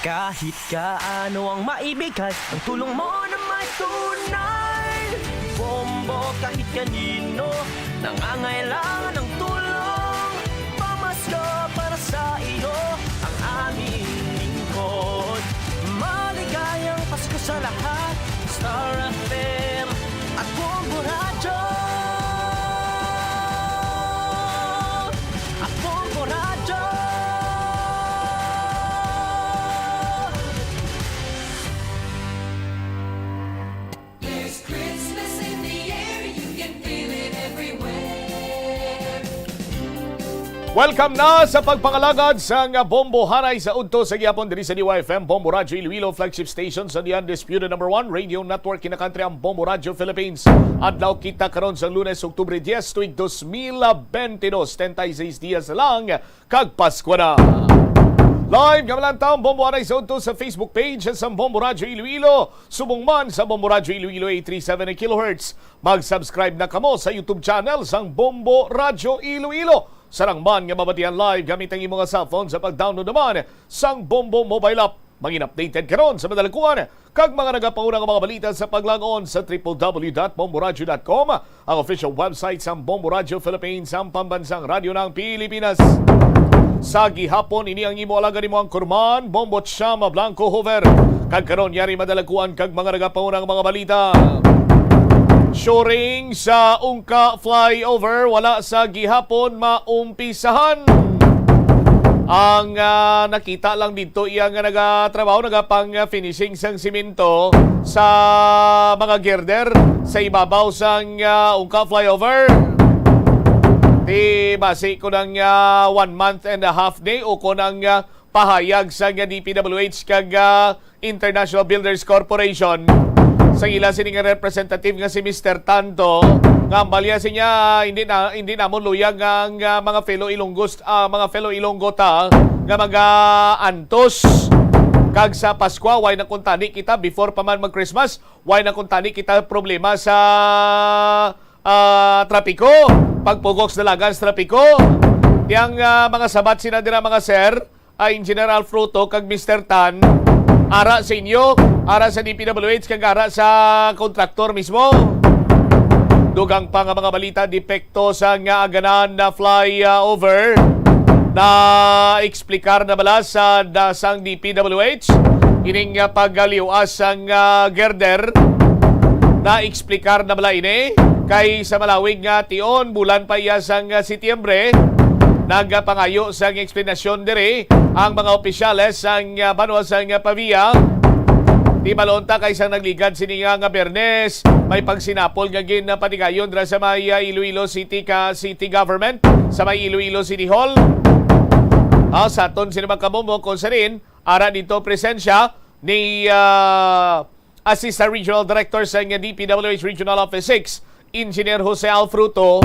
Kahit gaano ang maibigay, ang tulong mo na may tunay. Bombo kahit kanino, nangangailangan ng tulong. Pamasko para sa iyo, ang aming lingkod. Maligayang Pasko sa lahat, Star FM at Bombo Radio. At Bombo Radio. Welcome na sa pagpangalagad sa Bombo Hanay sa Udto sa Gihapon diri sa DYFM Bombo Radio Iloilo flagship station sa the undisputed number 1 radio network kinakantry ang Bombo Radio Philippines. Adlaw kita karon sa Lunes, Oktubre 10, tuig 2022, 36 dias lang kag Pasko na. Live kamalang taong Bombo Hanay sa Udto sa Facebook page sa Bombo Radio Iloilo. Subong man sa Bombo Radio Iloilo 837 kHz. Mag-subscribe na kamo sa YouTube channel sang Bombo Radio Iloilo. Sarang man nga mabatian live gamit ang imong cellphone sa pag-download naman sang Bombo mobile app. Mangin updated karon sa madalagkuan kag mga nagapaunang mga balita sa paglangon sa www.bomboradio.com, ang official website sang Bombo Radio Philippines, ang pambansang radyo ng Pilipinas. Sa gihapon ini ang imo alaga nimo ang Kurman Bombo Chama Blanco Hover. Kag karon yari madalagkuan kag mga nagapaunang mga balita. Shoring sa Ungka flyover, wala sa gihapon maumpisahan. Ang nakita lang dito iyang nagatrabaho, nagapang finishing sang simento sa mga girder sa ibabaw sang Ungka flyover. Di base ko ng 1 month and a half day o ko ng pahayag sa DPWH kag International Builders Corporation. Sa ila sining representative nga si Mr. Tanto nga balya siya hindi namon luyag ang mga fellow Ilonggos mga fellow Ilonggota nga antos kag sa Pasko way na kuntani kita before pa man mag-Christmas, way na kuntani kita problema sa trapiko, pagpugok sa dalagan sa trapiko. Yang mga sabat sinadira mga sir ay General Fruto kag Mr. Tan ara sa inyo, ara sa DPWH, kag ara sa kontraktor mismo. Dugang pa nga mga balita, depekto sa nga aganan na flyover na eksplikar na bala sa dasang DPWH. Ining paggaliwas ang girder na eksplikar na bala ini kay sa malawig nga tion bulan pa iya sang Setyembre. Nagpangayo sa eksplanasyon diri ang mga opisyales sang banwa sang Pavia. Di malonta kay sang nagligad sini nga Bernes, may pagsinapol nga gin patigayon dra sa may Iloilo City government, sa may Iloilo City Hall. Sa aton sini magkabombo kung sa rin ara dito presensya ni Assistant Regional Director sa DPWH Regional Office 6, Engineer Jose Alfruto.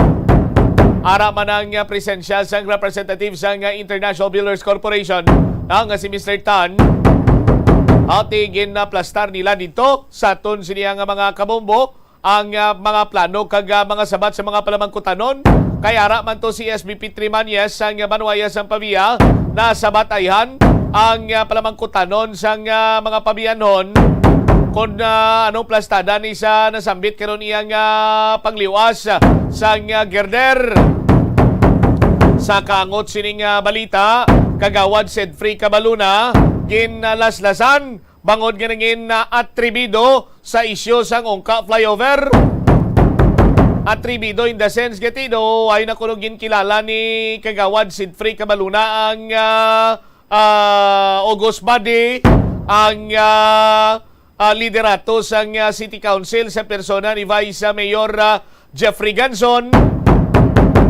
Ara man ang presensya sang representative sang International Builders Corporation ang si Mr. Tan. Atigin na plastar nila dito sa aton siniya nga mga kabombo ang mga plano kag mga sabat sa mga palamangkutanon. Kay ara man to si SBP Trimanyes sang Manuayas sang Pavia na sabatayhan ang palamangkutanon sang mga pabiyanon kung anong plastada ni sa nasambit karon iyang pangliwas sang girder. Sa kangot sining balita, kagawad Sedfrey Cabaluna ginlaslasan bangod nga nangin atribido sa isyu sang Ungka flyover. Atribido in the sense getido ay nakulogin kilala ni kagawad Sedfrey Cabaluna ang August Body, ang liderato sang City Council sa persona ni Vice Mayor Jeffrey Ganson.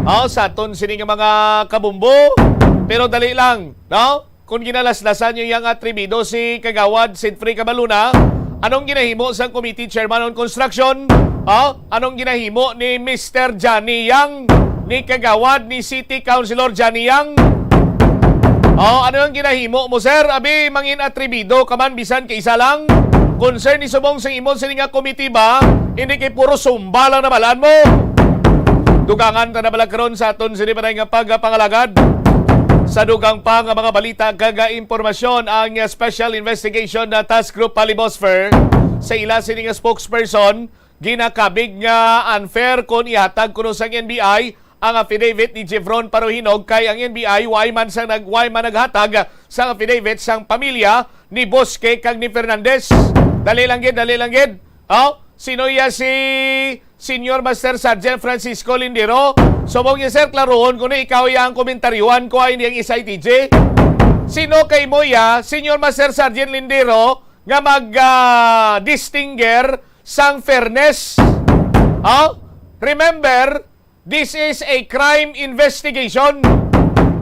Sa aton sini nga mga kabumbo, pero dali lang, no? Kung ginalaslasan niyo yang atribido si kagawad Sedfrey Cabaluna, anong ginahimo sa Committee Chairman on Construction? Anong ginahimo ni Mr. Johnny Yang, ni kagawad ni City Councilor Johnny Yang? Ano yung ginahimo mo, sir? Abi, mangin atribido kaman bisan kay isa lang? Concern ni subong sa imong sini nga committee ba? Hindi kay puro sumba lang na balaan mo. Dugangan ta na balagkaron sa aton sini panay nga pagpangalagad Sa dugang pa nga mga balita kaga impormasyon ang Special Investigation na Task Group Palibosfer sa ila sini nga spokesperson ginakabig nga unfair kon ihatag kuno sang NBI ang affidavit ni Jevron Paruhinog kay ang NBI way man naghatag sa affidavit sang pamilya ni Bosque kag ni Fernandez. Dali lang gid. Sino ya si Senior Master Sergeant Francisco Lindero? Subong niya sir klaroon kung ikaw ya ang komentaryuhan ko ay niyang isa TJ. Sino kay mo ya Senior Master Sergeant Lindero nga mag-distinger sang fairness? Remember, this is a crime investigation.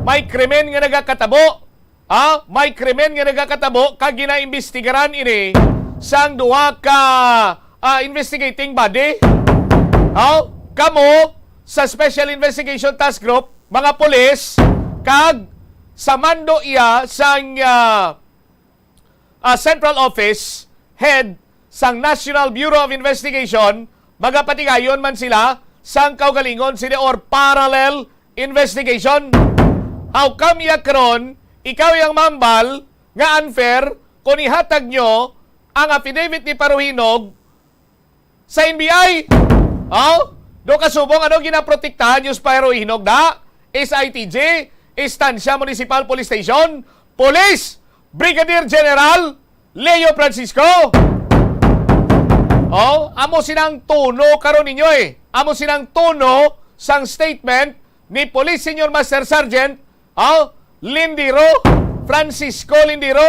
May krimen nga nagakatabo. May krimen nga nagakatabo kag ginaimbestigaran ini sang duha ka investigating body. Kamo sa Special Investigation Task Group, mga pulis, kag sa mando iya sang Central Office, head sang National Bureau of Investigation, magapatigayon man sila sang kaugalingon sila or parallel investigation. How come iya karon, ikaw yung mambal nga unfair kung ihatag nyo ang affidavit ni Paruhinog sa NBI? Do kasubong ano ginaprotektahan yung Paruhinog na? SITJ, Estancia Municipal Police Station, Police Brigadier General Leo Francisco. Amo sinang tono karon ninyo Amo sinang tono sang statement ni Police Senior Master Sergeant Lindero, Francisco Lindero.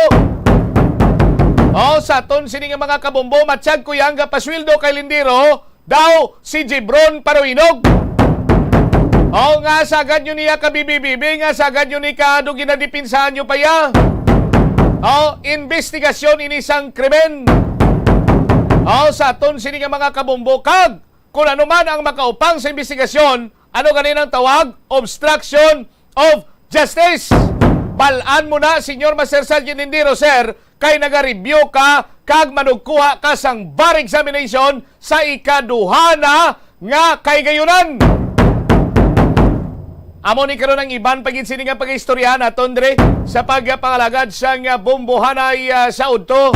Sa ton sini nga mga kabombo, matsyag ko yang paswildo kay Lindero, daw si Jevron Paruhinog. Nga sagad nyo niya kabibibibi, nga sagad nyo ni kadong ginadipinsahan nyo pa ya. Investigasyon inisang krimen. Sa ton sini nga mga kabombo, kag kung ano man ang makaupang sa investigasyon, ano ganin ang tawag? Obstruction of justice. Balaan mo na, Senior Master Sergeant Lindero, sir, kay naga-review ka kag manugkuha ka sang bar examination sa ikaduhana nga kay gayunan. Amo ni karon ang iban pagin sini nga pag-istorya naton dre sa pagpangalagad sang bombohanay sa udto.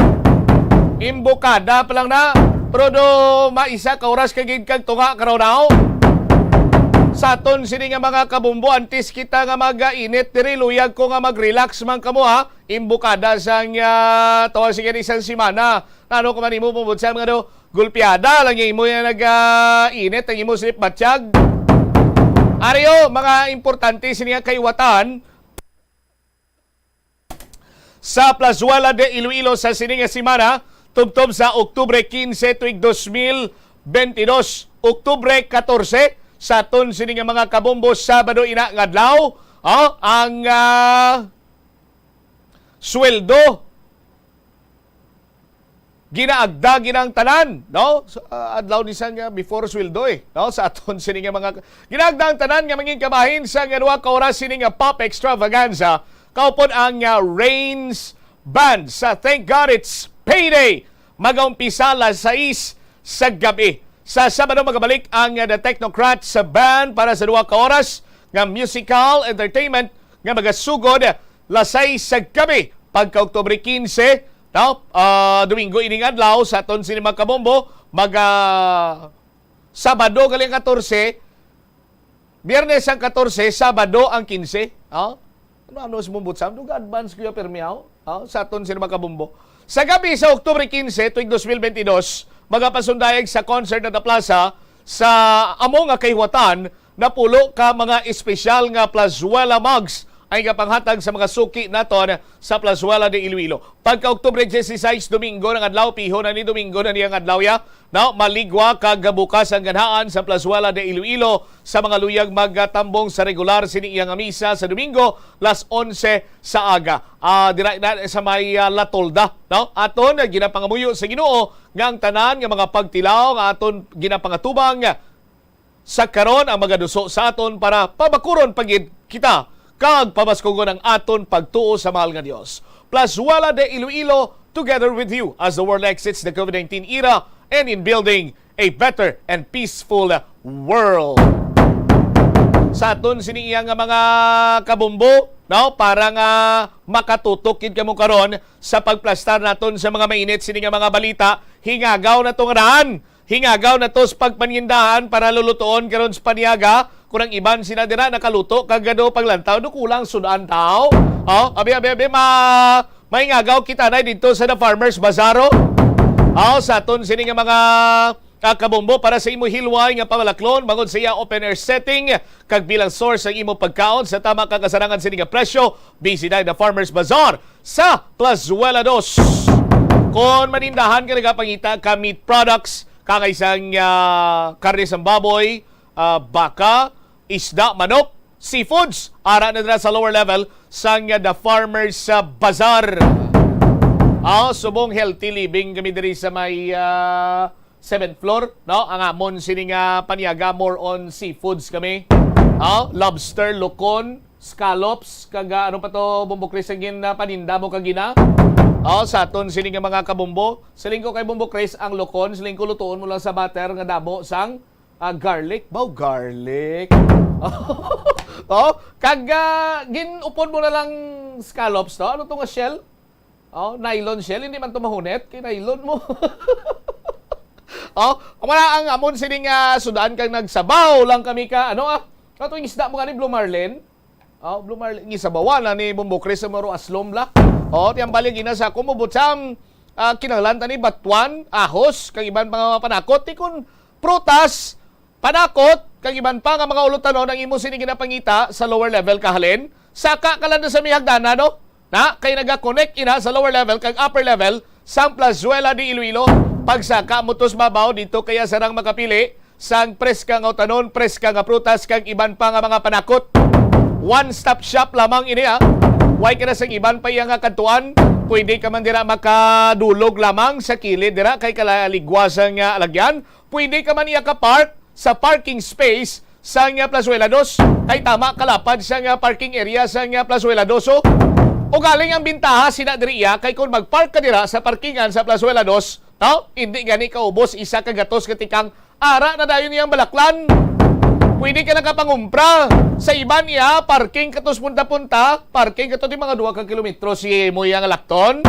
Imbokada pa lang na, pero do maisa ka oras kagid kag tunga karon na. Sa aton sini nga mga kabumbo, antes kita nga mag-init diri, luyag ko nga mag-relax man kamo Imbukada sang tawag sige isang simana. Ano ko man imo pumud sa mga gulpiada lang yung imo yung nag-init, ang imo slip batsyag. Ariyo, mga importante sini nga kaiwatan sa Plazuela de Iloilo sa sini nga simana, tubtob sa Oktubre 15 tuig 2022, Oktubre 14, sa aton sini nga mga kabombo, Sabado ina nga adlaw, ang sweldo ginaagda ginang tanan, no? So, adlaw ni sang before sweldo no? Sa aton sini nga mga ginaagda ang tanan nga mangin kabahin sa nga duha ka oras sini nga pop extravaganza, kaupon ang Rains Band sa Thank God It's Payday. Mag-umpisa alas 6 sa gabi. Sa Sabado magabalik ang The Technocrats sa band para sa 2 ka oras nga musical entertainment nga magasugod alas 6 sa gabi. Pagka Oktubre 15, Domingo ining adlaw sa aton sini mga kabombo, Sabado galing 14, Biyernes ang 14, Sabado ang 15. Ano sumumbot sa duga advance kuya permiaw sa aton sini mga kabombo. Sa gabi sa Oktubre 15 tuig 2022, magapasundayag sa concert na plaza sa amo nga kayhuatan na pulo ka mga espesyal nga Plazuela mugs ay kapanghatag sa mga suki naton sa Plazuela de Iloilo. Pagka Oktubre 16, Domingo ng adlaw, piho na ni Domingo na niyang adlaw ya, maligwa kagabukas ang ganhaan sa Plazuela de Iloilo sa mga luyag magtambong sa regular sini iyang misa sa Domingo, las 11 sa aga. Dira na sa may Latolda, aton ginapangamuyo sa Ginoo nga ang tanan nga mga pagtilaw nga aton ginapangatubang sa karon ang magaduso sa aton para pabakuron pagid kita kag pamaskugon ang aton pagtuo sa mahal nga Dios. Plazuela de Iloilo, together with you as the world exits the COVID-19 era and in building a better and peaceful world. sa aton siniya nga mga kabumbo, no? Para nga makatutok kid kamo karon sa pagplastar naton sa mga mainit sini nga mga balita. Hingagaw na tong raan. Hingagaw na to sa pagpanindahan para lulutuon karon sa paniaga. Kurang iban sina dira nakaluto kagado paglantaw do kulang sudan tao. Oh, abi maingagaw kita na dito sa The Farmers Bazaar. Oh, sa aton sini nga mga kabombo para sa imo hilway nga pamalaklon bangod sa iya open air setting kag bilang source ang imo pagkaon sa tama kang kasarangan sini nga presyo. Bisita The Farmers Bazaar sa Plazuela 2. Kung manindahan ka nagapangita ka meat products, kakaisang karne sa baboy, baka, isda, manok, seafoods, ara na sa lower level sang The Farmers Bazaar. Subong healthy living kami diri sa may 7th floor, no? Ang amon sini nga paniaga more on seafoods kami. Lobster, lukon, scallops, kaga ano pa to Bumbo Chris ang paninda mo kagina. Sa aton sini nga mga kabumbo, siling ko kay Bumbo Chris ang lukon, siling ko lutuon mo lang sa butter nga damo sang garlic. Garlic. Kaga ginupon mo na lang scallops to. Ano to nga shell? Nylon shell, hindi man to mahunet, kay nylon mo. Ang amon sining sudaan kang nagsabaw lang kami ka. Kato yung isda mo ni Blue Marlin. Blue Marlin gisabawan na ni Bumbo Chris sa maro aslom la. Tiyang balik ina sa kumubutsam kinahanglan ni batuan, ahos, kag iban mga panakot tikon prutas, panakot, kag iban pa nga mga ulutanon ang imo sining ginapangita sa lower level kahalin. Saka ka lang sa mihagdana no? Na kay naga-connect ina sa lower level kag upper level sang Plazuela de Iloilo. Pagsaka mutos babaw dito kaya sarang makapili sang preska nga utanon, preska nga prutas kag iban pa nga mga panakot. One-stop shop lamang ini Way ka na sang iban pa iya nga kantuan. Pwede ka man dira makadulog lamang sa kilid dira kay kalaligwasan nga alagyan. Pwede ka man iya ka-park sa parking space sa nga Plazuela 2. Kay tama kalapad sa nga parking area sa nga Plazuela 2. O galing ang bintaha sina diri iya kay kung mag-park ka dira sa parkingan sa Plazuela 2, hindi gani ka ubos isa ka gatos katikang ara na dayon niyang balaklan. Pwede ka nakapangumpra sa iban iya parking katos punta-punta, parking kato di mga 2 ka kilometro si mo yang lakton.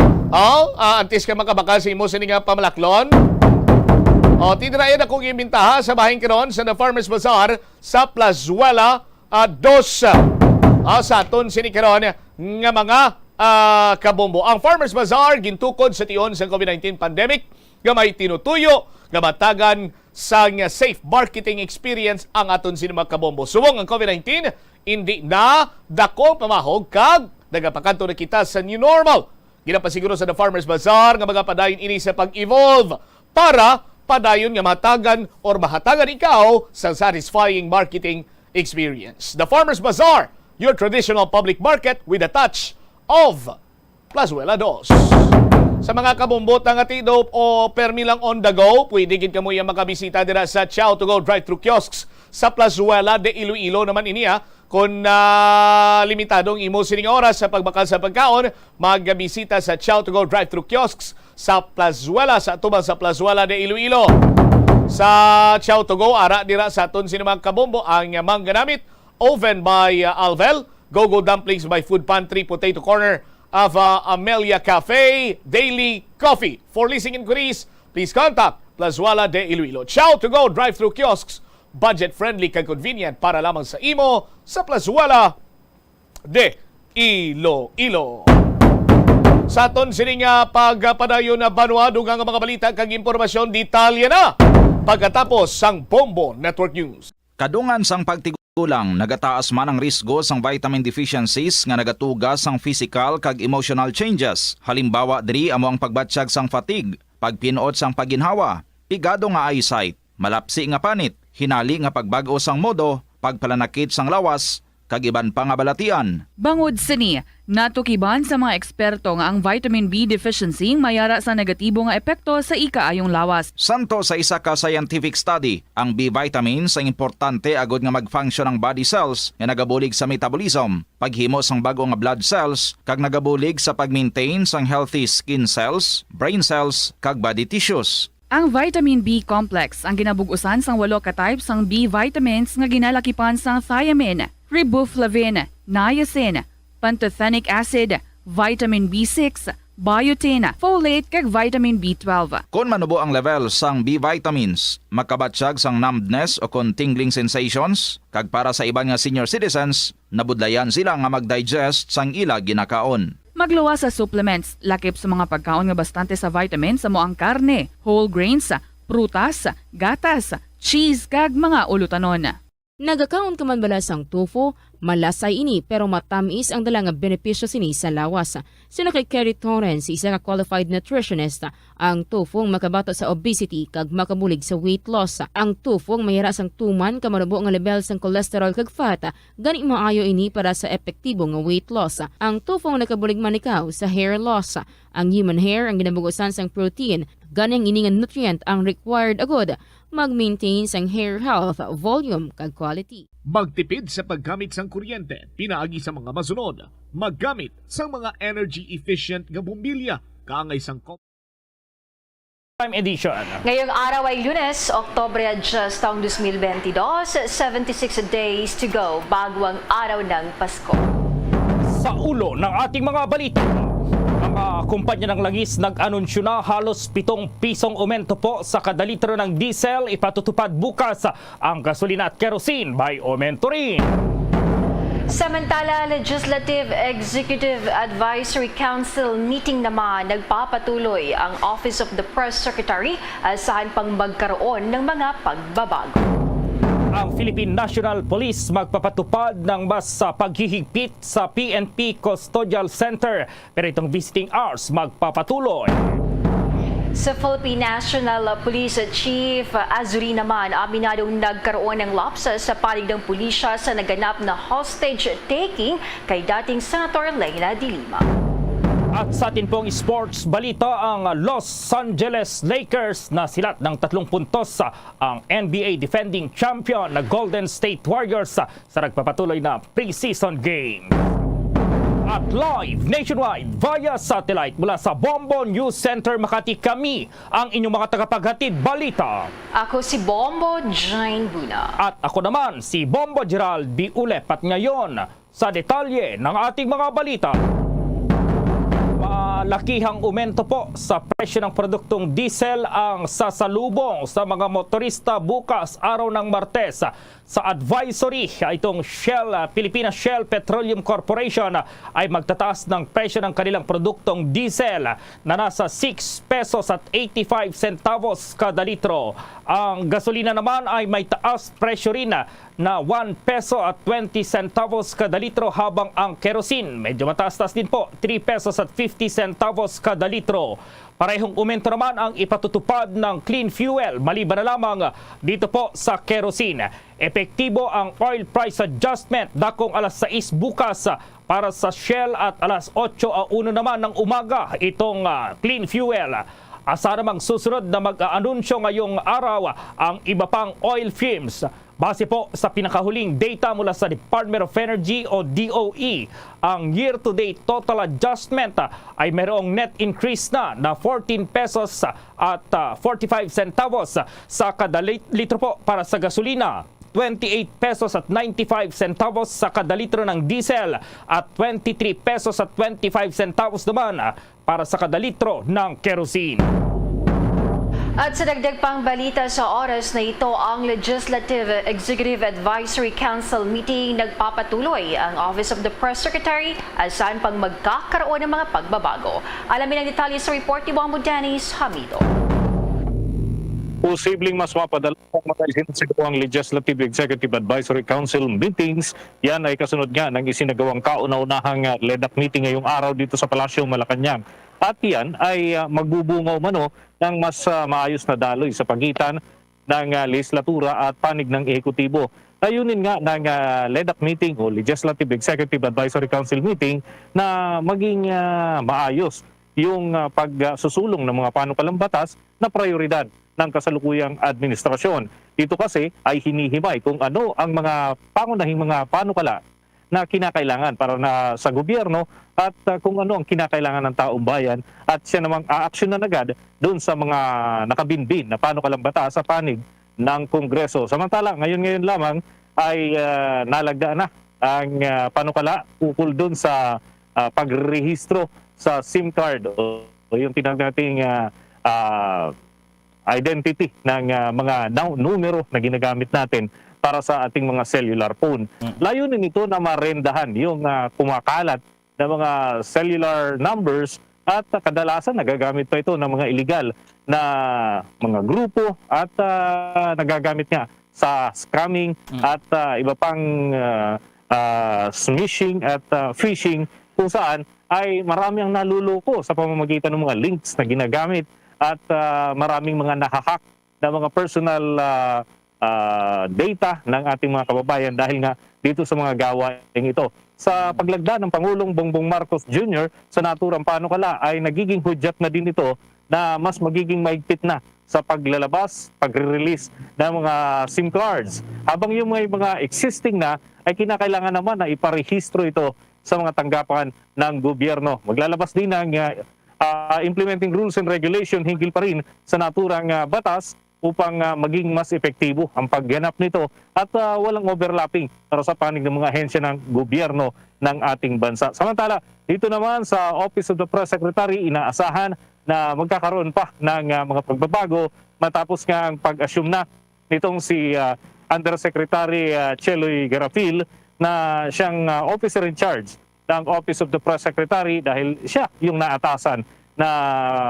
Antes ka makabakal si mo sa nga pamalaklon. Tidra yan akong imbintaha sa bahin karon sa The Farmers Bazaar sa Plazuela 2. Sa aton sini karon nga mga kabombo. Ang Farmers Bazaar gintukod sa tion sa COVID-19 pandemic, gamay tinutuyo, gamatagan sa safe marketing experience ang aton sini mga kabombo. Subong ang COVID-19, hindi na dako pamahog kag nagapakanto na kita sa new normal. Ginapasiguro sa The Farmers Bazaar nga magapadayon ini sa pag-evolve para padayon nga matagan or mahatagan ikaw sa satisfying marketing experience. The Farmers Bazaar, your traditional public market with a touch of Plazuela 2. Sa mga kabumbot ng atidop o permi lang on the go, pwede gid kamo yung makabisita dira sa Chow to Go drive-thru kiosks sa Plazuela de Iloilo naman iniya. Kung limitadong imo sining oras sa pagbakal sa pagkaon, magbisita sa Chow to Go drive-thru kiosks sa Plazuela, sa tubang sa Plazuela de Iloilo. Sa Chow to Go, ara dira sa aton sinimang kabombo ang mangganamit oven by Alvel, Go-Go Dumplings by Food Pantry, Potato Corner of Amelia Cafe, Daily Coffee. For leasing inquiries, please contact Plazuela de Iloilo. Chow to Go drive-thru kiosks, budget-friendly kag convenient para lamang sa imo sa Plazuela de Iloilo. Sa aton sining pagpadayon na banwa, dugang mga balita kag impormasyon, detalye na pagkatapos sang Bombo Network News. Kadungan sang pagtigulang, nagataas man ang risgo sang vitamin deficiencies nga nagatugas sang physical kag emotional changes. Halimbawa diri amo ang pagbatsyag sang fatigue, pagpinuot sang paginhawa, pigado nga eyesight, malapsi nga panit, hinali nga pagbago sang modo, pagpalanakit sang lawas, kag iban pa nga balatian. Bangod sini, natukiban sa mga eksperto nga ang vitamin B deficiency mayara sa negatibo nga epekto sa ikaayong lawas. Santo sa isa ka scientific study, ang B vitamins ang importante agod nga mag-function ang body cells nga nagabulig sa metabolism, paghimo sang bago nga blood cells, kag nagabulig sa pag-maintain sang healthy skin cells, brain cells, kag body tissues. Ang vitamin B complex ang ginabugusan sang 8 ka types sang B vitamins nga ginalakipan sang thiamine, riboflavin, niacin, pantothenic acid, vitamin B6, biotin, folate kag vitamin B12. Kung manubo ang level sang B vitamins, makabatsyag sang numbness o kung tingling sensations, kag para sa iban nga senior citizens, nabudlayan sila nga mag-digest sang ila ginakaon. Magluwa sa supplements, lakip sa mga pagkaon nga bastante sa vitamins sa moang karne, whole grains, prutas, gatas, cheese kag mga ulutanon. Nagakaon ka man bala sang tofu, malasay ini pero matamis ang dala nga benepisyo sini sa lawas. Sino kay Kerry Torrens, isa ka qualified nutritionist, ang tofu ang makabato sa obesity kag makabulig sa weight loss. Ang tofu ang mayara sang tuman ka manubo nga level sang cholesterol kag fat, gani maayo ini para sa epektibo nga weight loss. Ang tofu ang nakabulig man ikaw sa hair loss. Ang human hair ang ginabugusan sang protein, gani ang iningan nutrient ang required agod mag-maintain sang hair health, volume kag quality. Magtipid sa paggamit sang kuryente, pinaagi sa mga masunod. Maggamit sa mga energy-efficient nga bumbilya, kaangay sang Time Edition. Ngayong araw ay Lunes, Oktobre just taong 2022, 76 days to go bago ang araw ng Pasko. Sa ulo ng ating mga balita, mga kumpanya ng langis nag-anunsyo na halos 7 pisong aumento po sa kada litro ng diesel. Ipatutupad bukas ang gasolina at kerosene by aumento rin. Samantala, Legislative Executive Advisory Council meeting naman nagpapatuloy ang Office of the Press Secretary saan pang magkaroon ng mga pagbabago. Ang Philippine National Police magpapatupad ng mas paghihigpit sa PNP Custodial Center, pero itong visiting hours magpapatuloy. Sa Philippine National Police Chief Azuri naman, aminadong nagkaroon ng lapsa sa panig ng pulisya sa naganap na hostage-taking kay dating Senator Leila de Lima. At sa atin pong sports balita, ang Los Angeles Lakers na silat ng 3 puntos ang NBA defending champion na Golden State Warriors sa nagpapatuloy na preseason game. At live nationwide via satellite mula sa Bombo News Center Makati, kami ang inyong mga tagapaghatid balita. Ako si Bombo Jane Buna. At ako naman si Bombo Gerald B. Ulep. At ngayon sa detalye ng ating mga balita. Malakihang aumento po sa presyo ng produktong diesel ang sasalubong sa mga motorista bukas araw ng Martes. Sa advisory, itong Pilipinas Shell Petroleum Corporation ay magtataas ng presyo ng kanilang produktong diesel na nasa 6 pesos at 85 centavos kada litro. Ang gasolina naman ay may taas presyo rin na 1 peso at 20 centavos kada litro, habang ang kerosene medyo mataas-taas din po, 3 pesos at 50 centavos kada litro. Parehong aumento naman ang ipatutupad ng clean fuel maliban na lamang dito po sa kerosene. Epektibo ang oil price adjustment dakong alas 6 bukas para sa Shell at alas 8:01 naman ng umaga itong clean fuel. Asa namang susunod na mag-aanunsyo ngayong araw ang iba pang oil firms. Base po sa pinakahuling data mula sa Department of Energy o DOE, ang year-to-date total adjustment ay mayroong net increase na 14 pesos at 45 centavos sa kada litro po para sa gasolina, 28 pesos at 95 centavos sa kada litro ng diesel at 23 pesos at 25 centavos naman para sa kada litro ng kerosene. At sa dagdag pang balita sa oras na ito, ang Legislative Executive Advisory Council meeting nagpapatuloy ang Office of the Press Secretary saan pang magkakaroon ng mga pagbabago. Alamin ang detalye sa report ni Bombo Dennis Hamido. Posibleng mas mapadala ang mga isinasagawang Legislative Executive Advisory Council meetings. Yan ay kasunod nga ng isinagawang kauna-unahang LEDAC meeting ngayong araw dito sa Palasyo, Malacanang. At yan ay magbubungaw mano ng mas maayos na daloy sa pagitan ng legislatura at panig ng ehekutibo. Layunin nga ng LEDAC meeting o Legislative Executive Advisory Council meeting na maging maayos yung pagsusulong ng mga panukalang batas na prioridad ng kasalukuyang administrasyon. Dito kasi ay hinihimay kung ano ang mga pangunahing mga panukala na kinakailangan para na sa gobyerno at kung ano ang kinakailangan ng taong bayan at siya namang aaksyon na agad doon sa mga nakabinbin na panukalang sa panig ng Kongreso. Samantala, ngayon lamang ay nalagdaan na ang panukala ukol doon sa pagrehistro sa SIM card o yung tinatawag nating identity ng mga numero na ginagamit natin para sa ating mga cellular phone. Layunin nito na marendahan yung kumakalat na mga cellular numbers at kadalasan nagagamit pa ito ng mga illegal na mga grupo at nagagamit nga sa scamming at iba pang smishing at phishing kung saan ay marami ang naluloko sa pamamagitan ng mga links na ginagamit at maraming mga nakahack na mga personal data ng ating mga kababayan dahil nga dito sa mga gawain ito. Sa paglagda ng Pangulong Bongbong Marcos Jr. sa naturang panukala ay nagiging hudyat na din ito na mas magiging mahigpit na sa paglalabas, pagre-release ng mga SIM cards. Habang yung mga existing na ay kinakailangan naman na iparehistro ito sa mga tanggapan ng gobyerno. Maglalabas din ng implementing rules and regulation hinggil pa rin sa naturang batas upang maging mas epektibo ang pagganap nito at walang overlapping para sa panig ng mga ahensya ng gobyerno ng ating bansa. Samantala, dito naman sa Office of the Press Secretary, inaasahan na magkakaroon pa ng mga pagbabago matapos nga ang pag-assume na nitong si Undersecretary Cheloy Garapil na siyang officer in charge ng Office of the Press Secretary dahil siya yung naatasan na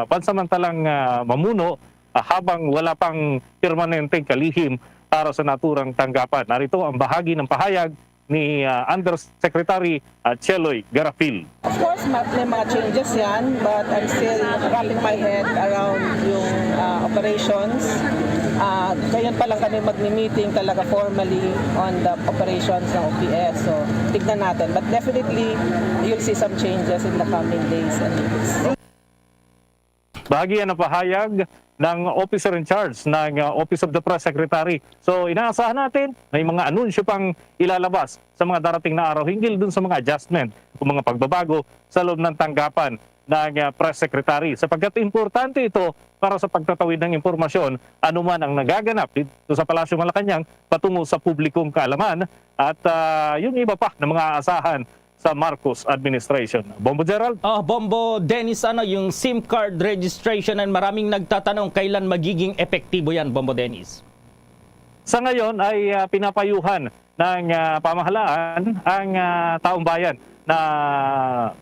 pansamantalang mamuno habang wala pang permanenteng kalihim para sa naturang tanggapan. Narito ang bahagi ng pahayag ni Undersecretary Cheloy Garapil. Of course, may mga changes yan, but I'm still wrapping my head around yung operations. Ngayon pa lang kami magmi-meeting talaga formally on the operations ng OPS. So, tignan natin. But definitely, you'll see some changes in the coming days and weeks. Bahagi yan ng pahayag ng officer in charge ng Office of the Press Secretary. So inaasahan natin may mga anunsyo pang ilalabas sa mga darating na araw hinggil dun sa mga adjustment o mga pagbabago sa loob ng tanggapan ng Press Secretary. Sapagkat importante ito para sa pagtatawid ng impormasyon anuman ang nagaganap dito sa Palasyo Malacanang patungo sa publikong kaalaman at yung iba pa na mga aasahan sa Marcos administration. Bombo Gerald? Bombo Dennis, yung SIM card registration and maraming nagtatanong kailan magiging epektibo yan, Bombo Dennis? Sa ngayon ay pinapayuhan ng pamahalaan ang taong bayan na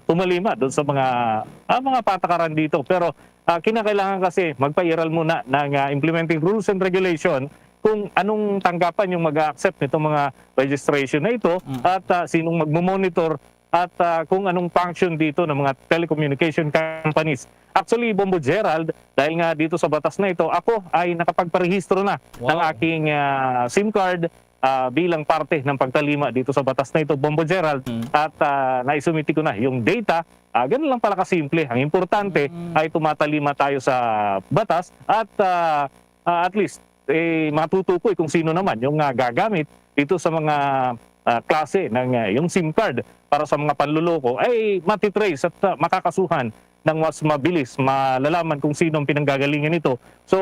tumalima doon sa mga patakaran dito. Pero kinakailangan kasi magpairal muna ng implementing rules and regulation kung anong tanggapan yung mag-accept nitong mga registration na ito at sinong magmo-monitor at kung anong function dito ng mga telecommunication companies. Actually, Bombo Gerald, dahil nga dito sa batas na ito, ako ay nakapagparehistro na ng aking SIM card bilang parte ng pagtalima dito sa batas na ito, Bombo Gerald, at naisumiti ko na yung data. Ganun lang pala kasimple. Ang importante ay tumatalima tayo sa batas at least matutukoy kung sino naman yung gagamit dito sa mga klase ng yung SIM card para sa mga panluloko ay matitrace at makakasuhan ng mas mabilis, malalaman kung sino ang pinanggagalingan nito. So,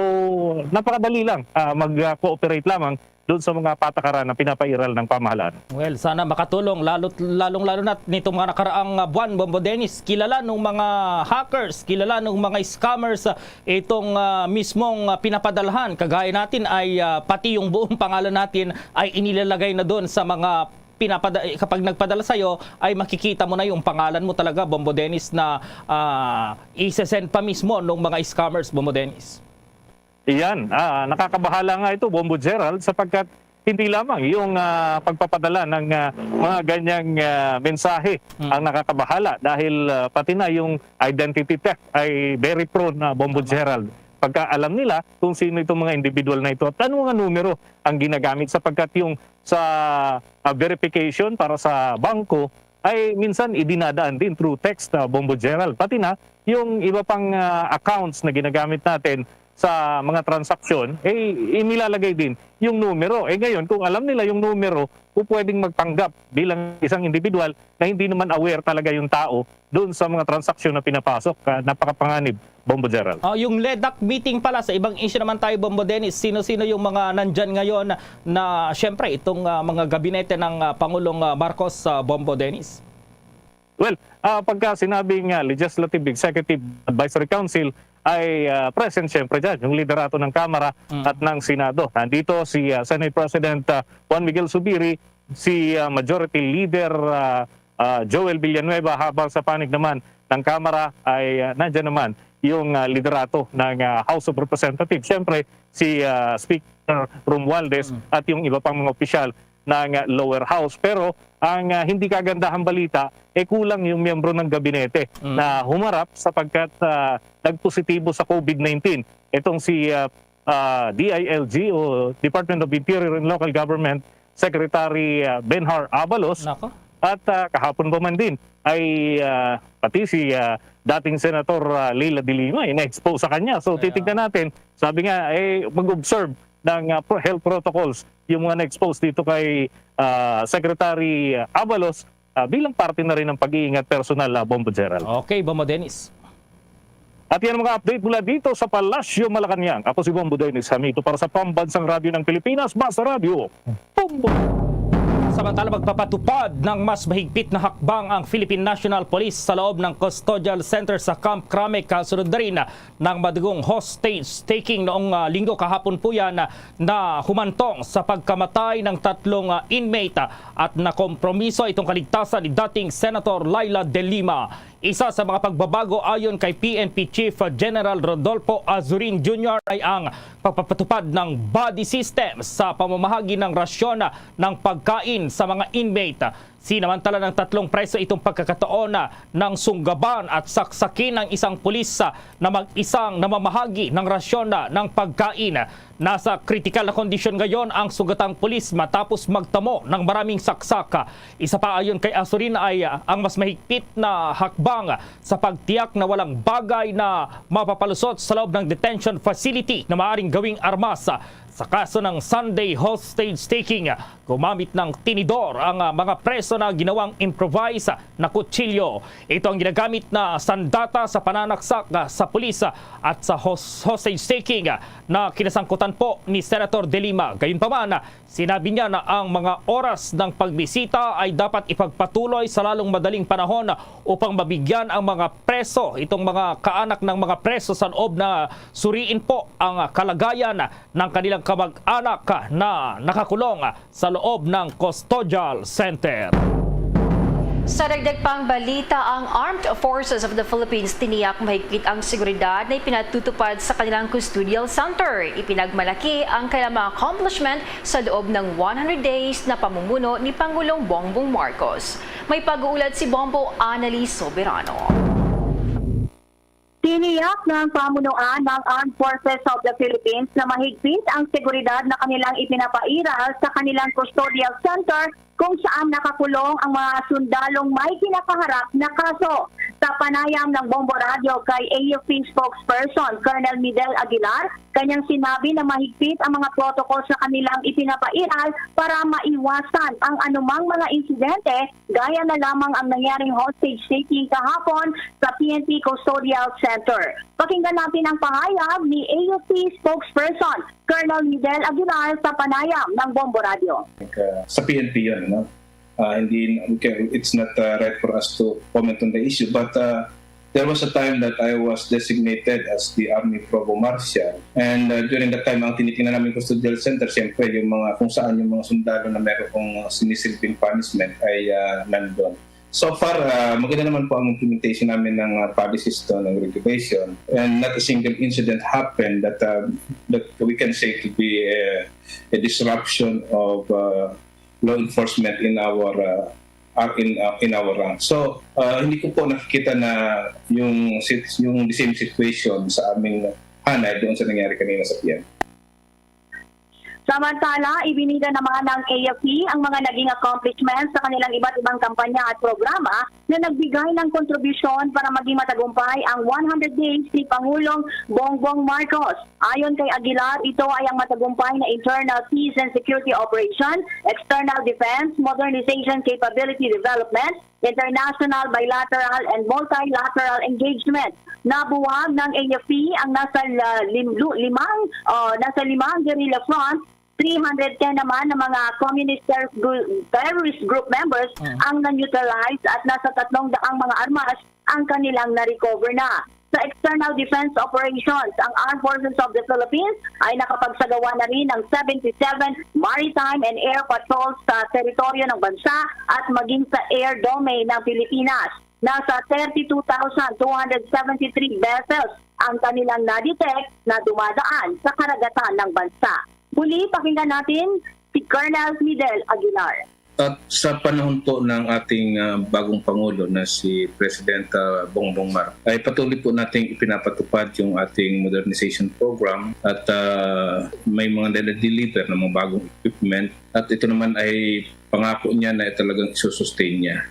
napakadali lang mag-cooperate lamang doon sa mga patakaran na pinapairal ng pamahalaan. Well, sana makatulong lalong-lalo na nitong mga nakaraang buwan, Bombo Dennis. Kilala nung mga hackers, kilala nung mga scammers itong mismong pinapadalhan. Kagaya natin ay pati yung buong pangalan natin ay inilalagay na doon sa mga kapag nagpadala sa'yo ay makikita mo na yung pangalan mo talaga, Bombo Dennis, na isesend pa mismo ng mga scammers, Bombo Dennis. Iyan, nakakabahala nga ito, Bombo Gerald, sapagkat hindi lamang yung pagpapadala ng mga ganyang mensahe ang nakakabahala dahil pati na yung identity theft ay very prone na, Bombo Gerald. Pagka alam nila kung sino itong mga individual na ito at ano mga numero ang ginagamit sapagkat yung sa verification para sa bangko ay minsan idinadaan din through text, Bombo Gerald. Pati na yung iba pang accounts na ginagamit natin sa mga transaksyon, inilalagay din yung numero. Ngayon, kung alam nila yung numero, pwedeng magpanggap bilang isang individual na hindi naman aware talaga yung tao doon sa mga transaksyon na pinapasok. Napakapanganib, Bombo Gerald. Yung LEDAC meeting pala, sa ibang issue naman tayo, Bombo Dennis, sino-sino yung mga nandyan ngayon na syempre itong mga gabinete ng Pangulong Marcos, Bombo Dennis? Well, pagka sinabing Legislative Executive Advisory Council, ay present siyempre dyan, yung liderato ng Kamara at ng Senado. Nandito si Senate President Juan Miguel Zubiri, si Majority Leader Joel Villanueva, habang sa panig naman ng Kamara ay nandyan naman yung liderato ng House of Representatives. Siyempre si Speaker Romualdez at yung iba pang mga opisyal ng lower house. Pero ang hindi kagandahang balita, kulang yung miyembro ng gabinete na humarap sapagkat nagpositibo sa COVID-19. Itong si DILG o Department of Interior and Local Government Secretary Benhar Abalos. Nako. At kahapon pa man din ay pati si dating Senator Leila de Lima na-expose sa kanya. So titignan natin, sabi nga mag-observe ng health protocols yung mga na-expose dito kay Secretary Abalos bilang parte na rin ng pag-iingat personal, Bombo Gerald. Okay, Bombo Dennis. At yan ang mga update mula dito sa Palasyo Malacanang. Ako si Bombo Dennis Hamito para sa Pambansang Radyo ng Pilipinas, Basta Radio, Bombo. Samantala, magpapatupad ng mas mahigpit na hakbang ang Philippine National Police sa loob ng custodial center sa Camp Crame, kasunod na rin ng madugong hostage taking noong linggo. Kahapon po yan na humantong sa pagkamatay ng 3 inmate at nakompromiso itong kaligtasan ni dating Senator Leila de Lima. Isa sa mga pagbabago ayon kay PNP Chief General Rodolfo Azurin Jr. ay ang pagpapatupad ng body system sa pamamahagi ng rasyon ng pagkain sa mga inmate. Sinamantala ng 3 preso itong pagkakataon ng sunggaban at saksakin ng isang pulis na mag-isang namamahagi ng rasyon ng pagkain. Nasa critical na kondisyon ngayon ang sugatang pulis matapos magtamo ng maraming saksaka. Isa pa ayon kay Azurin ay ang mas mahigpit na hakbang sa pagtiyak na walang bagay na mapapalusot sa loob ng detention facility na maaaring gawing armas. Sa kaso ng Sunday hostage taking, gumamit ng tinidor ang mga preso na ginawang improvise na kutsilyo. Ito ang ginagamit na sandata sa pananaksak sa pulis at sa hostage taking na kinasangkutan po ni Senator De Lima. Gayunpaman, sinabi niya na ang mga oras ng pagbisita ay dapat ipagpatuloy sa lalong madaling panahon upang mabigyan ang mga preso, itong mga kaanak ng mga preso sa loob na suriin po ang kalagayan ng kanilang kamag-anak na nakakulong sa loob ng custodial center. Sa dagdag pang balita, ang Armed Forces of the Philippines tiniyak mahigpit ang seguridad na ipinatutupad sa kanilang custodial center. Ipinagmalaki ang kanilang mga accomplishment sa loob ng 100 days na pamumuno ni Pangulong Bongbong Marcos. May pag-uulat si Bombo Annalise Soberano. Tiniyak ng pamunuan ng Armed Forces of the Philippines na mahigpit ang seguridad na kanilang ipinapairal sa kanilang custodial center kung saan nakakulong ang mga sundalong may kinakaharap na kaso. Sa panayam ng Bombo Radio kay AFP spokesperson Colonel Midel Aguilar, kanyang sinabi na mahigpit ang mga protocol sa kanilang ipinapairal para maiwasan ang anumang mga insidente gaya na lamang ang nangyaring hostage taking kahapon sa PNP Custodial Center. Pakinggan natin ang pahayag ni AFP spokesperson Colonel Midel Aguilar sa panayam ng Bombo Radio. Sa PNP yun, no? It's not right for us to comment on the issue, but there was a time that I was designated as the Army Provost Marshal, and during that time, ang tinitingnan namin custodial center, siyempre yung mga kung saan yung mga sundalo na meron kong sinisilbing punishment ay nandun. So far, maganda naman po ang implementation namin ng policies to ng regulation, and not a single incident happened that we can say to be a disruption of law enforcement in our rank. So hindi ko po nakikita na yung the same situation sa aming hanay doon sa nangyari kanina sa PNP. Samantala, ibinida naman ng AFP ang mga naging accomplishments sa kanilang iba't ibang kampanya at programa na nagbigay ng kontribusyon para maging matagumpay ang 100 days ni Pangulong Bongbong Marcos. Ayon kay Aguilar, ito ay ang matagumpay na internal peace and security operation, external defense, modernization capability development, international, bilateral, and multilateral engagement. Nabuwag ng AFP ang nasa limang guerrilla front, 310 naman ng mga communist terrorist group members ang na-neutralize at nasa 300 mga armas ang kanilang na-recover na. Sa external defense operations, ang Armed Forces of the Philippines ay nakapagsagawa na rin ng 77 maritime and air patrols sa teritoryo ng bansa at maging sa air domain ng Pilipinas. Nasa 32,273 vessels ang kanilang na-detect na dumadaan sa karagatan ng bansa. Muli, pakinggan natin si Colonel Fidel Aguilar. At sa panahon po ng ating bagong Pangulo na si President Bongbong Marcos, ay patuloy po nating ipinapatupad yung ating modernization program at may mga nade-deliver ng mga bagong equipment at ito naman ay pangako niya na talagang isusustain niya.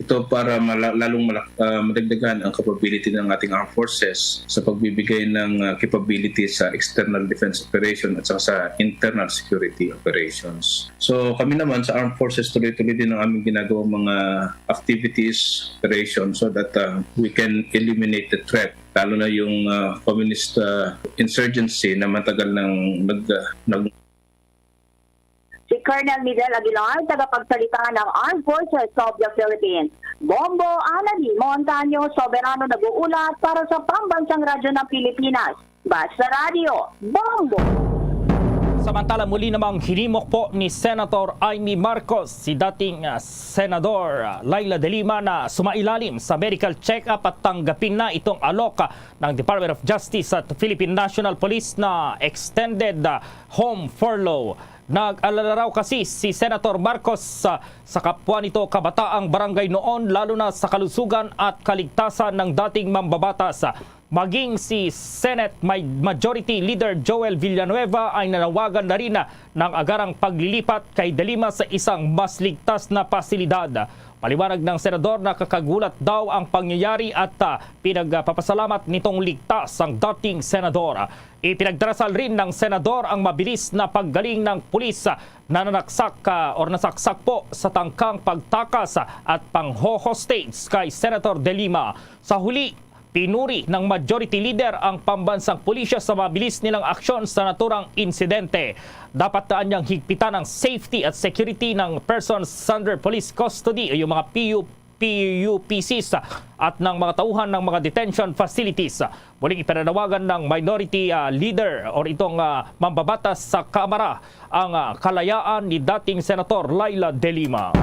Ito para lalong madagdagan ang capability ng ating armed forces sa pagbibigay ng capability sa external defense operation at sa internal security operations. So kami naman sa armed forces tuloy-tuloy din ang aming ginagawang mga activities, operations so that we can eliminate the threat, lalo na yung communist insurgency na matagal nang Si Colonel Miguel Aguilar, tagapagsalita ng Armed Forces of the Philippines. Bombo Alani Montaño, soberano nag-uulat para sa pambansang radyo ng Pilipinas. Basta Radio, Bombo! Samantala muli namang hinimok po ni Senator Amy Marcos si dating Senador Laila De Lima na sumailalim sa medical check-up at tanggapin na itong alok ng Department of Justice at Philippine National Police na extended home furlough. Nag-alala raw kasi si Senator Marcos sa kapwa nito kabataang barangay noon, lalo na sa kalusugan at kaligtasan ng dating mambabatas. Maging si Senate Majority Leader Joel Villanueva ay nanawagan na rin ng agarang paglilipat kay De Lima sa isang mas ligtas na pasilidad. Paliwanag ng senador na kakagulat daw ang pangyayari at pinagpapasalamat nitong ligtas ang dating senador. Ipinagdarasal rin ng senador ang mabilis na paggaling ng pulis na nasaksak po sa tangkang pagtakas at pang-hostage kay Senator De Lima. Sa huli, pinuri ng Majority Leader ang pambansang pulisya sa mabilis nilang aksyon sa naturang insidente. Dapat taan niyang higpitan ang safety at security ng persons under police custody o yung mga PUPCs at ng mga tauhan ng mga detention facilities. Muling ipinanawagan ng Minority Leader o itong mambabatas sa Kamara ang kalayaan ni dating Senator Laila De Lima.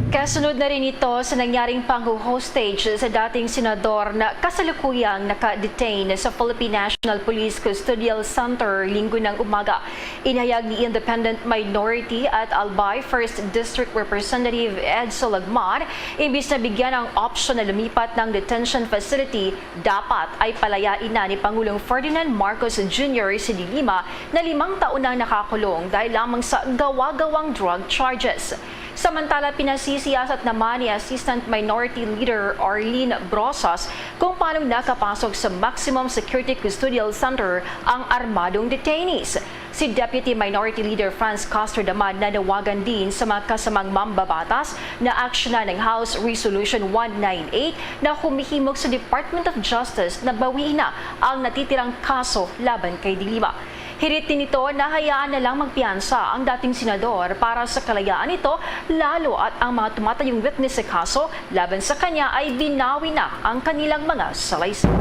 Kasunod na rin ito sa nangyaring pang-hostage sa dating senador na kasalukuyang naka-detain sa Philippine National Police Custodial Center linggo ng umaga. Inahayag ni Independent Minority at Albay 1st District Representative Edsel Lagmar, imbis na bigyan ang option na lumipat ng detention facility, dapat ay palayain na ni Pangulong Ferdinand Marcos Jr. si De Lima na 5 taon nang nakakulong dahil lamang sa gawa-gawang drug charges. Samantala, pinasisiyasat naman ni Assistant Minority Leader Arlene Brosas kung paano nakapasok sa Maximum Security Custodial Center ang armadong detainees. Si Deputy Minority Leader Franz Castro Damad nanawagan din sa mga kasamang mambabatas na aksyonan ng House Resolution 198 na humihimok sa Department of Justice na bawiin na ang natitirang kaso laban kay De Lima. Hirit din ito na hayaan na lang magpiyansa ang dating senador para sa kalayaan nito, lalo at ang mga tumatayong witness sa kaso laban sa kanya ay binawi na ang kanilang mga salaysay.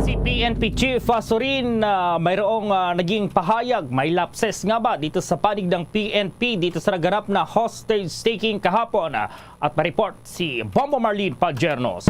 Si PNP Chief Sorin mayroong naging pahayag, may lapses nga ba dito sa panig ng PNP dito sa naganap na hostage taking kahapon at ma-report si Bombo Marlene Padjernos.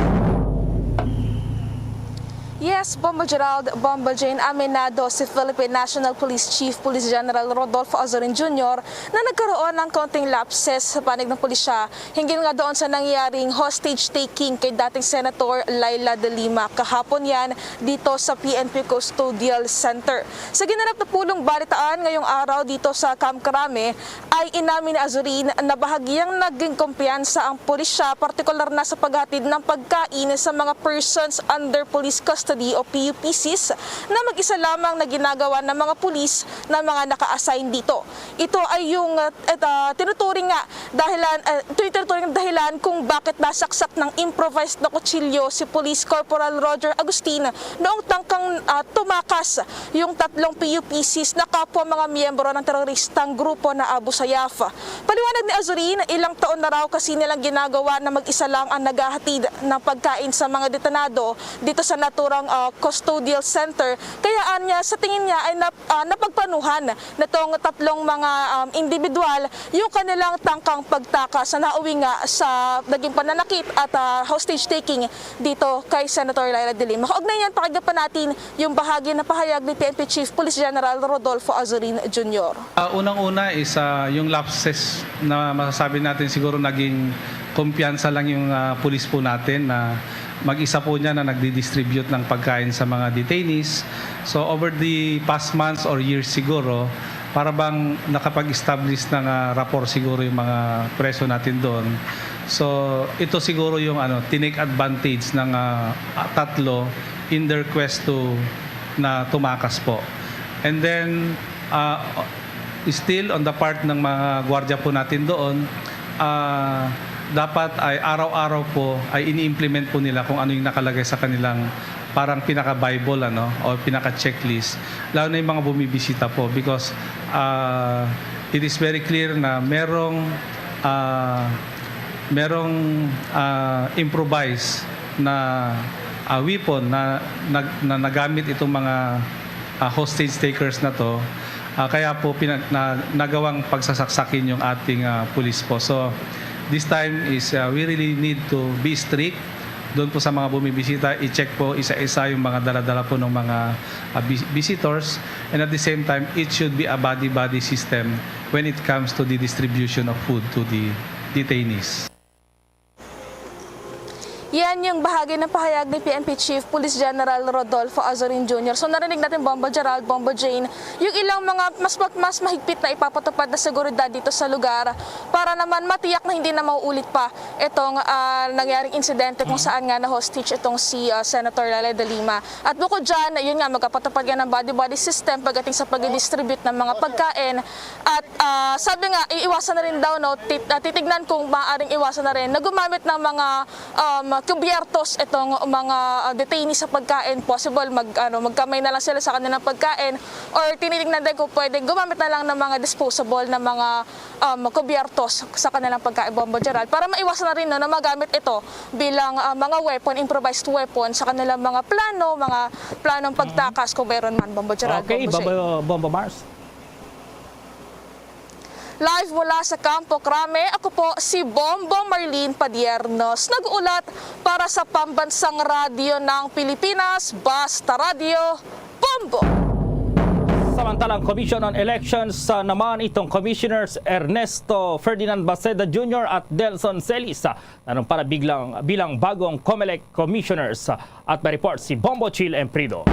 Yes, Bombo Gerald, Bombo Jane, aminado si Philippine National Police Chief Police General Rodolfo Azorin Jr. na nagkaroon ng konting lapses sa panig ng pulisya hinggil nga doon sa nangyaring hostage taking kay dating Senator Laila de Lima. Kahapon yan dito sa PNP Custodial Center. Sa ginanap na pulong balitaan ngayong araw dito sa Camp Crame ay inamin ni Azorin na bahagyang naging kumpiyansa ang pulisya, partikular na sa paghatid ng pagkain sa mga persons under police custody o PUPCs na mag-isa lamang na ginagawa ng mga pulis na mga naka-assign dito. Ito ay yung tinuturing dahilan kung bakit nasaksak ng improvised na kutsilyo si Police Corporal Roger Agustin noong tangkang tumakas yung 3 PUPCs na kapwa mga miyembro ng teroristang grupo na Abu Sayyaf. Paliwanag ni Azorin, ilang taon na raw kasi nilang ginagawa na mag-isa lang ang naghahatid ng pagkain sa mga detenado dito sa naturang custodial center. Kaya niya sa tingin niya ay napagplanuhan na tong 3 mga individual yung kanilang tangkang pagtakas na nauwi nga sa naging pananakit at hostage taking dito kay Senator Laila de Lima. Kaugnay niyan, pakinggan pa natin yung bahagi na pahayag ni PNP Chief Police General Rodolfo Azorin Jr. Unang-una is yung lapses na masasabi natin siguro naging kumpiyansa lang yung pulis po natin na mag-isa po niya na nagdi-distribute ng pagkain sa mga detainees. So over the past months or years siguro, para bang nakapag-establish ng rapport siguro yung mga preso natin doon. So ito siguro yung tinake advantage ng 3 in their quest to na tumakas po. And then still on the part ng mga gwardiya po natin doon, dapat ay araw-araw po ay ini-implement po nila kung ano yung nakalagay sa kanilang parang pinaka-Bible o pinaka-checklist. Lalo na yung mga bumibisita po because it is very clear na merong improvised na weapon na nagamit itong mga hostage takers na to. Kaya po nagawang pagsasaksakin yung ating pulis po. So this time is we really need to be strict doon po sa mga bumibisita. I-check po isa-isa yung mga dala-dala po ng mga visitors, and at the same time it should be a body-body system when it comes to the distribution of food to the detainees. Yan yung bahagi ng pahayag ni PNP Chief Police General Rodolfo Azorin Jr. So narinig natin, Bombo Gerald, Bombo Jane, yung ilang mga mas mahigpit na ipapatupad na seguridad dito sa lugar para naman matiyak na hindi na mauulit pa itong nangyaring insidente kung saan nga na-hostage itong si Senator Laila de Lima. At bukod dyan, yun nga, magkapatupad nga ng body-body system pagdating sa pag-distribute ng mga pagkain. At sabi nga, iiwasan na rin daw, titignan kung maaaring iwasan na rin na gumamit ng mga kubyertos itong mga detainees sa pagkain. Possible magkamay na lang sila sa kanilang pagkain, or tinitingnan din kung pwedeng gumamit na lang ng mga disposable na mga kubyertos sa kanilang pagkain, Bombo Gerald, para maiwasan na rin na magamit ito bilang mga weapon, improvised weapon sa kanilang mga planong pagtakas kung meron man, Bombo Gerald. Okay, Bombo Mars. Live mula sa Campo Crame, ako po si Bombo Marlene Padiernos, nag-uulat para sa Pambansang Radyo ng Pilipinas, Basta Radio, Bombo! Samantalang Commission on Elections naman itong Commissioners Ernesto Ferdinand Baceda Jr. at Delson Celis para bilang bagong COMELEC Commissioners. At may report si Bombo Chil Emprido.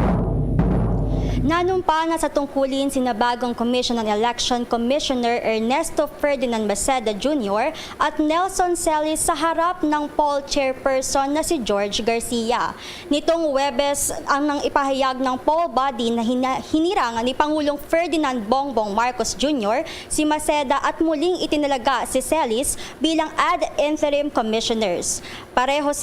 Nanumpa na sa tungkulin sina bagong Commission on Election Commissioner Ernesto Ferdinand Baceda Jr. at Nelson Celis sa harap ng poll chairperson na si George Garcia. Nitong Huwebes ang nang ipahayag ng poll body na hinirang ni Pangulong Ferdinand Bongbong Marcos Jr. si Baceda at muling itinalaga si Celis bilang ad interim commissioners. Pareho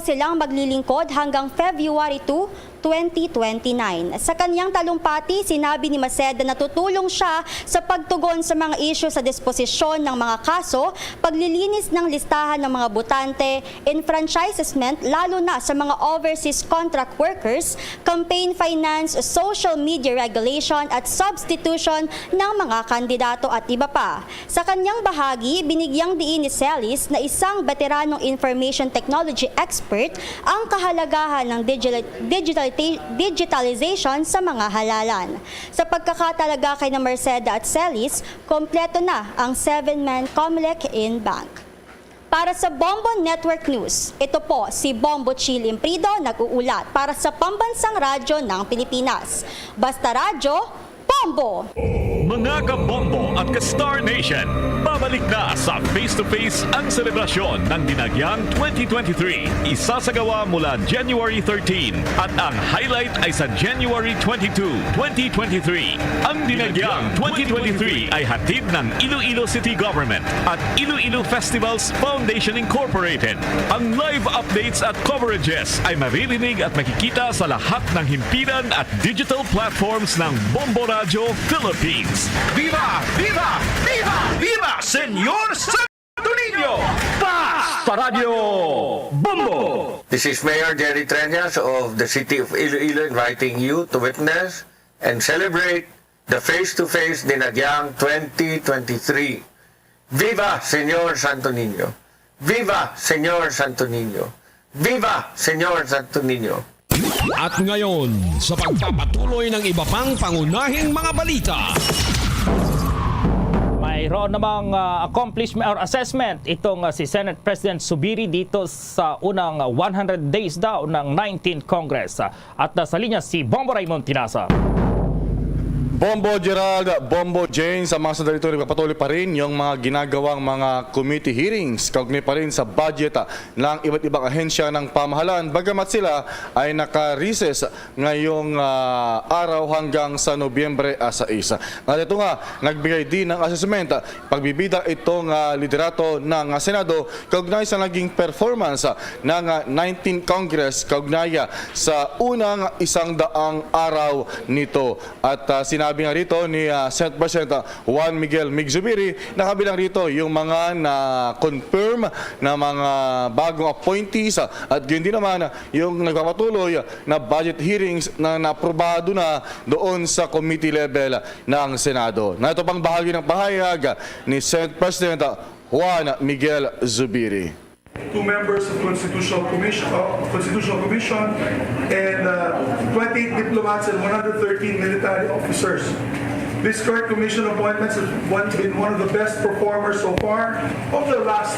silang maglilingkod hanggang February 2, 2029. Sa kanyang talumpati, sinabi ni Maceda na tutulong siya sa pagtugon sa mga isyu sa disposisyon ng mga kaso, paglilinis ng listahan ng mga botante, enfranchisement lalo na sa mga overseas contract workers, campaign finance, social media regulation at substitution ng mga kandidato at iba pa. Sa kanyang bahagi, binigyang diin ni Celis na isang veteranong information technology expert ang kahalagahan ng digitalization sa mga halalan. Sa pagkakatalagakay ng Merceda at Celis, kompleto na ang 7-man Comelec in Bank. Para sa Bombo Network News, ito po si Bombo Chil Imprido nag-uulat para sa Pambansang Radyo ng Pilipinas. Basta Radyo, Bombo! Mga ka-Bombo at ka-Star Nation, babalik na sa face-to-face ang selebrasyon ng Dinagyang 2023. Isasagawa mula January 13 at ang highlight ay sa January 22, 2023. Ang Dinagyang 2023 ay hatid ng Iloilo City Government at Iloilo Festivals Foundation Incorporated. Ang live updates at coverages ay maririnig at makikita sa lahat ng himpilan at digital platforms ng Bombo Radio Philippines. Viva! Viva! Viva! Viva! Senyor Santo Niño! Basta Radio Bombo! This is Mayor Jerry Treñas of the City of Iloilo inviting you to witness and celebrate the face-to-face Dinagyang 2023. Viva Senyor Santo Niño! Viva Senyor Santo Niño! Viva Senyor Santo Niño! At ngayon, sa pagpapatuloy ng iba pang pangunahing mga balita. Mayroon namang accomplishment or assessment itong si Senate President Zubiri dito sa unang 100 days daw ng 19th Congress. At nasa linya si Bombo Raymond Tinasa. Bombo Gerald, Bombo Jane, sa mga sandali ito nagpapatuloy pa rin yung mga ginagawang mga committee hearings kaugnay pa rin sa budget ng iba't ibang ahensya ng pamahalaan, bagamat sila ay naka-recess ngayong araw hanggang sa Nobyembre 6. At ito nga, nagbigay din ng assessment, pagbibida itong liderato ng Senado kaugnay sa naging performance ng 19th Congress kaugnay sa unang 100 araw nito. At sinabi nga rito ni Senate President Juan Miguel Mig-Zubiri na kabilang rito yung mga na-confirm na mga bagong appointees at yun din naman yung nagpapatuloy na budget hearings na naprobado na doon sa committee level ng Senado. Na ito pang bahagi ng pahayag ni Senate President Juan Miguel Zubiri. 2 members of Constitutional Commission, and 28 diplomats and 113 military officers. This current commission appointments has been one of the best performers so far of the last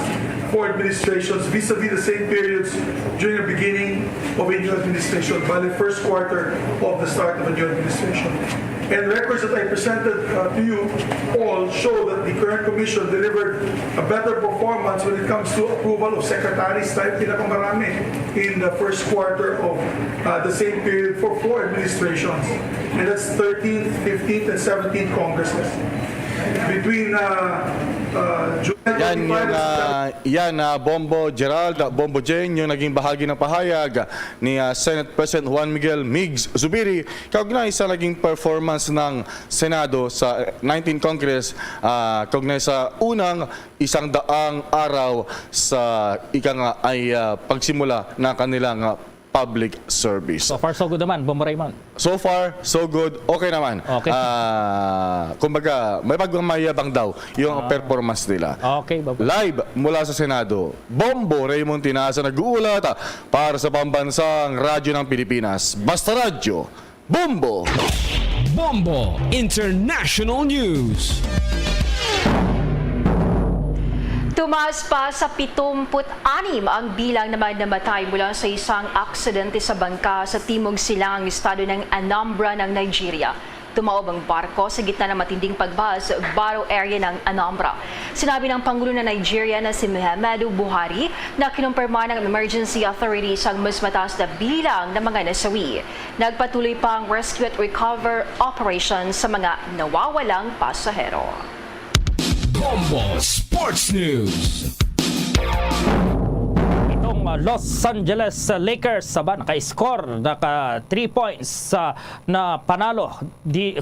4 administrations vis-a-vis the same periods during the beginning of a new administration, by the first quarter of the start of a new administration. And records that I presented to you all show that the current commission delivered a better performance when it comes to approval of secretaries, tayo pinakamarami in the first quarter of the same period for 4 administrations. And that's 13th, 15th, and 17th Congresses. Between Bombo Gerald, Bombo Jane, yung naging bahagi ng pahayag ni Senate President Juan Miguel Migs Zubiri kaugnay sa naging performance ng Senado sa 19th Congress kaugnay sa unang 100 araw sa ay pagsimula ng kanilang public service. So far, so good naman, Bombo Raymond. So far, so good. Okay naman. Okay. Kumbaga, may pagmamayabang daw yung performance nila. Okay, Bombo. Live mula sa Senado, Bombo Raymond Tinasa nag-uulat para sa Pambansang Radyo ng Pilipinas. Basta Radyo, Bombo! Bombo International News. Tumaas pa sa 76 ang bilang naman namatay mula sa isang aksidente sa bangka sa timog silangang estado ng Anambra ng Nigeria. Tumaob ang barko sa gitna ng matinding pagbaha sa Baro area ng Anambra. Sinabi ng Pangulo ng Nigeria na si Muhammadu Buhari na kinumpirma ng emergency authorities ang mas mataas na bilang ng mga nasawi. Nagpatuloy pa ang rescue at recover operations sa mga nawawalang pasahero. Bombo Sports News. Itong Los Angeles Lakers naka-score, naka 3 points na panalo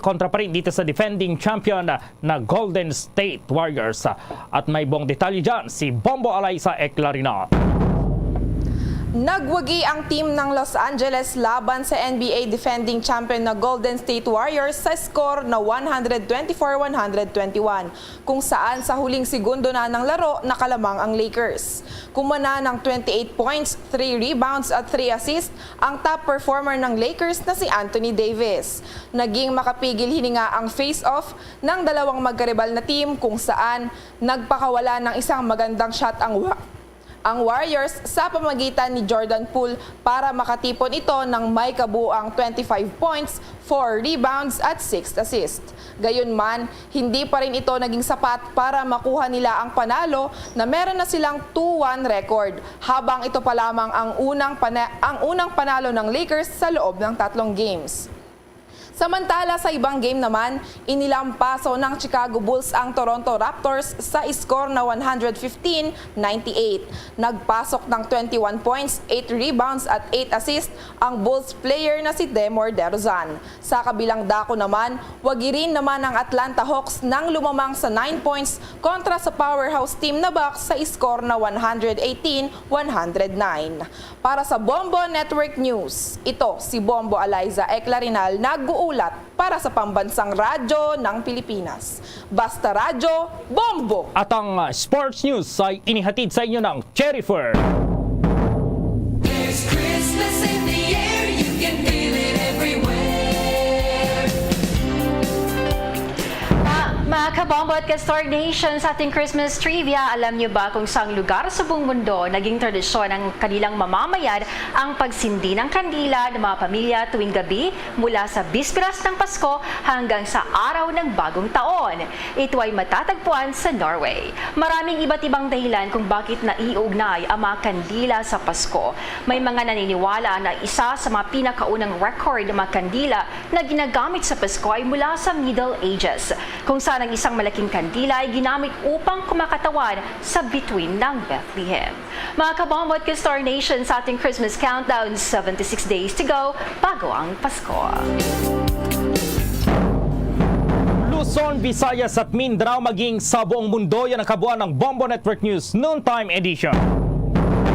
kontra pa rin dito sa defending champion na Golden State Warriors. At may buong detalye dyan si Bombo Alayza Eclarina. Nagwagi ang team ng Los Angeles laban sa NBA defending champion na Golden State Warriors sa score na 124-121, kung saan sa huling segundo na ng laro nakalamang ang Lakers. Kumana ng 28 points, 3 rebounds at 3 assists ang top performer ng Lakers na si Anthony Davis. Naging makapigil hininga ang face-off ng dalawang magkaribal na team, kung saan nagpakawala ng isang magandang shot ang Warriors sa pamagitan ni Jordan Poole para makatipon ito ng may kabuang 25 points, 4 rebounds at 6 assists. Gayunman, hindi pa rin ito naging sapat para makuha nila ang panalo na meron na silang 2-1 record, habang ito pa lamang ang unang panalo ng Lakers sa loob ng 3 games. Samantala sa ibang game naman, inilampaso ng Chicago Bulls ang Toronto Raptors sa score na 115-98. Nagpasok ng 21 points, 8 rebounds at 8 assists ang Bulls player na si DeMar DeRozan. Sa kabilang dako naman, wagi rin naman ang Atlanta Hawks nang lumamang sa 9 points kontra sa powerhouse team na Bucks sa score na 118-109. Para sa Bombo Network News, ito si Bombo Alayza Eclarinal nag-uulat para sa pambansang radyo ng Pilipinas. Basta Radyo, Bombo! At ang sports news ay inihatid sa inyo ng Cherryfer. There's Christmas in the air, you can feel it everywhere. Mga kabombo at ka-Star Nation, sa ating Christmas trivia, alam niyo ba kung saang lugar sa buong mundo naging tradisyon ng kanilang mamamayan ang pagsindi ng kandila ng mga pamilya tuwing gabi mula sa bisperas ng Pasko hanggang sa araw ng bagong taon? Ito ay matatagpuan sa Norway. Maraming iba't ibang dahilan kung bakit naiugnay ang mga kandila sa Pasko. May mga naniniwala na isa sa mga pinakaunang record ng mga kandila na ginagamit sa Pasko ay mula sa Middle Ages, kung saan ang isang malaking kandila ay ginamit upang kumakatawan sa bituin ng Bethlehem. Mga kabombo at ka-Star Nation, sa ating Christmas countdown, 76 days to go bago ang Pasko. Luzon, Visayas at Mindanao maging sa buong mundo, yan ang kabuuan ng Bombo Network News Noontime Edition.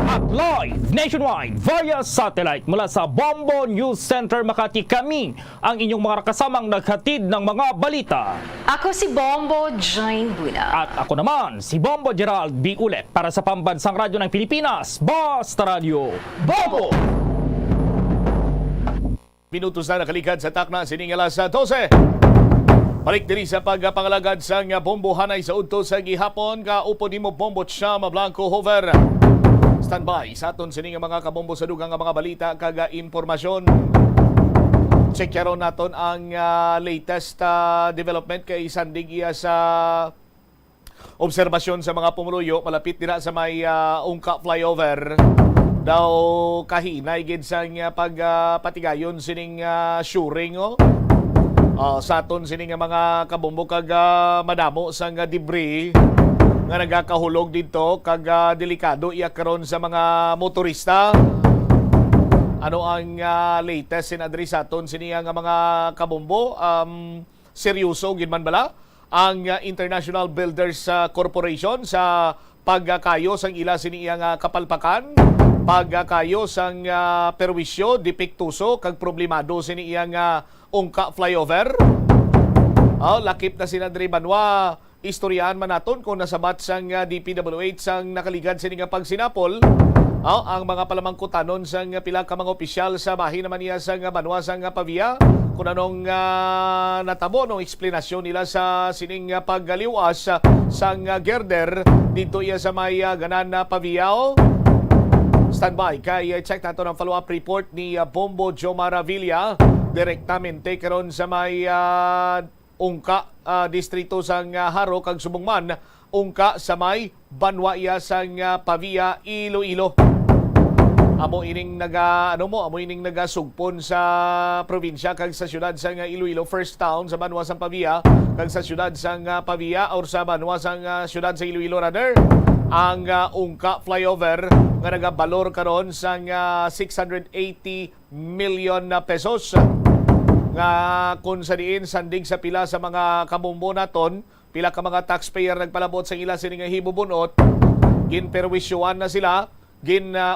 At live nationwide via satellite mula sa Bombo News Center Makati, kami ang inyong mga kasamang naghatid ng mga balita. Ako si Bombo Jane Buna. At ako naman si Bombo Gerald B. Ulet para sa pambansang radyo ng Pilipinas, Basta Radio, Bombo! Minutos na nakalikad sa takna sining alas 12. Balik diri sa pagpangalagad sa bombohanay sa udto sa gihapon, kaupo nimo Bombo Chama Blanco Hover. Standby sa aton sining mga kabombo sa dugang mga balita kag impormasyon. Check yaron naton ang latest development kay sandig iya sa obserbasyon sa mga pumuluyo malapit dira sa may Ungka flyover. Daw kahinay gid sang pagpatigayon sining shoring sa aton sining mga kabombo kag madamo sang debris nga nagakahulog dito kag delikado iya karon sa mga motorista. Ano ang latest sinadri sa aton siniya nga mga kabombo? Seryoso gid man bala ang International Builders Corporation sa pagkayo sang ila siniya nga kapalpakan, pagkayo sang perwisyo dipiktuso kag problemado siniya nga Ungka flyover. Lakip na sinadri banwa. Istoryahan man naton kung nasabat sang DPWH sang nakaligad sining pagsinapol ang mga palamangkutanon sang pila ka mga opisyal sa bahin naman niya sang banwa sang Pavia kung anong natabo ng eksplanasyon nila sa sining paggaliwas sang girder dito iya sa may ganan na Pavia. Standby kay check nato ng follow-up report ni Bombo Jomar Villa direktamente karon sa may Ungka distrito sang Haro kag Subongman, Ungka sa may Banwa iya sang Pavia, Iloilo. amo ining nagasugpon sa probinsya kag sa syudad sa Iloilo, first town sa banwa sang Pavia kag sa syudad sang Pavia or sa banwa sang syudad sa Iloilo rather, ang ungka flyover nga nagabalor karon sang 680 million na pesos nga kung sa diin sandig sa pila sa mga kabombo naton, pila ka mga taxpayer nagpalabot sa ila sini nga hibubunot, ginperwisyoan na sila,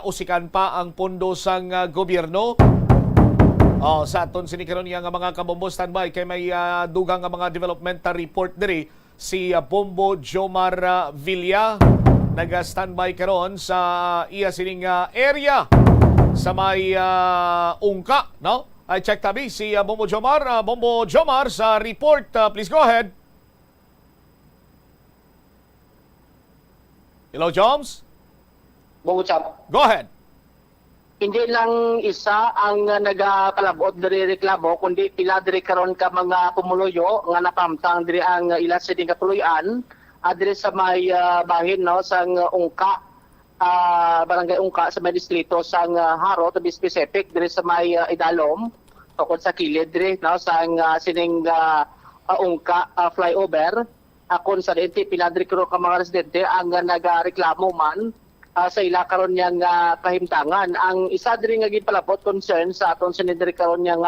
usikan pa ang pondo sang gobyerno. Sa aton sini karon nga mga kabombo, standby kay may dugang nga mga developmental report diri si Bombo Jomar Villa, naga-standby karon sa iya sining area sa may ungka, no? I check tabi si Bombo Jomar. Bombo Jomar sa report, please go ahead. Hello, Joms? Go ahead. Hindi lang isa ang nagapalabot diri reklamo, kundi pila diri karon ka mga pumuluyo nga napamtang diri ang ila sa ding katuluyan diri sa may bahin, no, sang ungka, barangay ungka sa may distrito sang Haro, to be specific diri sa may Idalom, tukod sa kilid diri, no, sang sining ungka flyover. Kung sa dito pila diri karon ka mga residente ang nagareklamo man sa ila karon yang kahimtangan. Ang isa diri nga gipalabot concern sa aton sa diri karon yang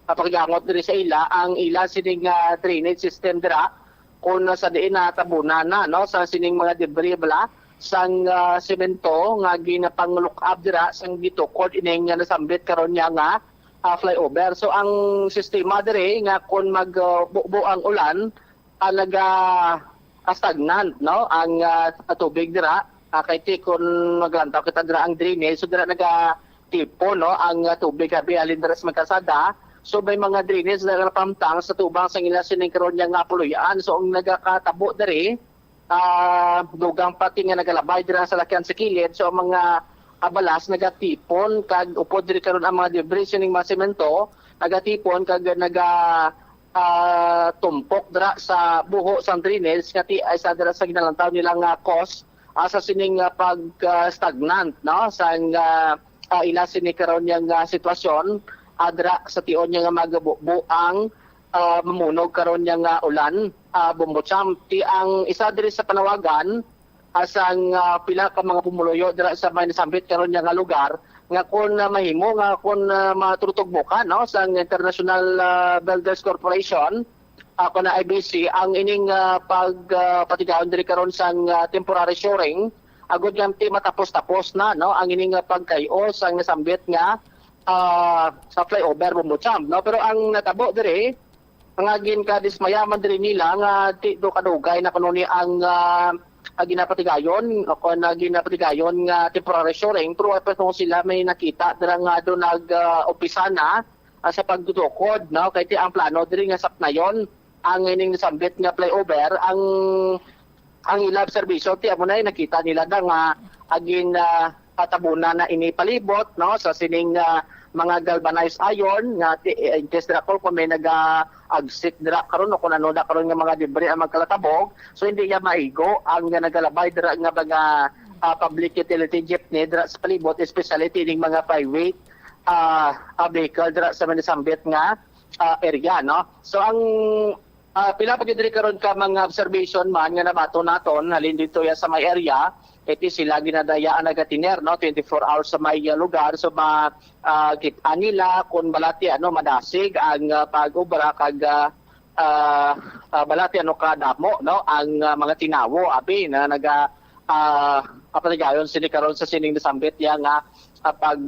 paggamot diri sa ila ang ila sining drainage system dira kun sa diin na tabunan na, no, sa sining mga debris bala sang semento nga ginapang-look up dira sang gitukod ining nasambit karon yang flyover. So ang sistema diri nga kun magbuo ang ulan stagnant, no, ang tubig dira kay kun maglantaw kita dira ang drainage, so dira tipo, no, ang tubig abi alin dira sa magkasada. So may mga drainage na napamtang sa tubang sa ila sining karon nga puluyan. So ang nagakatabo diri dugang pati nga nagalabay dira sa lakyan sa kilid. So ang mga balas nagatipon kag upod diri karon ang mga debris sining mga semento nagatipon kag tumpok dira sa buho sang drainage nga ti ay sa dira sa ginalantaw nilang cause sa sining pag-stagnant, no, sang ila sini karon yang sitwasyon dira sa tion nga magabuo ang mamunog karon yang ulan. Bumbotsam ti ang isa diri sa panawagan asang pila ka mga pumuluyo dira sa may nasambit karon nga lugar nga kun mahimo nga kun matutugbo ka, no, sa International Builders Corporation ako na IBC ang ining pagpatigaon diri karon sang temporary shoring agud gamti matapos-tapos na, no, ang ining pagkayo sang nasambit nga sa flyover Bumbotsam, no. Pero ang natabo diri ang agin ka dismayaman diri nila nga di do kadugay na kuno ni ang ginapatigayon ako na ginapatigayon nga temporary shoring, pero apesong sila may nakita dira nga do nag-umpisa na sa pagdudukod, no, kay ti ang plano diri nga sapnayon ang ining nasambit nga flyover ang ilab serbisyo ti amo na nakita nila da nga agin tabunan na inipalibot, no, sa sining mga galvanized iron nga test dira ko kung may nag-exit dira karon o kung ano na karon nga mga debris ang magkalatabog, so hindi niya maigo ang nagalabay dira nga mga public utility jeepney dira sa palibot, especially tining mga private vehicle dira sa manasambit nga area, no. So ang pila pag diri karon ka mga observation man nga nabato naton halin dito ya sa may area, iti sila ginadayaan nagatiner, no, 24 hours sa may lugar. So kita nila kung balati madasig ang pag-ubra kag balati kadamo, no, ang mga tinawo abi na kapatigayon sini karon sa sining nasambit ya nga pag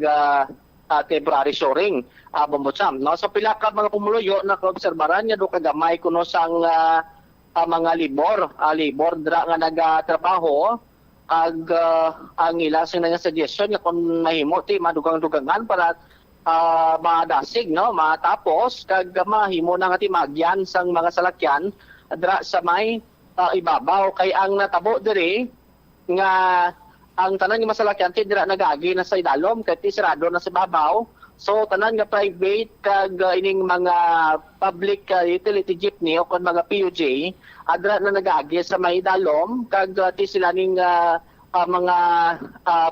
temporary shoring Bumbotsam, no. So pila ka mga pumuluyo na kaobserbaran nya do kagamay kuno sang mga libor dira nga nagatrabaho ag ang ila sing nga suggestion nga kung mahimo ti madugang-dugangan para madasig, no, matapos kag mahimo na nga ti magyan sang mga salakyan dira sa may ibabaw. Kay ang natabo diri nga ang tanan nga masalakyan ti dira nagagi na sa idalom kay ti sirado na sa ibabaw. So tanan nga private kag ining mga public utility jeepney o kon mga PUJ adra na nagagi sa may idalom kag ti sila ning mga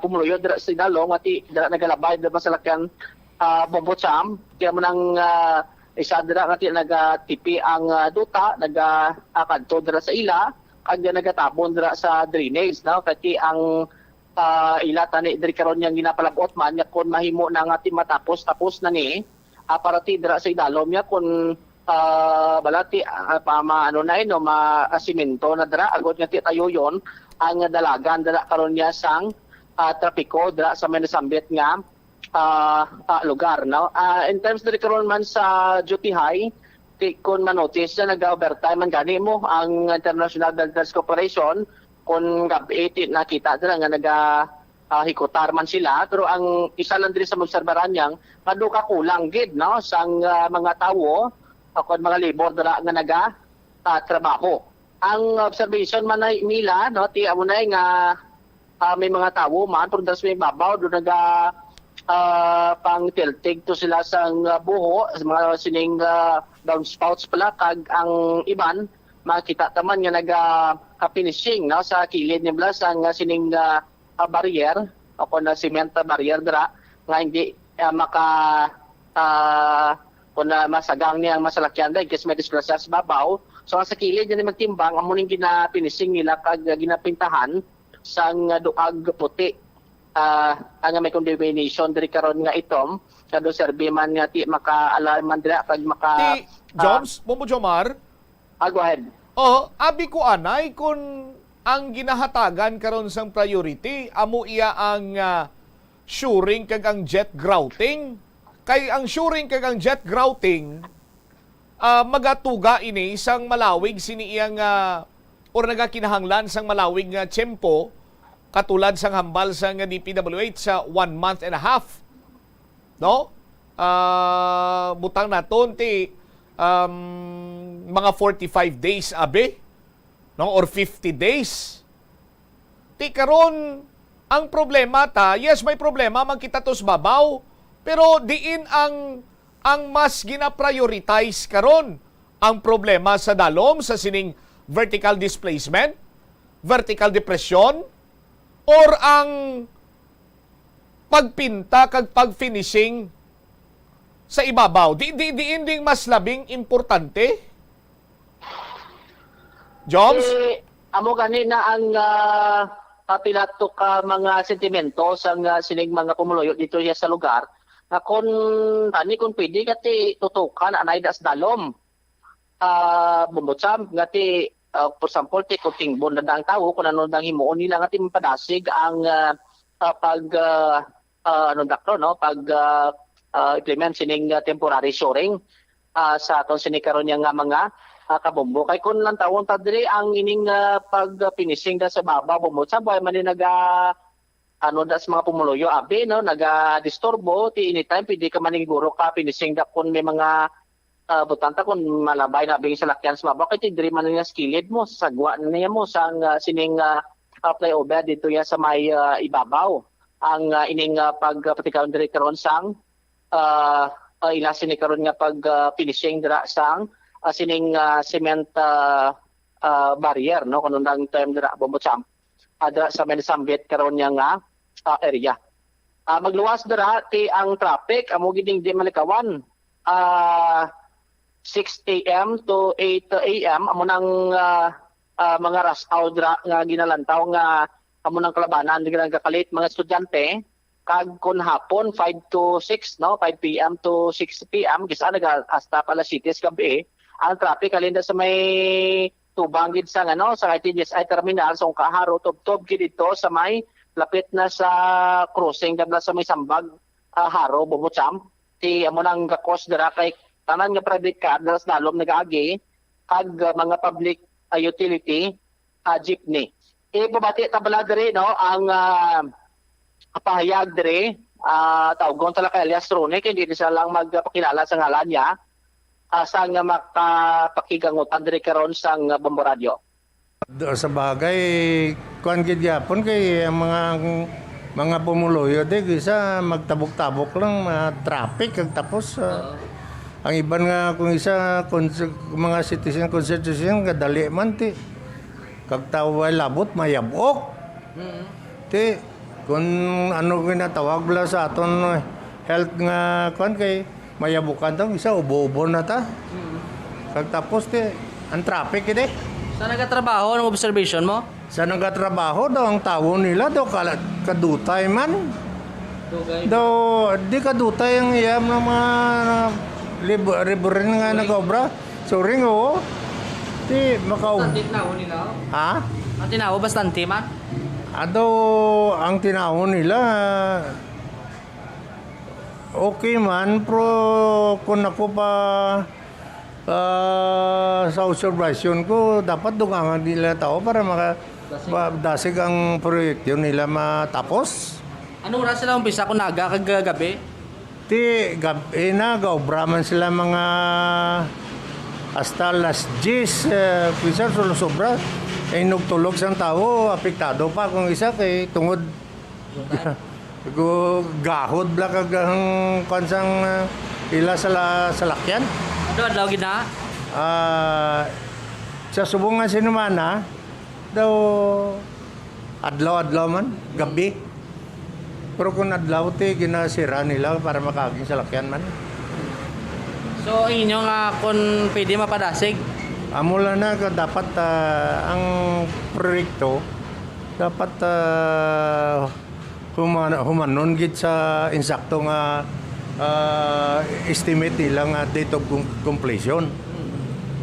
pumuluyo dira sa Idalom at dira nagalabay dira sa lakyan Bombo Cham kaya mo nang isa dira nga nagatipi ang duta kadto dira sa ila kag nagatabon dira sa drainage no kati ang ila tani diri karon yang ginapalabot man nya kun mahimo na nga matapos na ni parati dira sa Idalom nya kun balati ano na no ma-simento na dira agod nga ti tayo yon ang dalagan dira karon nya sang trapiko dira sa Manasambit nga lugar no in terms diri karon man sa duty high kun manotice na nag-overtime man gani mo ang International Builders Corporation kun gabi nakita dira nga hikutar man sila pero ang isa lang diri sa obserbaran yang kaduka kulang gid no sang mga tawo kon mga labor dira nga trabaho ang observation man nila no ti amo na nga may mga tawo man pero das may babaw do pang tiltig to sila sang buho mga sining downspouts pala kag ang iban makita taman nga finishing no sa kilid nila sang sining barrier o na cement barrier dira nga hindi kung masagang niya ang masalakyan dahil kasi may disgrasya sa babaw. So sa kilid yan magtimbang amo ning ginapinising nila kag ginapintahan sang duag puti ang may condemnation diri karon nga itom kado serbi man nga ti maka-alarman dira kag maka Joms, Bombo Jomar. Go ahead. Abi ko anay kung ang ginahatagan karon sang priority amo iya ang shoring kag ang jet grouting. Kay ang shoring kag ang jet grouting magatuga ini sang malawig sini iyang or nagakinahanglan sang malawig nga tiyempo katulad sang hambal sang DPWH sa 1 month and a half. No? Butang naton ti mga 45 days abe. No? Or 50 days. Ti karon ang problema yes may problema magkita tos babaw. Pero diin ang mas gina-prioritize karon ang problema sa dalom sa sining vertical displacement, vertical depression, or ang pagpinta kag pagfinishing sa ibabaw. Diin ding mas labing importante. Joms? Amo gani na ang pilato ka mga sentimento sa sining mga pumuluyo dito sa lugar. Na kung pwede kati tutukan anay das dalom bumutsam ngati for example ti kuting bon na ang tao kung ano nang himuon nila ngati mapadasig ang implement sining temporary shoring sa aton sinikaron nga mga kabombo kay kun lang tawon ta diri ang ining pag-finishing da sa baba bumutsam boy man das mga pumuluyo abi no naga-disturbo ti anytime pwede ka maniguro ka finishing da kun may mga butanta kun malabay na bing sa lakyan sa baba kay diri man nga skilled mo sagwa na niya mo sang sining flyover dito ya sa may ibabaw ang ining pagpatikaw diri karon sang ila sini karon nga pag finishing dira sang sining cement barrier no kuno nang term dira Bombotsam dira sa Manasambit karon nga area. Magluwas dira ti ang traffic amo giding di malikawan 6 AM to 8 AM amo nang mga rush hour dira nga ginalantaw nga amo nang kalabanan nga kakalit mga estudyante kag kun hapon 5 to 6 no 5 PM to 6 PM kisa hasta pala cities gabi ang traffic kalinda sa may tubang gid sa sa ITGSI terminal so kaharo tob-tob gid dito sa may lapit na sa crossing dabla sa may Sambag Haro Bombotsam ti amo nang gakos dira kay tanan nga private car dalas dalom nagaagi kag mga public utility jeepney babati tabala diri no ang pahayag diri tawgon tala kay Elias Rone kay di siya lang magpakilala sa ngalan niya sang makapakigangutan diri karon sang Bombo Radio. Sa bagay kuan gid yapon kay ang mga pumuluyo di isa magtabok-tabok lang traffic kag tapos ang iban nga kung isa mga citizen constitution kadali man ti kag tawo labot mayabok. Ti, kung ano ginatawag bala sa aton health nga kwan kay mayabukan tong isa ubo-ubo na ta. Tapos ti, ang traffic ide. Saan nagkatrabaho? Anong observation mo? Sa nagatrabaho daw ang tao nila daw kadutay man. Daw di kadutay ang iyam ng mga liburin nga nag-obra. Sorry nga Ti makaw. Bastante tinawo nila? Ha? Ang tinawo bastante man? Ado ang tinawo nila okay man pero kung ako pa sa observation ko dapat dugangan nila tao para dasig ang proyekto nila matapos. Anong oras sila umpisa kung naga kagabi? Ti gabi na gaobra man sila mga hasta las 10 pisa sobra nugtulog sang tao apektado pa kung isa kay tungod gahod bla kag ang kansang ila sa lakyan. Ano adlaw gina? Sa subungan sinumana daw adlaw man gabi. Pero kung adlaw ti ginasira nila para makaging sa lakyan man. So inyo nga kung pwede mapadasig? Mula na dapat ang proyekto dapat humanon gid sa insakto nga estimate nila nga date of completion.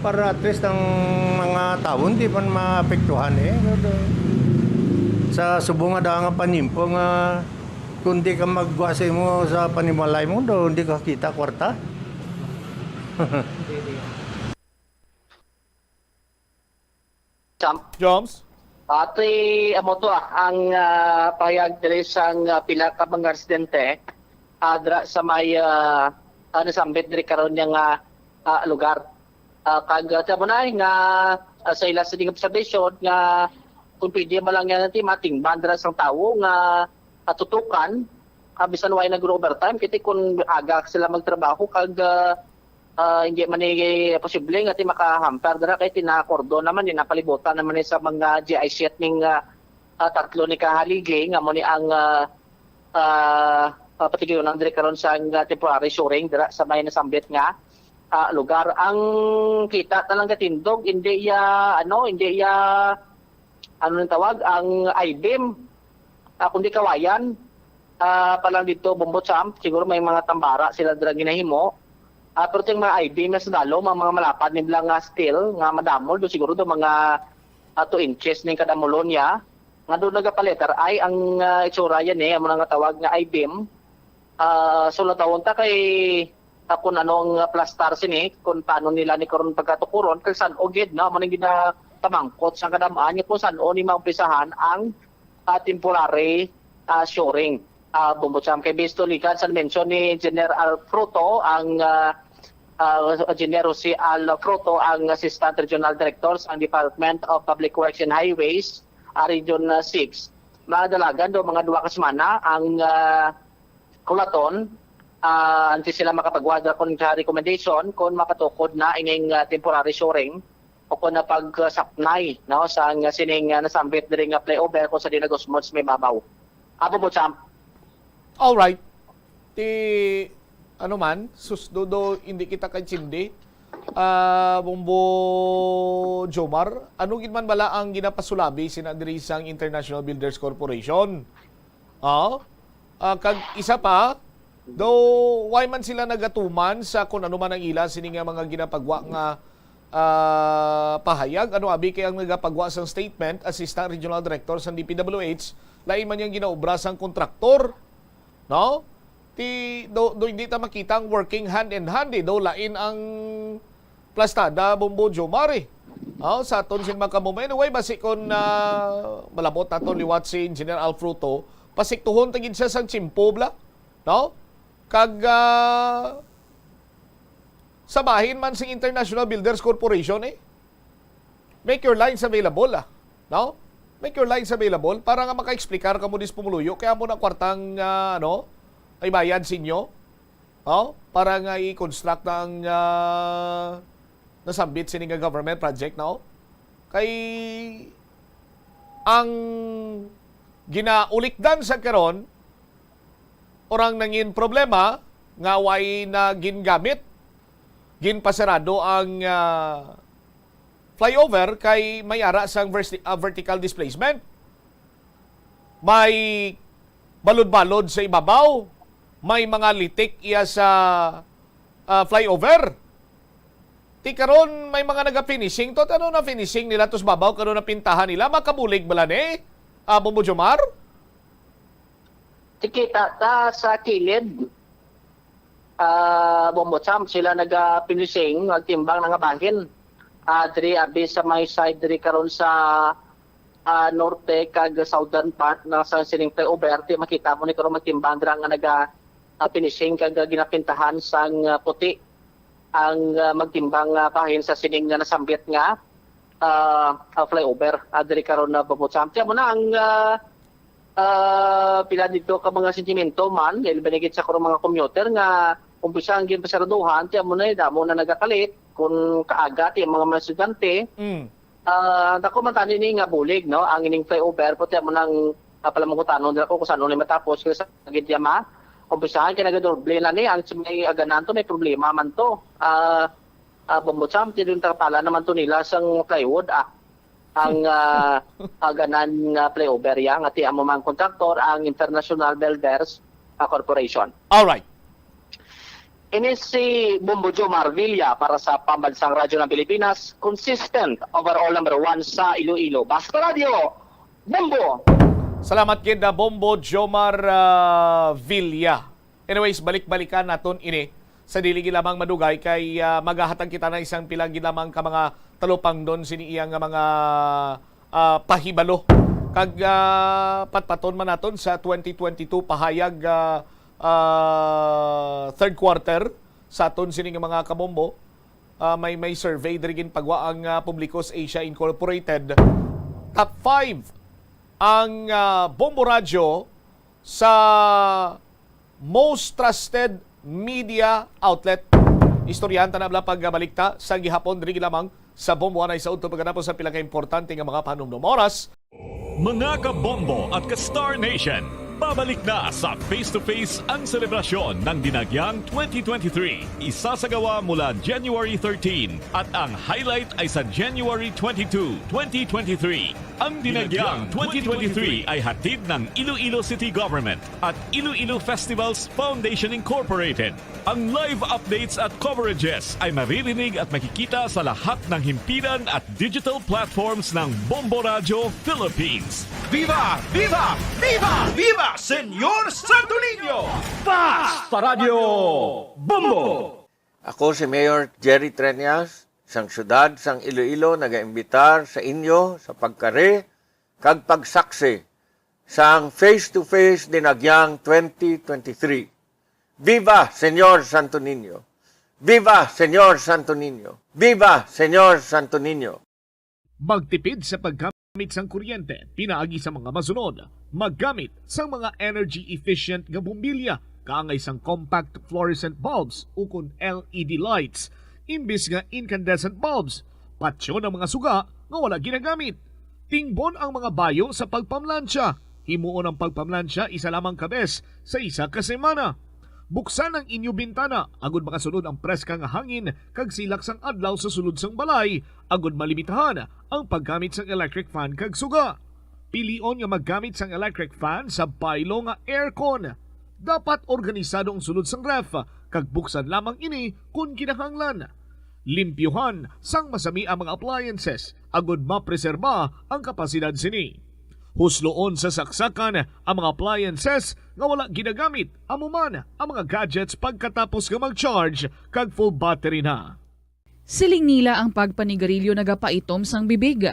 Para at least ang mga tao hindi man maapektuhan Sa subong nga nga panimpo nga kung di ka magwasay mo sa panimalay mo do hindi ka kita kwarta. Joms? Amo to ang pahayag diri sang pila ka mga residente adra sa may nasambit diri karon nga lugar. Kag tamo na nga sa ila sa observation nga kung pwede man lang yan matingban dira sang tawo nga tutukan bisan way nag-overtime kiti kung aga sila magtrabaho kag hindi man posible nga ti makahamper dira kay tinakordo naman ni napalibutan naman ni sa mga GIZ ning tatlo ni kahaligi nga mo ni ang patigyon ang dire karon sa temporary shoring dira sa may nasambit nga lugar. Ang kita talang katindog hindi ano nang tawag ang I-beam kundi kawayan palang dito Bombochamp siguro may mga tambara sila dira ginahimo. Pero yung mga I-beam na sundalo, mga malapad ni bilang steel, nga madamol, do siguro do mga 2 inches ng kadamolon niya. Nga doon nagapaletter ay ang itsura yan ang mga tawag na I-beam. So natawon ta kay kung anong plastar sini, kung paano nila ni karon pagkatukuron, kay saan o gid na, manang tamangkot sa kadamaan niya kung saan o ni maumpisahan ang temporary shoring. Bombochamp kay Bisto Ligan sa mention ni Engineer Alfruto ang Engineer Jose Alfruto ang Assistant Regional Director sa Department of Public Works and Highways Region 6. Madalagan do mga 2 ka semana ang kulaton antes sila makapagwadra kon sa recommendation kon makatukod na ining temporary shoring o kon na pagsapnay no sa sining nasambit diri nga flyover ko sa Dinagos Mods may babaw. Bombochamp. All right. Ano man, susdodo hindi kita kansindi. Bombo Jomar, ano gid man bala ang ginapasulabi sinadiri sang International Builders Corporation? Kag isa pa, though why man sila nagatuman sa kung ano man ang ila sini nga mga ginapagwa nga pahayag, ano abi kay ang nagapagwa sang statement, Assistant Regional Director sa DPWH, lain man yang ginaobra sang kontraktor. No? Do hindi ta makita ang working hand in hand do lain ang plastada Bombo Jomar sa aton sin makamumen anyway basi kon malabot naton liwat si Engineer Alfruto pasiktuhon tagid siya sang chimpo bla no kag sabahin man sing International Builders Corporation make your lines available no make your lines available para nga maka-explicar kamo dis pumuluyo kaya mo na kwartang ay bayad sa inyo para nga i-construct ang nasambit sa nga government project kay ang ginaulikdan sa karon orang nangin problema nga way na gingamit ginpasarado ang flyover kay may ara sang vertical displacement. May balod-balod sa ibabaw, may mga litik iya sa flyover. Ti karon may mga naga-finishing tot ano na finishing nila tos babaw karon na pintahan nila makabulig bala ni Bombo Jomar? Tikita ta sa kilid. Bombo Cham sila naga-finishing timbang nga bahin. Diri abi sa may side diri karon sa norte kag southern part na sa sining flyover ti makita mo ni karon magtimbang dira nga naga-finishing kag ginapintahan sang puti ang magtimbang bahin sa sining nga nasambit nga flyover diri karon na Bombo Cham. Tiyan mo na ang pila dito ka mga sentimento man ilbanigit sa karong mga commuter nga umpisa ang ginpasaraduhan tiyan mo na damo na nagakalit kung kaagat yung mga estudyante. Dako man tani ni nga bulig no ang ining flyover po tiyan mo nang palamangutanon dira ko kung saan ni matapos kasi sa gidyama umpisahan kay nagadoble na ni ang may aganan to may problema man to. Bombo Cham tidong pala naman to nila sang plywood ang aganan nga flyover yang ati amo mang kontraktor ang International Builders Corporation. All right. Ini si Bombo Jomar Villa para sa Pambansang Radyo ng Pilipinas, consistent overall number 1 sa Iloilo. Basta Radio, Bombo! Salamat kid Bombo Jomar Villa. Anyways, balik-balikan naton ini sa dili lamang madugay kay magahatag kita na isang pilang lamang ka mga talupang doon sini iyang mga pahibalo. Kag patpaton man naton sa 2022 pahayag third quarter sa aton sining mga kabombo. May survey dirigin pagwa ang Publicos Asia Incorporated. Top 5 ang Bombo Radio sa most trusted media outlet. Istoryanta na bala pagbalikta sa gihapon diri lamang sa Bombo anay sa udto pagkatapos sa pila ka importante nga mga panumdum oras. Mga kabombo at ka-Star Nation, babalik na sa face-to-face ang selebrasyon ng Dinagyang 2023. Isasagawa mula January 13 at ang highlight ay sa January 22, 2023. Ang Dinagyang 2023 ay hatid ng Iloilo City Government at Iloilo Festivals Foundation Incorporated. Ang live updates at coverages ay maririnig at makikita sa lahat ng himpilan at digital platforms ng Bombo Radio Philippines. Viva! Viva! Viva! Viva! Senyor Santo Niño! Basta Radio Bombo! Ako si Mayor Jerry Treñas, sang syudad sang Iloilo nagaimbitar sa inyo sa pagkare kag pagsaksi sang face-to-face Dinagyang 2023. Viva Senyor Santo Niño! Viva Senyor Santo Niño! Viva Senyor Santo Niño! Magtipid sa paggamit sang kuryente, pinaagi sa mga masunod. Maggamit sa mga energy-efficient nga bumbilya, kaangay sang compact fluorescent bulbs ukon LED lights, imbis nga incandescent bulbs. Patsyo ng mga suga nga wala ginagamit. Tingbon ang mga bayo sa pagpamlansya. Himuon ang pagpamlansya isa lamang kabes sa isa ka semana. Buksan ang inyo bintana, agud makasunod ang preska nga hangin kag silak sang adlaw sa sulod sang balay, agud malimitahan ang paggamit sang electric fan kag suga. Pilion nga maggamit sang electric fan sa baylo nga aircon. Dapat organisado ang sulod sang ref, kag buksan lamang ini kung kinahanglan. Limpyuhan sang masami ang mga appliances, agud mapreserba ang kapasidad sini. Husloon sa saksakan ang mga appliances nga wala ginagamit, amuman ang mga gadgets pagkatapos nga mag-charge kag full battery na. Siling nila ang pagpanigarilyo nagapaitom sang bibig.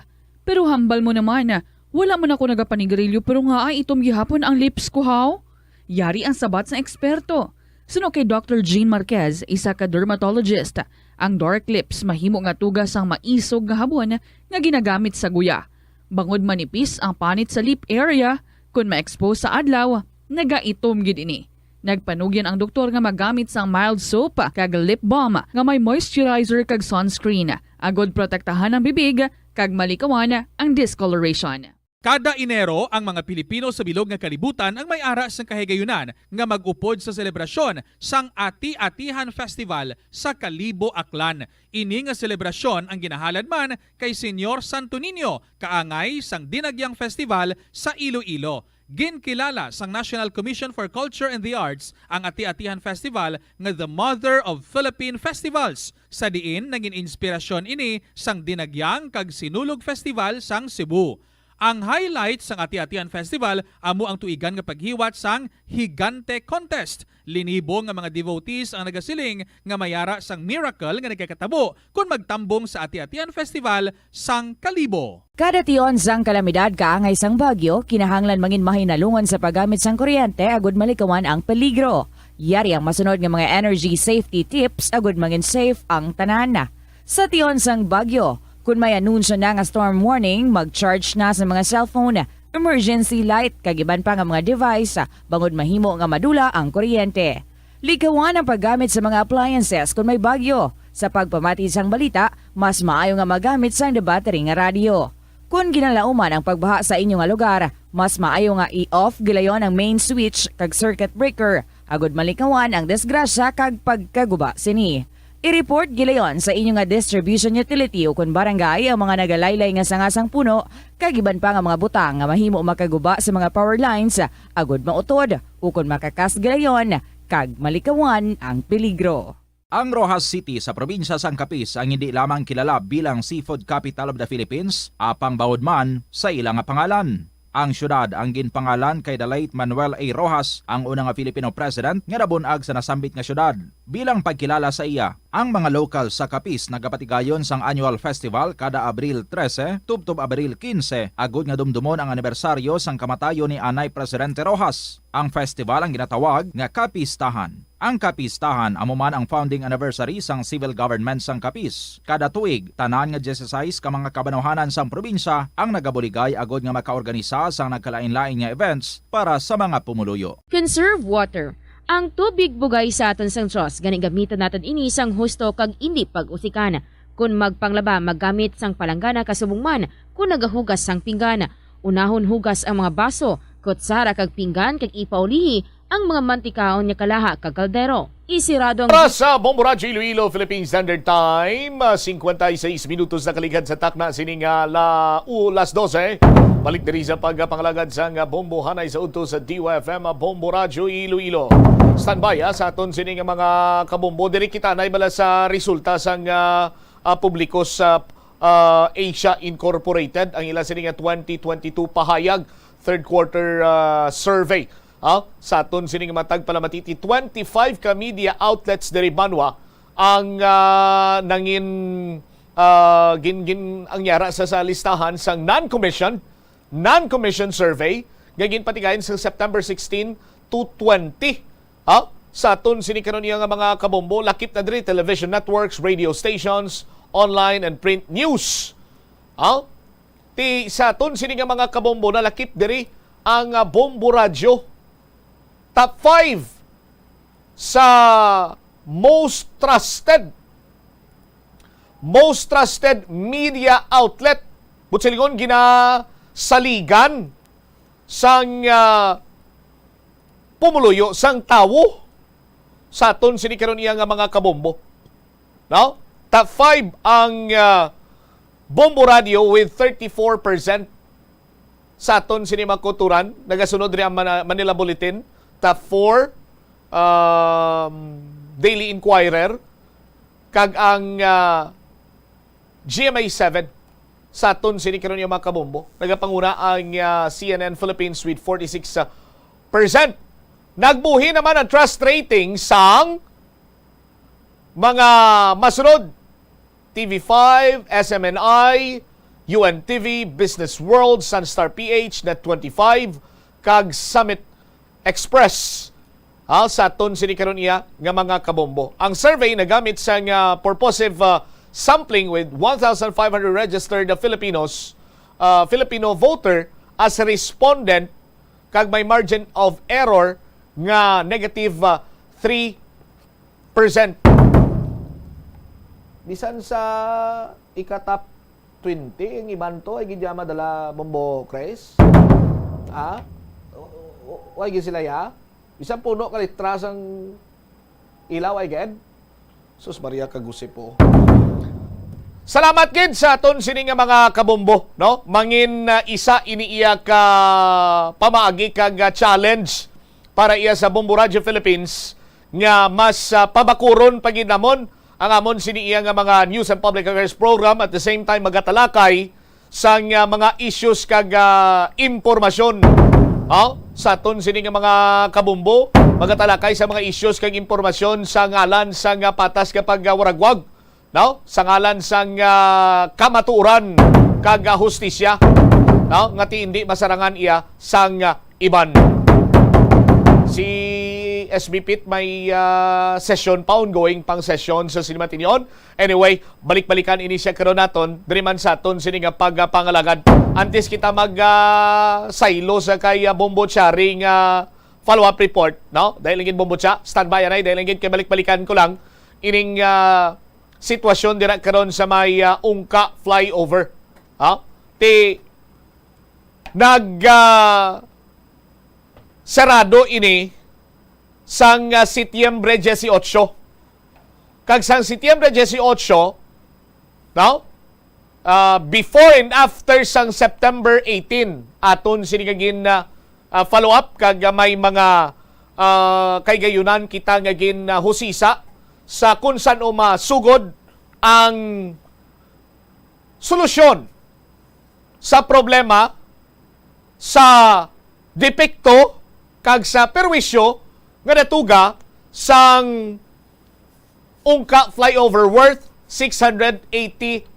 Pero hambal mo naman, wala man ako nagapanigarilyo pero nga ay itom gihapon ang lips ko haw. Yari ang sabat sa eksperto. Suno kay Dr. Jean Marquez, isa ka dermatologist, ang dark lips mahimo nga tugas ang maisog nga habon nga ginagamit sa guya. Bangod manipis ang panit sa lip area, kung ma-expose sa adlaw, nagaitom gid ini. Nagpanugyan ang doktor nga magamit sang mild soap kag lip balm nga may moisturizer kag sunscreen. Agod protektahan ang bibig kag malikawan ang discoloration. Kada Enero, ang mga Pilipino sa bilog nga kalibutan ang may ara sa kahigayunan nga mag-upod sa selebrasyon sang Ati-Atihan Festival sa Kalibo, Aklan. Ini nga selebrasyon ang ginahalad man kay Senyor Santo Niño, kaangay sang Dinagyang Festival sa Iloilo. Ginkilala sang National Commission for Culture and the Arts ang Ati-Atihan Festival nga the Mother of Philippine Festivals. Sa diin, naging inspirasyon ini sang Dinagyang kag Sinulog Festival sang Cebu. Ang highlight sang Ati-Atihan Festival amo ang tuigan nga paghiwat sang Higante Contest. Linibo nga mga devotees ang nagasiling nga mayara sang miracle nga nagkakatabo kung magtambong sa Ati-Atihan Festival sang Kalibo. Kada tion sang kalamidad kaangay sang bagyo, kinahanglan mangin mahinalungan sa paggamit sang kuryente agud malikawan ang peligro. Yari ang masunod nga mga energy safety tips agud mangin safe ang tanan. Sa tion sang bagyo, kung may anunsyo na nga storm warning, mag-charge na sa mga cellphone, emergency light, kagiban pa nga mga device, bangod mahimo nga madula ang kuryente. Likawan ang paggamit sa mga appliances kung may bagyo. Sa pagpamati sang balita, mas maayo nga magamit sang battery nga radio. Kung ginalauman ang pagbaha sa inyong lugar, mas maayo nga i-off gilayon ang main switch kag circuit breaker, agud malikawan ang disgrasya kag pagkaguba sini. I-report gilayon sa inyong nga distribution utility o kung barangay ang mga nagalaylay nga sangasang puno, kagiban pa nga mga butang nga mahimo makaguba sa mga power lines, agud mautod o kung makakas gilayon, kag malikawan ang peligro. Ang Rojas City sa probinsya sang Capiz ang hindi lamang kilala bilang seafood capital of the Philippines, apang bawod man sa ilang nga pangalan. Ang syudad ang ginpangalan kay the late Manuel A. Rojas, ang unang Filipino president nga nabunag sa nasambit nga syudad. Bilang pagkilala sa iya, ang mga local sa Capiz nagapatigayon sang annual festival kada Abril 13 tubtob Abril 15 agud nga dumdumon ang anibersaryo sang kamatayon ni Anay Presidente Rojas. Ang festival ang ginatawag nga Capistahan. Ang Capistahan amo man ang founding anniversary sang civil government sang Capiz. Kada tuig, tanan nga 16 ka mga kabanuhanan sang probinsya ang nagabuligay agud nga makaorganisa sang nagkalain-lain nga events para sa mga pumuluyo. Conserve water. Ang tubig bugay sa aton sang Diyos, gani gamitan natin ini sang husto kag indi pag-usikan. Kung magpanglaba, maggamit sang palanggana kasubong man, kung nagahugas sang pinggana. Unahon hugas ang mga baso, kutsara kag pinggan kag ipaulihi ang mga mantikaon niya kalaha kag kaldero. Isirado ang... Para sa Bombo Radio Iloilo, Philippine Standard Time, 56 minutos na kaligad sa takna sining las 12. Balik diri sa pagpangalagad sa Bombo Hanay sa udto sa DYFM Bombo Radio Iloilo. Standby sa aton sining mga kabombo. Diri kita na ibala sa resulta sang publiko sa Asia Incorporated. Ang ila sining 2022 pahayag third quarter survey. Sa aton sining matag palamatiti 25 ka media outlets diri Banwa ang nangin ang yara sa listahan sang non-commissioned survey gagin patigayon sa September 16 to 20. Sa aton sining karon nga mga kabombo lakip na diri television networks, radio stations, online and print news. Sa aton sining nga mga kabombo na lakip diri ang Bombo Radio. Top 5 sa most trusted media outlet. Butsilingon ginasaligan sang pumuluyo sang tawo sa aton sinikaron iya nga mga kabombo. No? Top 5 ang Bombo Radio with 34% sa aton sinimakuturan. Nagasunod rin ang Manila Bulletin. Top 4, Daily Inquirer, kag ang GMA 7 sa aton sinikaron yung mga kabombo. Nagapanguna ang CNN Philippines with 46%. Nagbuhi naman ang trust rating sang mga masunod. TV5, SMNI, UNTV, Business World, Sunstar PH, Net25, kag Summit Express. Sa aton sinikaron iya nga mga kabombo. Ang survey nagamit sa purposive sampling with 1,500 registered Filipino voter as respondent kag may margin of error nga negative 3%. Bisan sa ikatap 20 ang iban to ay gidyama dala bombo Chris. Ha? Why gi sila ya? Isang puno ka litras ang ilaw ay ged. Sus Maria kagusip po. Salamat gid sa aton sini nga mga kabombo, no? Mangin isa iniiya ka pamaagi kag challenge para iya sa Bombo Radio Philippines nga mas pabakuron pagid namon ang amon sini iya nga mga news and public affairs program at the same time magatalakay sa mga issues kag impormasyon. Sa aton sini nga mga kabombo, magatalakay sa mga issues kag impormasyon sa ngalan sa patas kapag waragwag. No? Sa ngalan sang kamatuoran kag hustisya, no? Nga hindi masarangan iya sang iban. Si SB Pit may session pa, ongoing pang session sa Sinimatinyon. Anyway, balik-balikan ini siya karon naton diri man sa aton sini nga pagpangalagad. Antes kita mag saylo sa kay Bombo Chari nga follow-up report, no? Dahil langit Bombo Cha, standby anay dahil langit kay balik-balikan ko lang ining sitwasyon dira karon sa may Ungka flyover. Sarado ini sang Setyembre 18. Kag sang Setyembre 18, no? Before and after sang September 18, aton sinigagin follow up kag may mga kay gayunan kita nga gin husisa sa kung saan masugod ang solusyon sa problema sa depekto kag sa perwisyo nga natuga sang Ungka flyover worth 680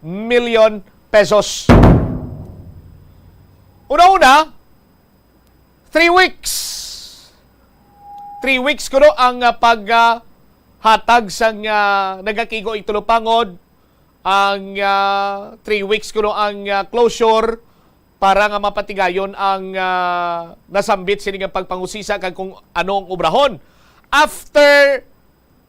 million pesos. Una-una, 3 weeks. 3 weeks kuno ang hatag sang nagakigo itulupangod ang 3 weeks kuno ang closure para nga mapatigayon ang nasambit sini nga pagpangusisa kag kung anong obrahon. After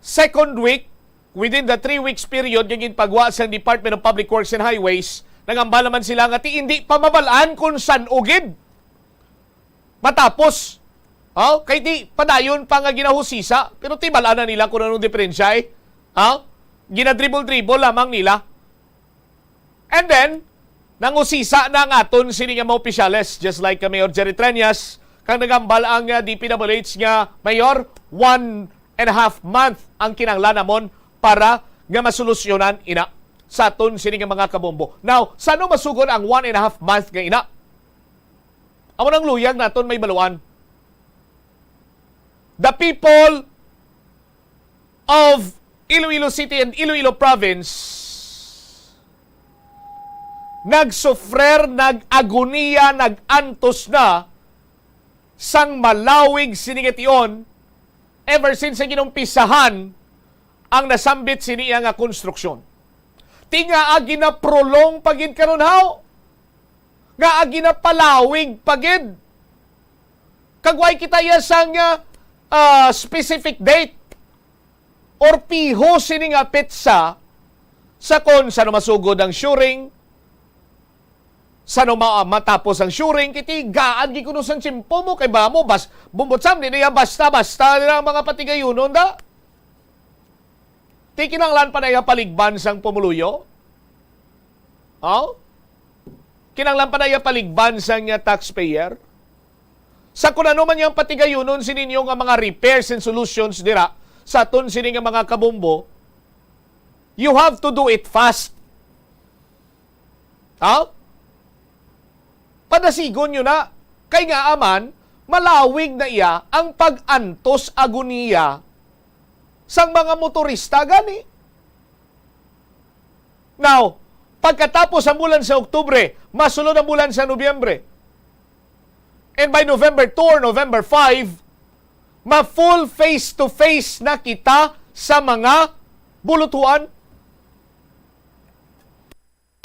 second week, within the 3 weeks period yung pagwa sa Department of Public Works and Highways, nangambala man sila nga hindi pa mabalaan kung san ugid matapos. Kay di padayon pa nga ginahusisa, pero tibalaan na nila kung anong diferensya eh. Ginadribble-dribble lamang nila. And then, nangusisa na nga aton sini nga mga opisyales, just like Mayor Jerry Treñas, kang nagambal ang DPWH nga, Mayor, 1.5 month ang kinanglan namon para nga masolusyonan ina sa aton sini nga mga kabombo. Now, sano masugod ang 1.5 month nga ina? Amo nang luyag naton may baluan. The people of Iloilo City and Iloilo Province nagsufrer, nag-agoniya, nag-antos na sang malawig sinigation ever since ang ginumpisahan ang nasambit siniya nga konstruksyon. Tinga agi na prolong pagid karon haw. Nga agi na palawig pagid. Kagway kita ya sang specific date or piho sini nga petsa sa kon sano masugod ang shoring, sano matapos ang shoring, kiti gaan gikuno sang tsimpo mo kay ba mo bumbotsam di niya basta-basta nila mga patigayunon da. Ti kinanglan pa na paligban sang pumuluyo. Kinanglan pa na paligban sang taxpayer. Sa kung ano man yung patigayunon sininyo nga mga repairs and solutions dira sa aton sini nga mga kabombo, you have to do it fast. Padasigon nyo na. Kay nga aman, malawig na iya ang pag-antos agoniya sang mga motorista gani. Now, pagkatapos ang bulan sa Oktubre, masunod ang bulan sa Nobyembre. And by November 2 or November 5, ma-full face-to-face na kita sa mga bulutuan.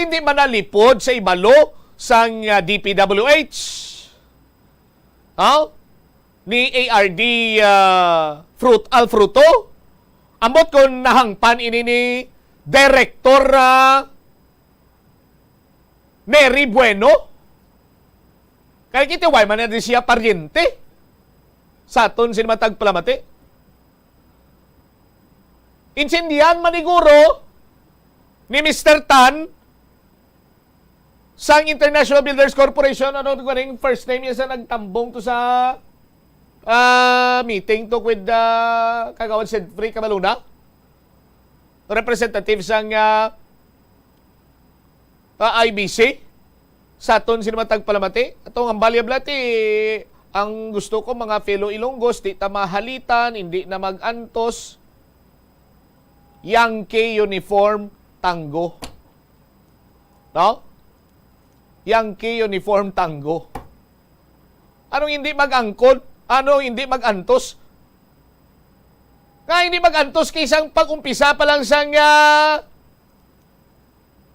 Hindi manalipod sa ibalo sang DPWH. Ni ARD Alfruto. Ambot kung nahangpan ini ni Director Neri Bueno. Kaya kita why man na siya paryente. Sa aton sinimatag palamati. Insindihan maniguro ni Mr. Tan sang International Builders Corporation, ano yung first name niya sa nagtambong to sa meeting to with Kagawad Sedfrey Camaluna, representative sang IBC sa aton sinimatag palamati. Atong ang balyablati, ang gusto ko mga fellow Ilonggos, di ta mahalitan, hindi na mag-antos. Yankee uniform tango. No? Yankee uniform tango. Anong hindi mag-angkod? Anong hindi mag-antos? Nga hindi mag-antos kaysang pag-umpisa pa lang sang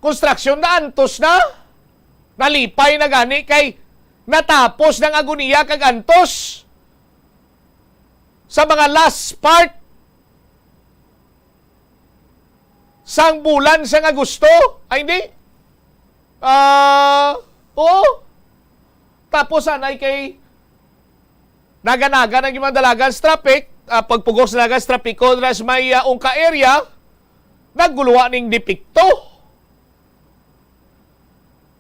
construction na antos na. Nalipay na gani kay natapos ng agoniya kag antos. Sa mga last part sang bulan sang Agosto. Ay hindi. Oo. Tapos anay kay naga-naga ng mga dalagan traffic, pagpugos na dalagan traffic ko nas may ungka area, nagguluwa ning depikto.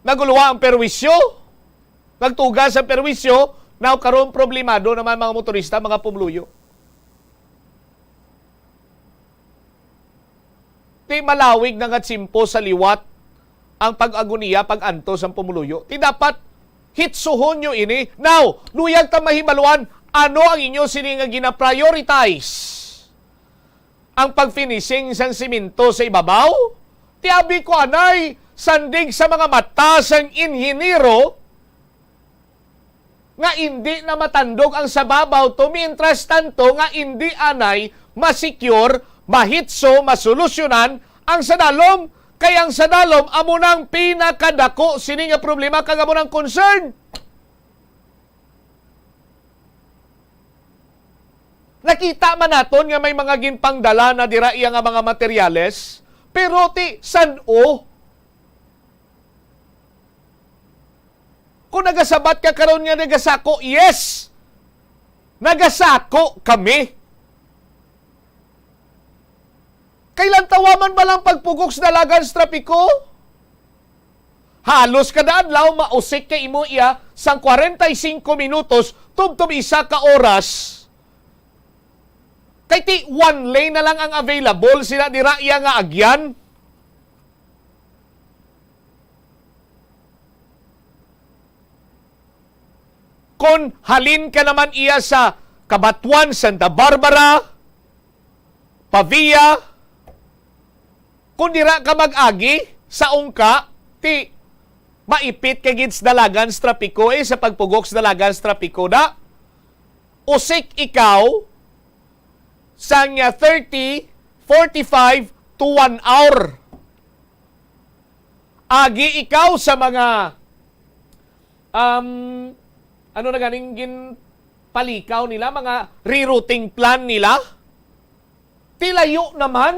Naguluwa ang perwisyo. Nagtugas ang perwisyo, now karon problemado naman mga motorista, mga pumluyo. Ti malawig na nga tsimpo sa liwat ang pag-agoniya, pag-antos ang pumuluyo. Ti dapat hitsuhon nyo ini. Now, luyag ta mahimaluan, ano ang inyo sininga gina-prioritize? Ang pag-finishing sang simento sa ibabaw? Ti abi ko anay, sandig sa mga mata sang inhiniro nga hindi na matandog ang sababaw to, mientras tanto nga hindi anay masecure, mahitso, masolusyonan ang sadalom. Kaya ang sadalom, amo nang pinakadako sini nga problema kag amo nang concern. Nakita man naton nga may mga ginpangdala na dira iya nga mga materyales, pero ti san-o? Kung nagasabat ka karon nga nagasako, yes! Nagasako kami. Kailan tawaman ba lang pagpugok sa dalagan sa trapiko? Halos kada adlaw mausik kay imo iya sang 45 minutos tubtob isa ka oras. Kay ti one lane na lang ang available sila dira iya nga agyan. Kung halin ka naman iya sa Kabatuan, Santa Barbara, Pavia, kung dira ka mag-agi sa ungka, ti maipit kay gits dalagan sa trapiko sa pagpugok sa dalagan sa trapiko na. Usik ikaw sang 30, 45 to 1 hour. Agi ikaw sa mga ano na ganing palikaw nila, mga rerouting plan nila. Ti layo naman.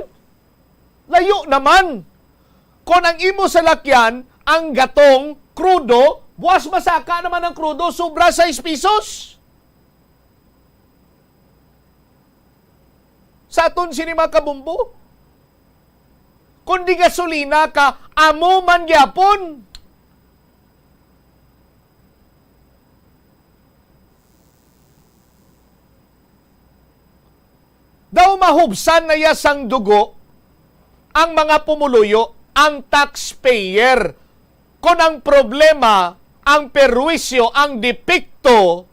Layo naman. Kung ang imo sa lakyan, ang gatong krudo, buwas masaka naman ang krudo, sobra 6 pesos. Sa aton sinima kabumbo. Kung di gasolina ka, amo man gyapon. Daw mahubsan na yasang dugo ang mga pumuluyo, ang taxpayer. Kung ang problema, ang perwisyo, ang depikto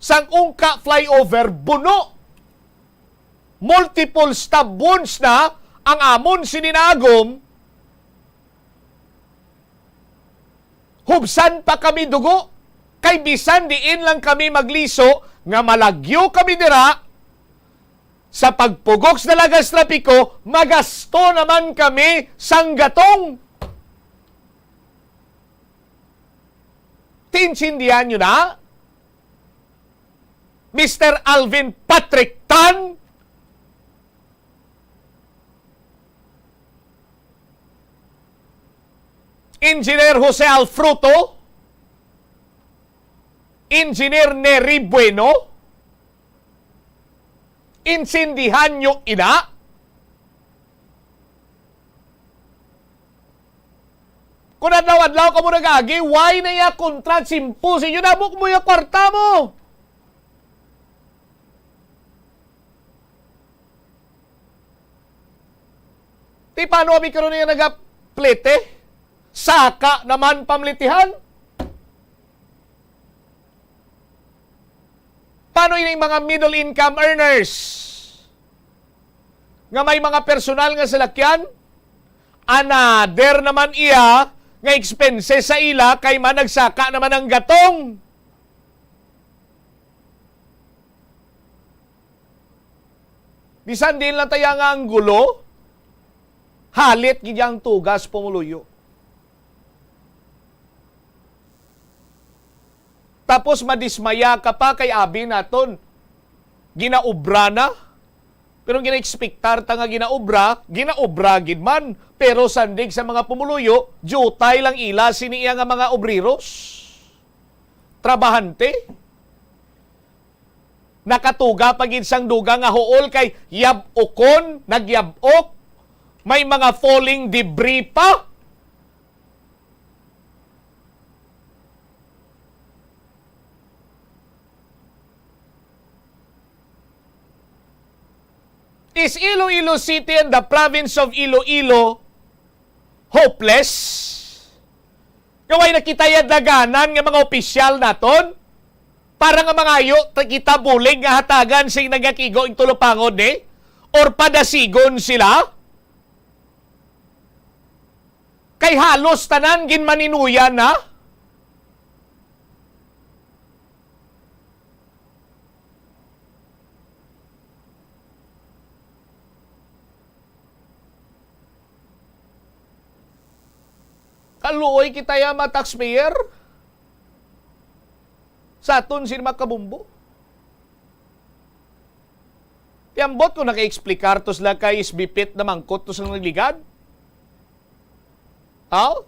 sang ungka flyover, buno. Multiple stub wounds na ang amon sininagom. Hubsan pa kami dugo. Kay bisan diin lang kami magliso nga malagyo kami dira. Sa pagpugok sa dalagas trapiko, magasto naman kami sang gatong. Tinsindihan nyo na? Mr. Alvin Patrick Tan? Engineer Jose Alfruto, Engineer Neri Bueno, insindihan nyo ina. Kung adlaw-adlaw ka mo nag-agi, why na ya kontrat simpusin nyo na mo yung kwarta mo? Di paano kami karoon niya nag-plete? Saka naman pamlitihan? Paano yun yung mga middle income earners? Nga may mga personal nga salakyan? Another naman iya nga expenses sa ila kay managsaka naman ang gatong. Bisan din lang tayo nga ang gulo, halit gidyang tugas pumuluyo. Tapos madismaya ka pa kay abi naton. Ginaubra na. Pero gina-expectar ta nga ginaubra gid man. Pero sandig sa mga pumuluyo, jutay lang ila siniya nga mga obriros. Trabahante. Nakatuga pagid sang duga nga huol kay yab-ukon, nagyab-ok. May mga falling debris pa. Is Iloilo City and the province of Iloilo hopeless? Kaway nakitayad daganan nga mga opisyal naton? Para nga mga ayo, kita buling nga hatagan sa nagakigo yung tulupangod eh? Or padasigon sila? Kay halos tanan ginmaninuyan na? Kaluoy kita ya mga taxpayer? Sa aton sin makabumbo? Tiambot ko naka-explikar to sila kay isbipit na mangkot to sa nagligad? How?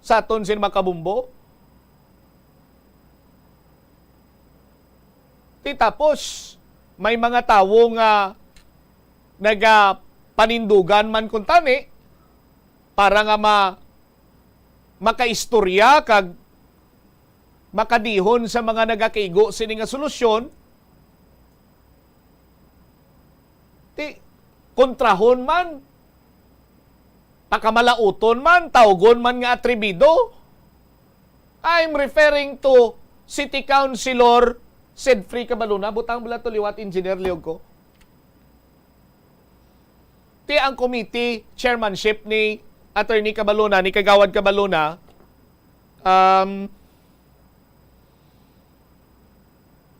Sa aton sin makabumbo? Tapos, may mga tawo nga panindugan man kung tani para nga makaistorya kag makadihon sa mga nagakaigo sini nga solusyon ti kontrahon man pakamalauton man tawgon man nga atribido. I'm referring to City Councilor Sedfrey Cabaluna, butang bula to liwat Engineer Leog ko. Ti ang committee chairmanship ni Attorney Cabaluna, ni Kagawad Cabaluna,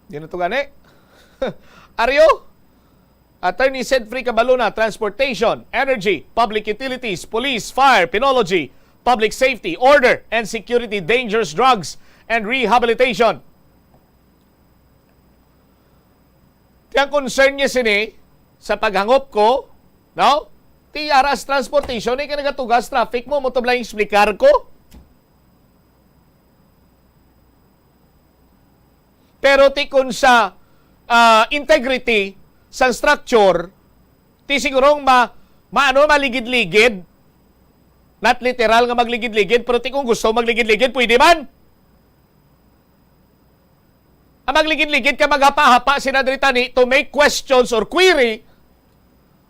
di na ito gani. Aryo, Attorney Sedfrey Cabaluna, Transportation, Energy, Public Utilities, Police, Fire, Penology, Public Safety, Order and Security, Dangerous Drugs, and Rehabilitation. Ti ang concern niya sini sa paghangop ko, no? Ti aras transportation ay kanagatugas traffic mo to blang explicar ko. Pero ti kun sa integrity sa structure, ti sigurong maligid-ligid. Not literal nga magligid-ligid, pero ti kung gusto magligid-ligid, pwede man. Ang magligid-ligid ka maghapa-hapa sinadrita ni to make questions or query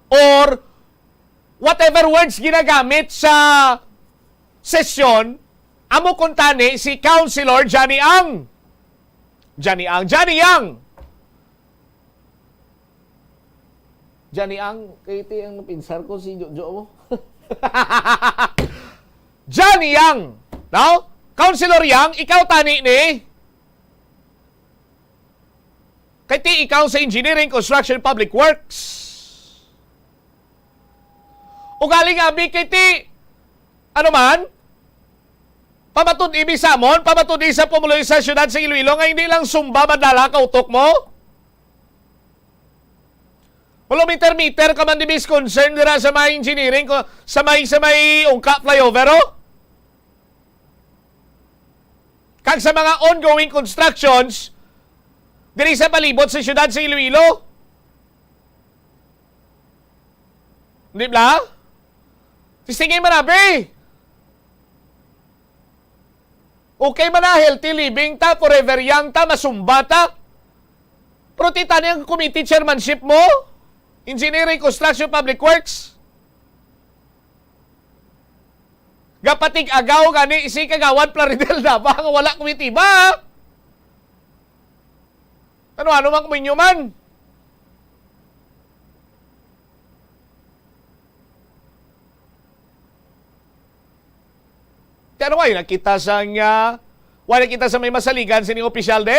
or whatever words ginagamit sa sesyon, amo kuntani si Councilor Johnny Ang. Johnny Yang. Johnny Ang, kayo ito yung pinsar ko si Jojo mo. Johnny Yang. No? Councilor Yang, ikaw tani ni. Kaya ti ikaw sa Engineering, Construction, Public Works. O galing abi kay ti ano man pamatod ibig samon, pamatod sa pumuloy sa syudad sa Iloilo nga hindi lang sumba madala kautok mo. Wala meter ka man di bis concern dira sa may engineering ko sa may ungka flyover oh. Kag sa mga ongoing constructions diri sa palibot sa syudad sa Iloilo. Di ba? Tistingin marabi. Okay man na healthy living ta, forever young ta, masumba ta. Pero tita niya ang committee chairmanship mo? Engineering, Construction, Public Works. Gapatig agaw gani isi kagawan Plaridel na ba nga wala kumitiba. Ano man kuminyo man. Kaya ano kayo, nakita sa may masaligan sining opisyal de?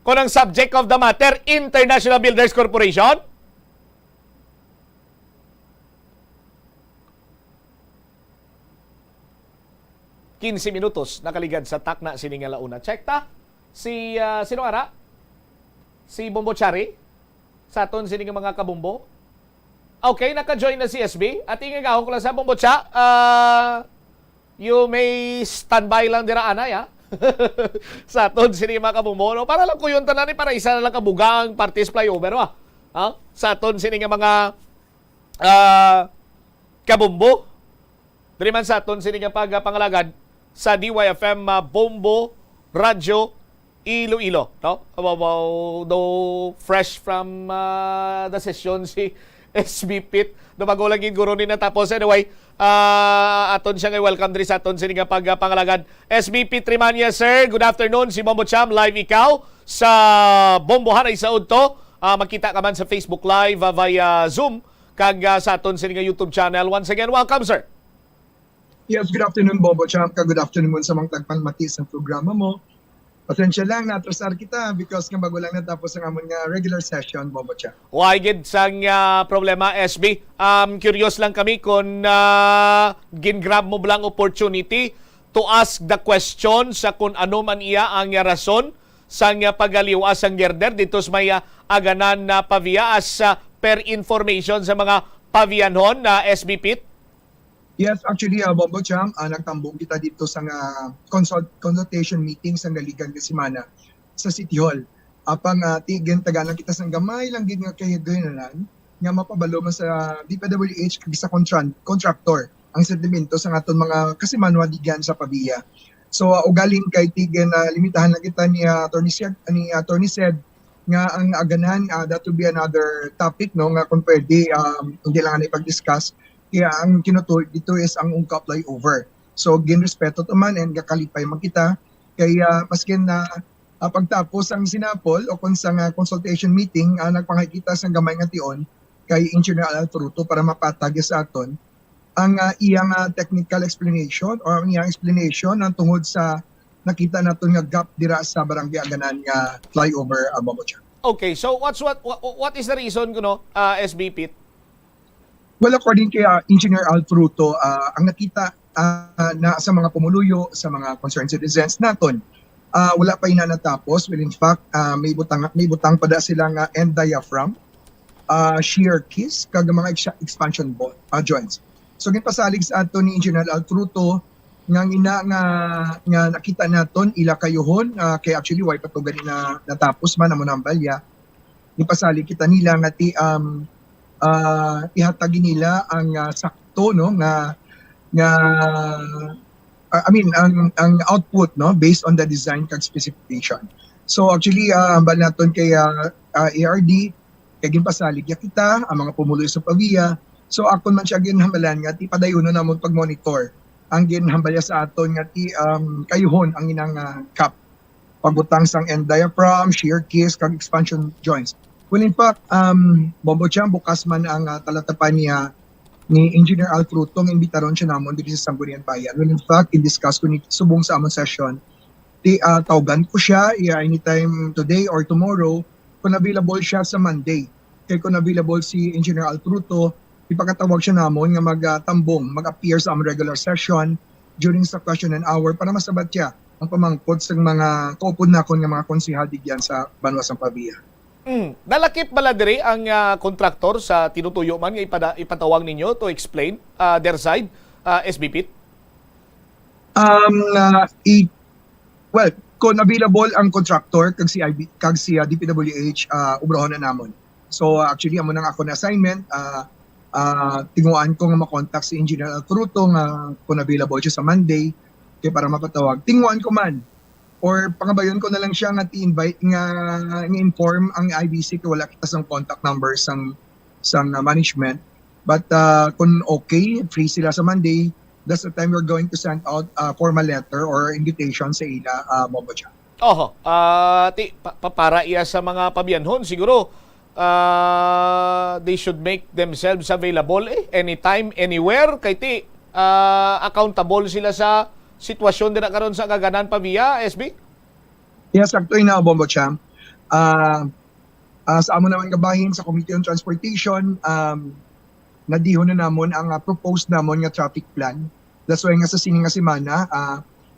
Kung ang subject of the matter, International Builders Corporation? ...15 minutos nakaligad sa takna sining alauna. Check ta? Sino ara? Si Bombo Chari? Sa aton sining mga kabumbo? Okay, naka-join na si SB. At ingagaw ko lang sa Bombo Cha. You may standby lang dira anay ha? Sa aton sini mga kabumbo para lang ko yun tanan para isa na lang kabugang parties flyover ha? Sa aton sini nga mga kabumbo diri man sa aton sini nga pagpangalagad sa DYFM Bombo Radyo Iloilo no do fresh from the session si SB Pit dumago lang guro ni natapos anyway. Aton siya ngay welcome diri sa aton sini nga pagpangalagad. SB Pit Trimania sir, good afternoon. Si Bombo Cham live ikaw sa Bombohan ay saud to. Makita ka man sa Facebook live via Zoom kag sa aton sini nga YouTube channel. Once again, welcome sir. Yes, good afternoon Bombo Cham, good afternoon sa mga tagpangmati sa programa mo. Pasensya lang, natrasar kita because nga bago lang natapos ang amon nga regular session, Bombo Cham. Why gid sang problema SB? Curious lang kami kung gin-grab mo blang opportunity to ask the question sa kung ano man iya ang rason sang pagaliwas ang gerder dito sa may aganan na pavia as per information sa mga pavianhon na SB Pit. Yes, actually, Bombo Cham, nagtambong kita dito sa consultation meeting sa naligan nga semana sa City Hall. Apang tigin tagalan kita sang gamay lang gid nga kay doon nga mapabalo man sa DPWH kag sa contractor ang sedimento sa aton mga kasimanwa digan sa Pavia. So ugaling kay tigin limitahan lang kita ni Attorney Sed nga ang aganan that will be another topic no nga kung pwede hindi lang na ipag-discuss. Kaya ang kinutuloy dito is ang ungka flyover. So ginrespeto to man and kakalipay man kita. Kaya maskin na pagtapos ang sinapol o kung sa consultation meeting nagpangakita sa gamay nga tion kay Engineer Alfruto para mapatag sa aton ang iyang technical explanation or ang iyang explanation ng tungod sa nakita naton nga gap dira sa barangay Aganan nga flyover Bombo Cham. Okay, so what is the reason kuno SB Pit? Well, according kay Engineer Alfruto, ang nakita na sa mga pumuluyo, sa mga concerned citizens naton, wala pa natapos. Well, in fact, may butang pa da silang end diaphragm, shear kiss, kag mga expansion joints. So, ginpasalig sa ato ni Engineer Alfruto, nga nakita naton ila kayuhon, kay actually, why pa ito ganin na natapos man, ang balya. Ginpasalig kita nila nga ihatagin nila ang sakto no ang output no based on the design kag specification. So actually hambal naton kay ARD kay ginpasalig kita ang mga pumuloy sa Pavia. So akon man siya ginhambalan nga ti padayon namon pag-monitor ang ginhambalya sa aton nga ti kayuhon ang inang cap pagbutang sang end diaphragm, shear kiss kag expansion joints. Well, in fact, Bombo Cham, bukas man ang talatapan niya ni Engineer Alfruto, ng imbitaron siya namon dito sa Sangguniang Bayan. Well, in fact, in-discuss ko ni subong sa among session, tawagan ko siya anytime today or tomorrow kung available siya sa Monday. Kaya kung available si Engineer Alfruto, ipakatawag siya namon nga mag-appear sa among regular session during sa question and hour para masabat siya ang pamangkot sa mga kaupod na kon nga mga konsehal digyan sa Banwa sang Pavia. Nalakip bala diri ang kontraktor sa tinutuyo man nga ipatawag ninyo to explain their side, SBP? Well, kung available ang contractor kag si DPWH, ubrahon na namon. So actually amo nang ako na assignment, tinguan ko nga makontak si Engineer Alfruto nga kung available siya sa Monday kay para mapatawag. Tinguan ko man or pangabayon ko na lang siya nga ti-invite nga inform ang IBC kay wala kita sang contact number sang management. But kung okay, free sila sa Monday, that's the time we're going to send out a formal letter or invitation sa ila, Bombocha. Para iya sa mga pabiyanhon, siguro they should make themselves available anytime, anywhere. Kay accountable sila sa sitwasyon din na karon sa Cagayan Pavia, SB? Yes, sakto na, Bombocha. Sa amo naman gabahin sa Committee on Transportation, nadihon na namon ang proposed namon nga traffic plan. That's why nga sa sining nga semana,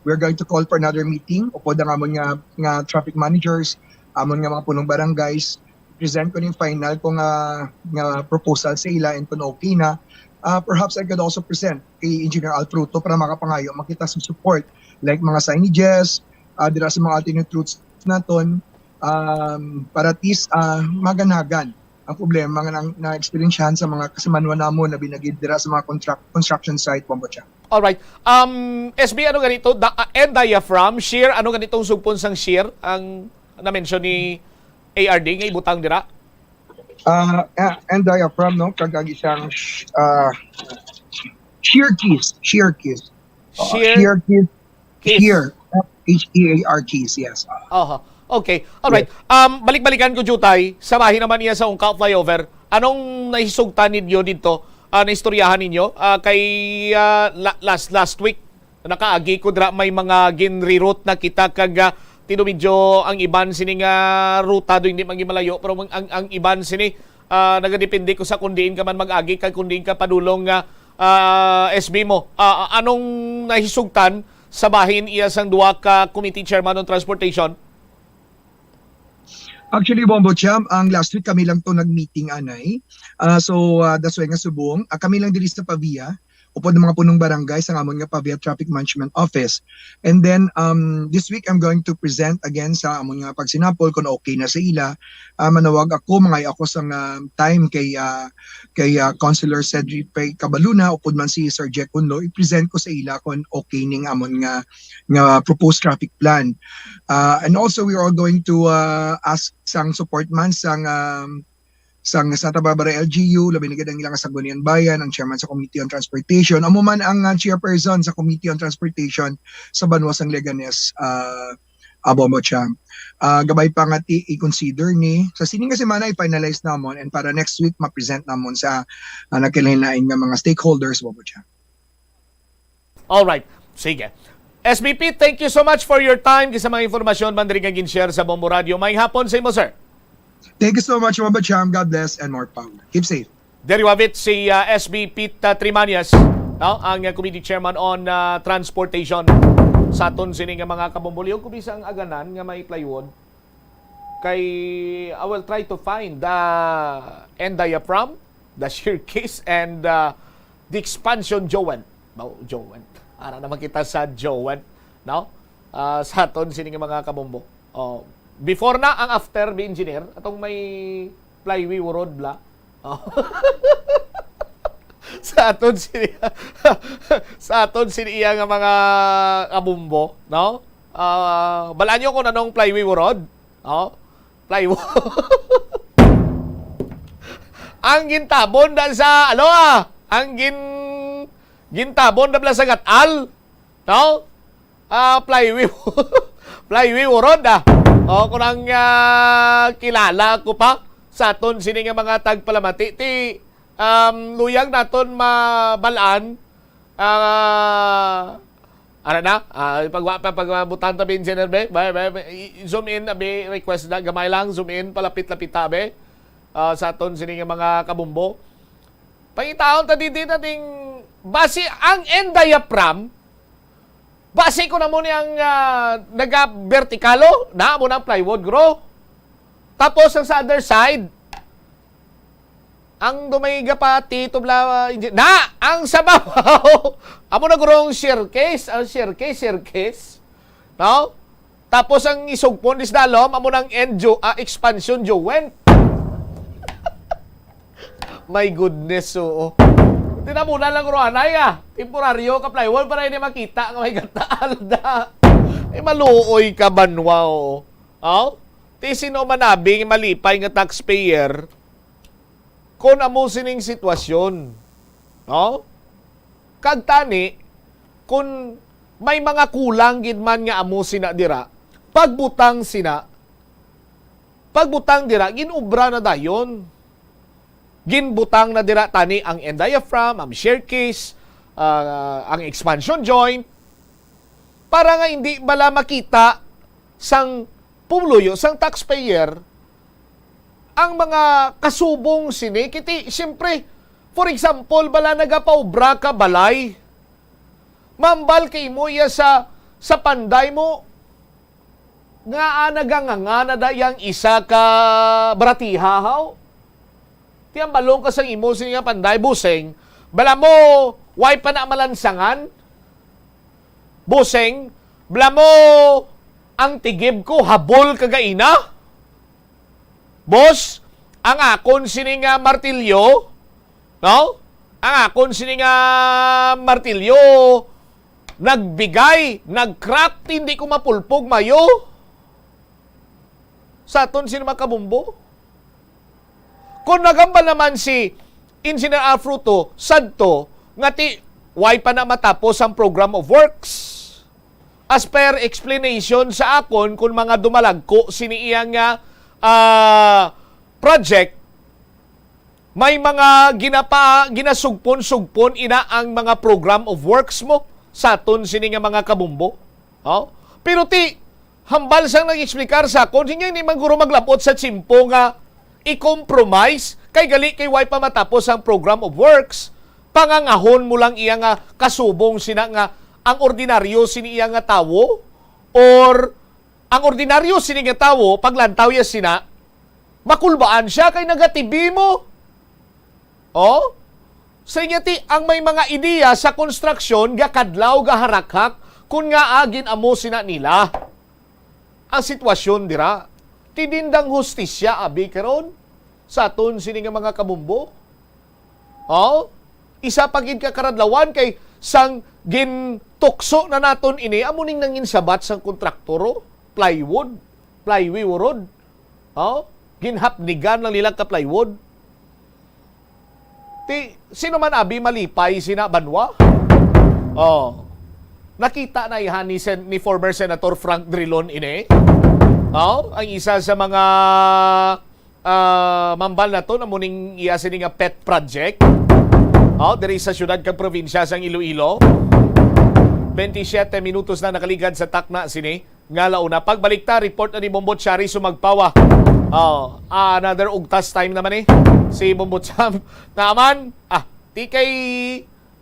we're going to call for another meeting. Upod ang amon nga traffic managers, amon nga mga punong barangays, present ko ning final ko nga proposal sa ila and kung okay na, perhaps I could also present kay Engineer Alfruto para makapangayo makita sa support like mga signages, dira sa mga alternate routes naton, para at least maganagan ang problema nga na-experiensyahan sa mga kasimanwa namon na binagid dira sa mga construction site, Bombocha. Alright. SB, ano ganito? End diaphragm, shear, ano ganitong sugpon sang shear ang na-mention ni ARD nga ibutang dira? And diaphragm, no? Kagagi siyang shear keys. Shear keys. Shear keys. Shear. H-E-A-R keys, yes. Okay. Alright. Balik-balikan ko, Jutay. Samahin naman niya sa Ungka Flyover. Anong nahisugtan ninyo dito? Naistoryahan ninyo? Kay last week, nakaagi ko dra may mga ginreroute na kita kag tinumidyo ang iban sini nga ruta do hindi magimalayo pero ang iban sini nagadepende ko sa kundiin ka man mag-agi kay kundiin ka padulong nga SB mo. Anong nahisugtan sa bahin iya sang duwa ka committee chairman on transportation? Actually, Bombocha, ang last week kami lang to nag-meeting anay. So that's why nga subong, kami lang diri sa Pavia. Upod ng mga punong barangay sa amon nga Pavia Traffic Management Office. And then this week I'm going to present again sa amon nga pagsinapol kung okay na sa ila. Manawag ako, mangay ako sa time kay Councilor Cedric Pay Cabaluna upod man si Sir Jack Unlo, i-present ko sa ila kung okay ning amon nga proposed traffic plan. And also we are all going to ask sang support man sang Santa Barbara LGU, labi na ang ilang Sangguniang Bayan, ang chairman sa Committee on Transportation, amo man ang chairperson sa Committee on Transportation sa Banwa sang Leganes, Bombocha. Gabay pa nga i-consider ni sa sining nga semana i-finalize namon and para next week ma-present namon sa nagkalain-lain nga mga stakeholders, Bombocha. Alright, sige. SBP, thank you so much for your time sa mga informasyon man diri nga gin-share sa Bombo Radio. May hapon sa imo, sir. Thank you so much, Bombocha. God bless and more power. Keep safe. There you have it, si SB Pete Trimanias, ang Committee Chairman on Transportation. Sa aton sini nga mga kabomboliyo, kung bisa ang aganan nga may plywood, kay I will try to find the end diaphragm, the shear case, and the expansion joint. Joint. Ara naman kita sa joint. Sa aton sini nga mga kabombo. Before na ang after be engineer atong may flywheel road bla. sa aton sini iya nga mga kabumbo, no? Balaan nyo kung anong flywheel road, no? Flywheel. Ang gintabon dahil sa ang gintabon dahil sa gatal, no? Flywheel road kung ang kilala ko pa sa aton sini nga mga tagpalamati luyang naton mabalaan pagbutan tabi engineer be zoom in be request na gamay lang zoom in palapit-lapit tabi sa aton sini nga mga kabumbo pangitaon ta din nating base ang end diaphragm Base ko na mo niyang naga-vertikalo na mo ng plywood grow. Tapos ang sa other side, ang dumayga pa tito bla na ang sabaw. Amo na gurong staircase, ang staircase. No? Tapos ang isugpon is dalom amo nang expansion joint. My goodness, oo. Tinamuna lang ruanay temporaryo ka plywood para hindi makita nga may gataal da. Maluoy ka banwa, oo. Oh? Ti sino manabing malipay nga taxpayer kung amo sining sitwasyon. No? Kagtani, kung may mga kulang gid man nga amo sina dira, pagbutang dira, ginubra na dayon. Ginbutang na dira tani ang end diaphragm, ang staircase, ang expansion joint, para nga hindi bala makita sang pumuluyo, sang taxpayer, ang mga kasubong sini. Kiti, siyempre, for example, bala nagapaubra ka balay, mambal kay mo ya sa panday mo, nga naganganga na dayang isa ka bratihahaw. Tiyang balong ka sa imo siya panday buseng, bala mo way pa na malansangan. Buseng, bala mo ang tigib ko habol kagaina. Boss, ang akon sining martilyo, no? Ang akon sining martilyo nagbigay, nagcrack, hindi ko mapulpog mayo. Sa aton sino makabumbo? Kung nagambal naman si Engineer Alfruto, sadto, nga ti, why pa na matapos ang program of works? As per explanation sa akon, kung mga dumalagko, siniiyang project, may mga ginasugpon-sugpon ina ang mga program of works mo sa aton sini nga mga kabumbo. Oh? Pero ti, hambal sang nag-explikar sa akon, hindi man guro maglapot sa tsimpo nga i-compromise kay gali kay way pa matapos ang program of works. Pangangahon mo lang iya nga kasubong sina nga ang ordinaryo sini iya nga tawo, or ang ordinaryo sini nga tawo paglantaw ya sina makulbaan siya kay nagatibi mo. Oh? Sa ti ang may mga ideya sa construction gakadlaw gaharakhak kun nga agin amo sina nila. Ang sitwasyon dira tidindang hustisya abi karon sa aton sini nga mga kabumbo. Oh? Isa pagid ka karadlawan kay sang gintukso na naton ini amuning nangin sabat sang kontraktoro, plywood. Oh? Ginhapnigan lang nilang ka plywood. Sino man abi malipay sina banwa? Oh. Nakita na ihan ni former Senator Frank Drilon ini. Oh, ang isa sa mga mambal na to na muning iya sini nga pet project. Oh, diri sa syudad kag probinsya sang Iloilo. 27 minutos na nakaligad sa takna sini nga launa. Pagbalik ta, report na ni Bombot Shari sumagpawa. Oh, another ugtas time naman si Bombot Sam. Naman, ti kay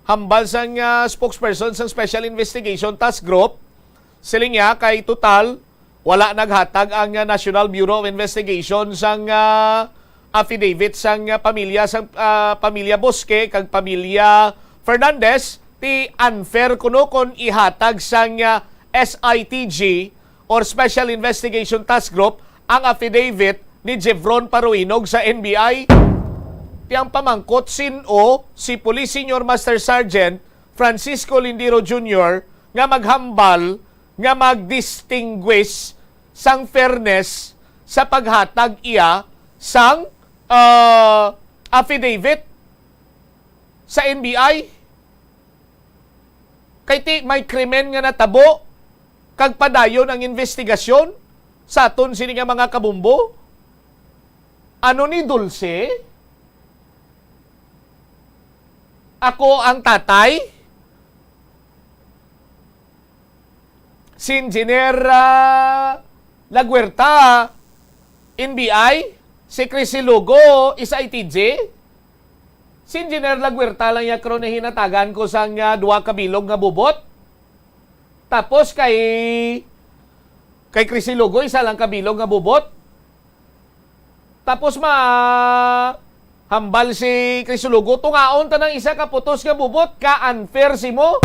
hambal sang spokesperson sang Special Investigation Task Group. Siling niya kay total wala naghatag ang National Bureau of Investigation sang affidavit sang pamilya Bosque kag pamilya Fernandez ti unfair kuno kon ihatag sang SITG or Special Investigation Task Group ang affidavit ni Jevron Paruinog sa NBI. Tiyang pamangkot sino si Police Senior Master Sergeant Francisco Lindiro Jr. nga maghambal nga mag-distinguish sang fairness sa paghatag iya sang affidavit sa NBI. Kay ti may krimen nga natabo kag padayon ang investigasyon sa aton sini nga mga kabumbo. Ano ni Dulce? Ako ang tatay? Si Engineer Laguerta, NBI? Si Cris Lugo, is ITJ? Si Engineer Laguerta lang yakro na hinatagan ko sang duwa kabilog nga bubot? Tapos kay Crisilugo, isa lang kabilog nga bubot. Tapos hambal si Crisilugo, tungaon ta ng isa ka putos nga bubot, ka-unfair si mo.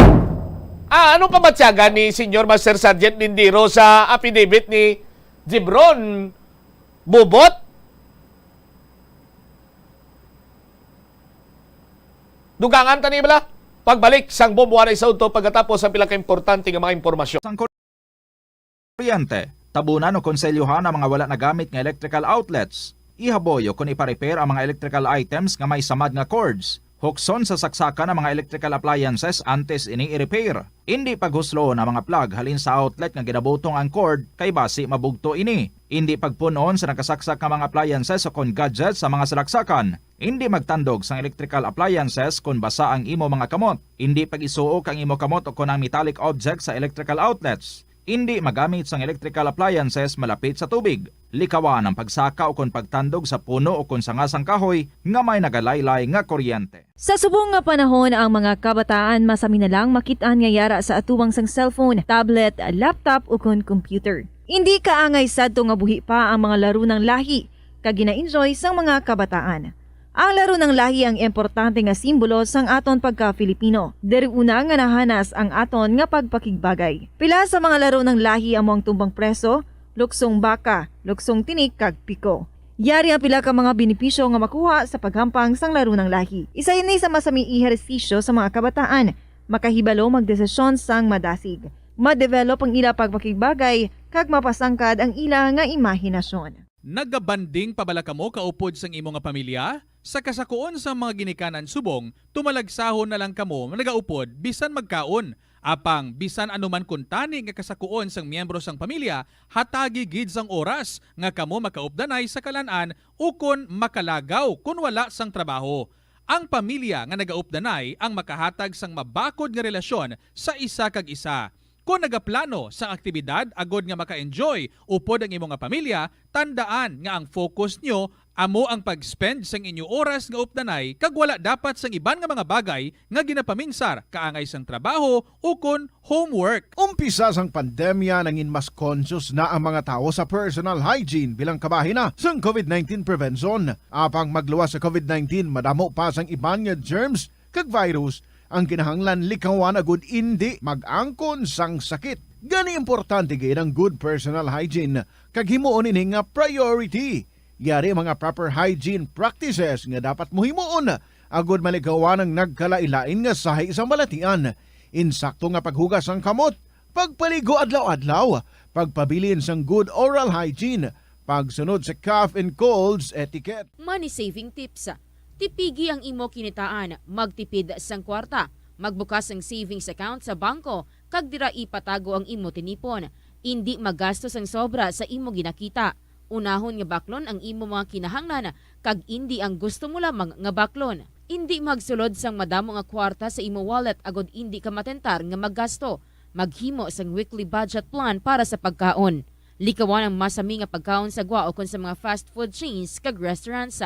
Ano pa batyaga ni Senior Master Sergeant Lindiro sa affidavit ni Gibron? Bubot? Dugangan ta ni bala? Pagbalik sang bombuanay sa unto pagkatapos ang pila ka importante nga mga impormasyon. Kuryente, tabunan o konselyuhan ang mga wala nagamit nga electrical outlets. Ihaboyo kung ipa-repair ang mga electrical items nga may samad nga cords. Hukson sa saksakan ang mga electrical appliances antes ini i-repair. Hindi paghuslo na mga plug halin sa outlet nga ginabutong ang cord kay basi mabugto ini. Hindi pagpunon sa nakasaksak nga mga appliances o kon gadgets sa mga salaksakan. Hindi magtandog sa electrical appliances kung basa ang imo mga kamot. Hindi pag-isuok ang imo kamot o kon ang metallic objects sa electrical outlets. Hindi magamit sang electrical appliances malapit sa tubig. Likawan ang pagsaka o kon pagtandog sa puno o kon sangasang kahoy nga may nagalaylay nga kuryente. Sa subong nga panahon ang mga kabataan masami na lang makitaan nga yara sa atuwang sang cellphone, tablet, laptop o kon computer. Hindi kaangay sadto nga buhi pa ang mga laro ng lahi kag gina-enjoy sang mga kabataan. Ang laro ng lahi ang importante nga simbolo sang aton pagka-Filipino. Diri una nga nahanas ang aton nga pagpakigbagay. Pila sa mga laro ng lahi among tumbang preso, luksong baka, luksong tinik kag piko. Yari ang pila ka mga benepisyo nga makuha sa paghampang sang laro ng lahi. Isa ini sa masaming ehersisyo sa mga kabataan, makahibalo magdesisyon sang madasig. Ma-develop ang ila pagpakigbagay kag mapasangkad ang ila nga imahinasyon. Nagabanding pabalakamo kaupod sang imo nga pamilya? Sa kasakuon sa mga ginikanan subong, tumalagsahon na lang kamo nagaupod bisan magkaon. Apang bisan anuman kuntani nga kasakuon sang miyembro sang pamilya, hatagi gid sang oras nga kamo makaupdanay sa kalanan ukon makalagaw kun wala sang trabaho. Ang pamilya nga nagaupdanay ang makahatag sang mabakod nga relasyon sa isa kag isa. Kung nagaplano sa aktibidad agod nga maka-enjoy upod ang imong nga pamilya, tandaan nga ang focus nyo amo ang pag-spend sang inyo oras nga updanay kag wala dapat sang iban nga mga bagay nga ginapaminsar kaangay sang trabaho ukon homework. Umpisa sang pandemya nangin mas conscious na ang mga tao sa personal hygiene bilang kabahina sang COVID-19 prevention. Apang magluwas sa COVID-19 madamo pa sang iban nga germs kag virus ang kinahanglan likawan agud indi mag-angkon sang sakit. Gani importante gid ang good personal hygiene kag himuon ini nga priority. Yari mga proper hygiene practices nga dapat mohimuon agud malikawan ang nagkalailain nga sahi sa malatian. Insakto nga paghugas ang kamot, pagpaligo adlaw-adlaw, pagpabilin sang good oral hygiene, pagsunod sa cough and colds etiquette. Money saving tips. Tipigi ang imo kinitaan, magtipid sang kwarta, magbukas ang savings account sa bangko, kag dira ipatago ang imo tinipon. Hindi magastos ang sobra sa imo ginakita. Unahon nga baklon ang imo mga kinahanglan, kag hindi ang gusto mo lamang nga baklon. Hindi magsulod sang madamo nga kwarta sa imo wallet agod hindi ka matentar nga maggasto. Maghimo sang weekly budget plan para sa pagkaon. Likawan ang masami nga pagkaon sa gwa o kon sa mga fast food chains kag restaurants.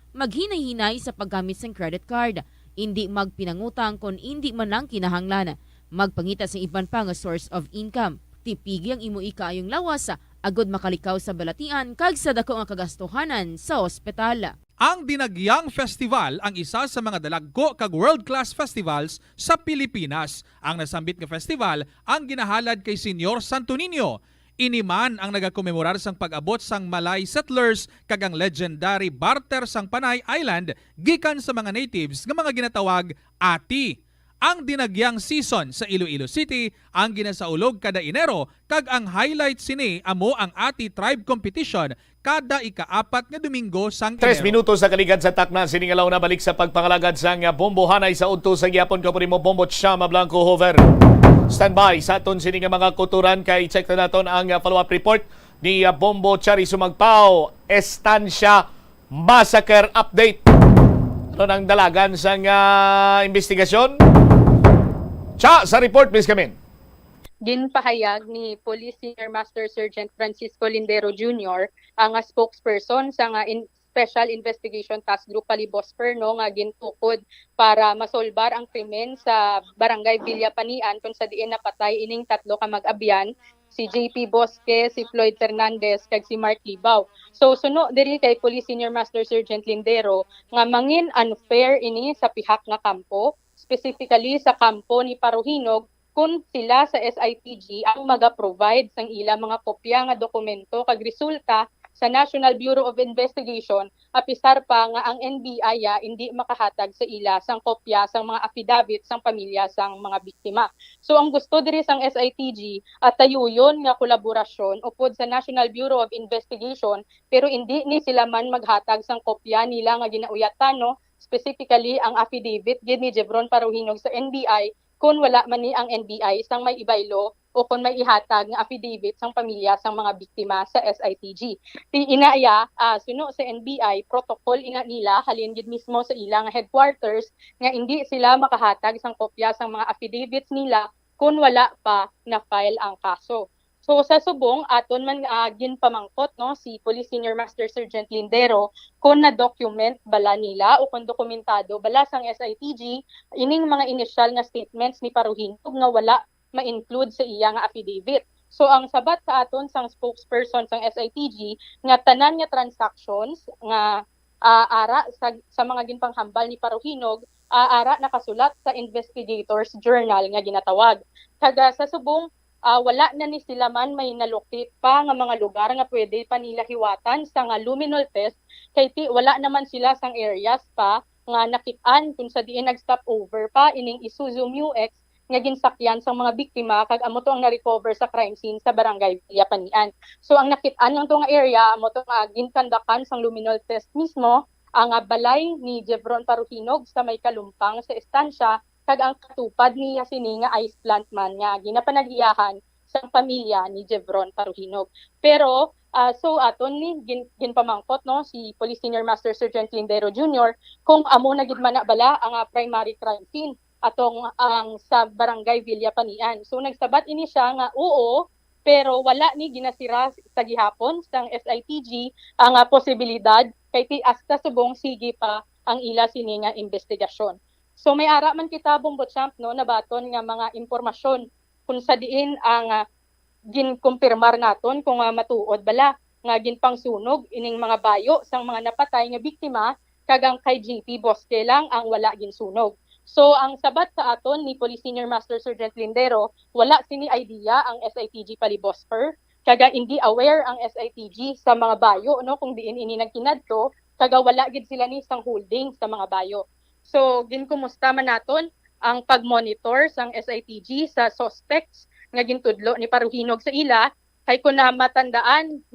Maghinay-hinay sa paggamit ng credit card. Hindi magpinangutang kung hindi man lang kinahanglan. Magpangita sa iban pa nga source of income. Tipigi ang imo ikaayong lawas agod makalikaw sa balatian kag sa dako nga kagastuhanan sa ospital. Ang Dinagyang Festival ang isa sa mga dalagko kag world-class festivals sa Pilipinas. Ang nasambit nga festival ang ginahalad kay Senyor Santo Niño. Iniman ang nagakomemorar sang pag-abot sang Malay settlers kag ang legendary barter sang Panay Island gikan sa mga natives nga mga ginatawag Ati. Ang Dinagyang season sa Iloilo City ang ginasaulog kada Enero kag ang highlight sini amo ang Ati Tribe Competition kada ika-4 nga Domingo sang Enero. 3 minutos sa kaligad sa takna siningalaw na balik sa pagpangalagad sang bombohanay sa udto sa gyapon kapuri mo Bombo Chama Blanco Hover. Standby sa aton sini nga mga kuturan kay check na naton ang follow-up report ni Bombo Chari Sumagpao Estancia Massacre Update. Ano nang dalagan sa investigasyon? Cha, sa report, Ms. Kamin. Ginpahayag ni Police Senior Master Sergeant Francisco Lindero Jr. ang spokesperson sa Special Investigation Task Group Palibosper no nga gintukod para masolbar ang krimen sa Barangay Villapanian kung sa diin napatay ining 3 ka mag-abyan, si JP Bosque, si Floyd Fernandez kag si Mark Libaw. So suno diri kay Police Senior Master Sergeant Lindero nga mangin unfair ini sa pihak nga kampo, specifically sa kampo ni Paruhinog, kung sila sa SITG ang maga-provide sang ila mga kopya nga dokumento kag resulta sa National Bureau of Investigation, apisar pa nga ang NBI hindi makahatag sa ila sang kopya sang mga affidavit sang pamilya sang mga biktima. So ang gusto diri sang SITG at tayuyon nga kolaborasyon upod sa National Bureau of Investigation, pero hindi ni sila man maghatag sang kopya nila nga ginauyatan no, specifically ang affidavit gid ni Jevron Paruhinog sa NBI kung wala man ni ang NBI sang may ibaylo o kung may ihatag ng affidavit sang pamilya sang mga biktima sa SITG. Inaya, suno sa NBI, protocol ina nila, halin gid mismo sa ilang headquarters, nga hindi sila makahatag sang kopya sang mga affidavits nila kung wala pa na-file ang kaso. So sa subong, aton man ginpamangkot no, si Police Senior Master Sergeant Lindero kung na-document bala nila o kung dokumentado bala sang SITG ining mga initial nga statements ni Paruhinog nga wala ma-include sa iya nga affidavit. So ang sabat sa aton sang spokesperson sang SITG nga tanan nga transactions nga ara sa mga ginpanghambal ni Paruhinog ara nakasulat sa investigators journal nga ginatawag. Kaga sa subong wala na ni sila man may nalokit pa nga mga lugar nga pwede pa nila hiwatan sa nga luminol test kay wala naman sila sang areas pa nga nakit-an kung sa diin nag-stop over pa ining Isuzu MU-X nga ginsakyan sa mga biktima kag amo to ang na-recover sa crime scene sa Barangay Villapanian. So ang nakit-an lang to nga area amo to nga ginkandakan sang luminol test mismo ang balay ni Jevron Paruhinog sa may Kalumpang sa estansya kag ang katupad niya sini nga ice plant man nga ginapanag-iyahan sa pamilya ni Jevron Paruhinog. Pero so aton ni ginpamangkot no si Police Senior Master Sergeant Lindero Jr. kung amo na gid man na bala ang primary crime scene atong ang sa Barangay Villapanian. So nagsabat ini siya nga oo, pero wala ni ginasira sa gihapon sang SITG ang posibilidad kay hasta subong sige pa ang ila sini nga investigasyon. So may ara man kita Bombo Champ no nabaton nga mga impormasyon kung sa diin ang ginkumpirmar naton kung matuod bala nga ginpangsunog ining mga bayo sang mga napatay nga biktima kag ang kay JP Bosque lang ang wala ginsunog. So ang sabat sa aton ni Police Senior Master Sergeant Lindero, wala sini idea ang SITG Palibosper, kaga hindi aware ang SITG sa mga bayo no kung diin ini nagkinadto, kaga wala gid sila ni sang holding sa mga bayo. So ginkumusta man naton ang pagmonitor sang SITG sa suspects nga gintudlo ni Paruhinog sa ila kay kun na matandaan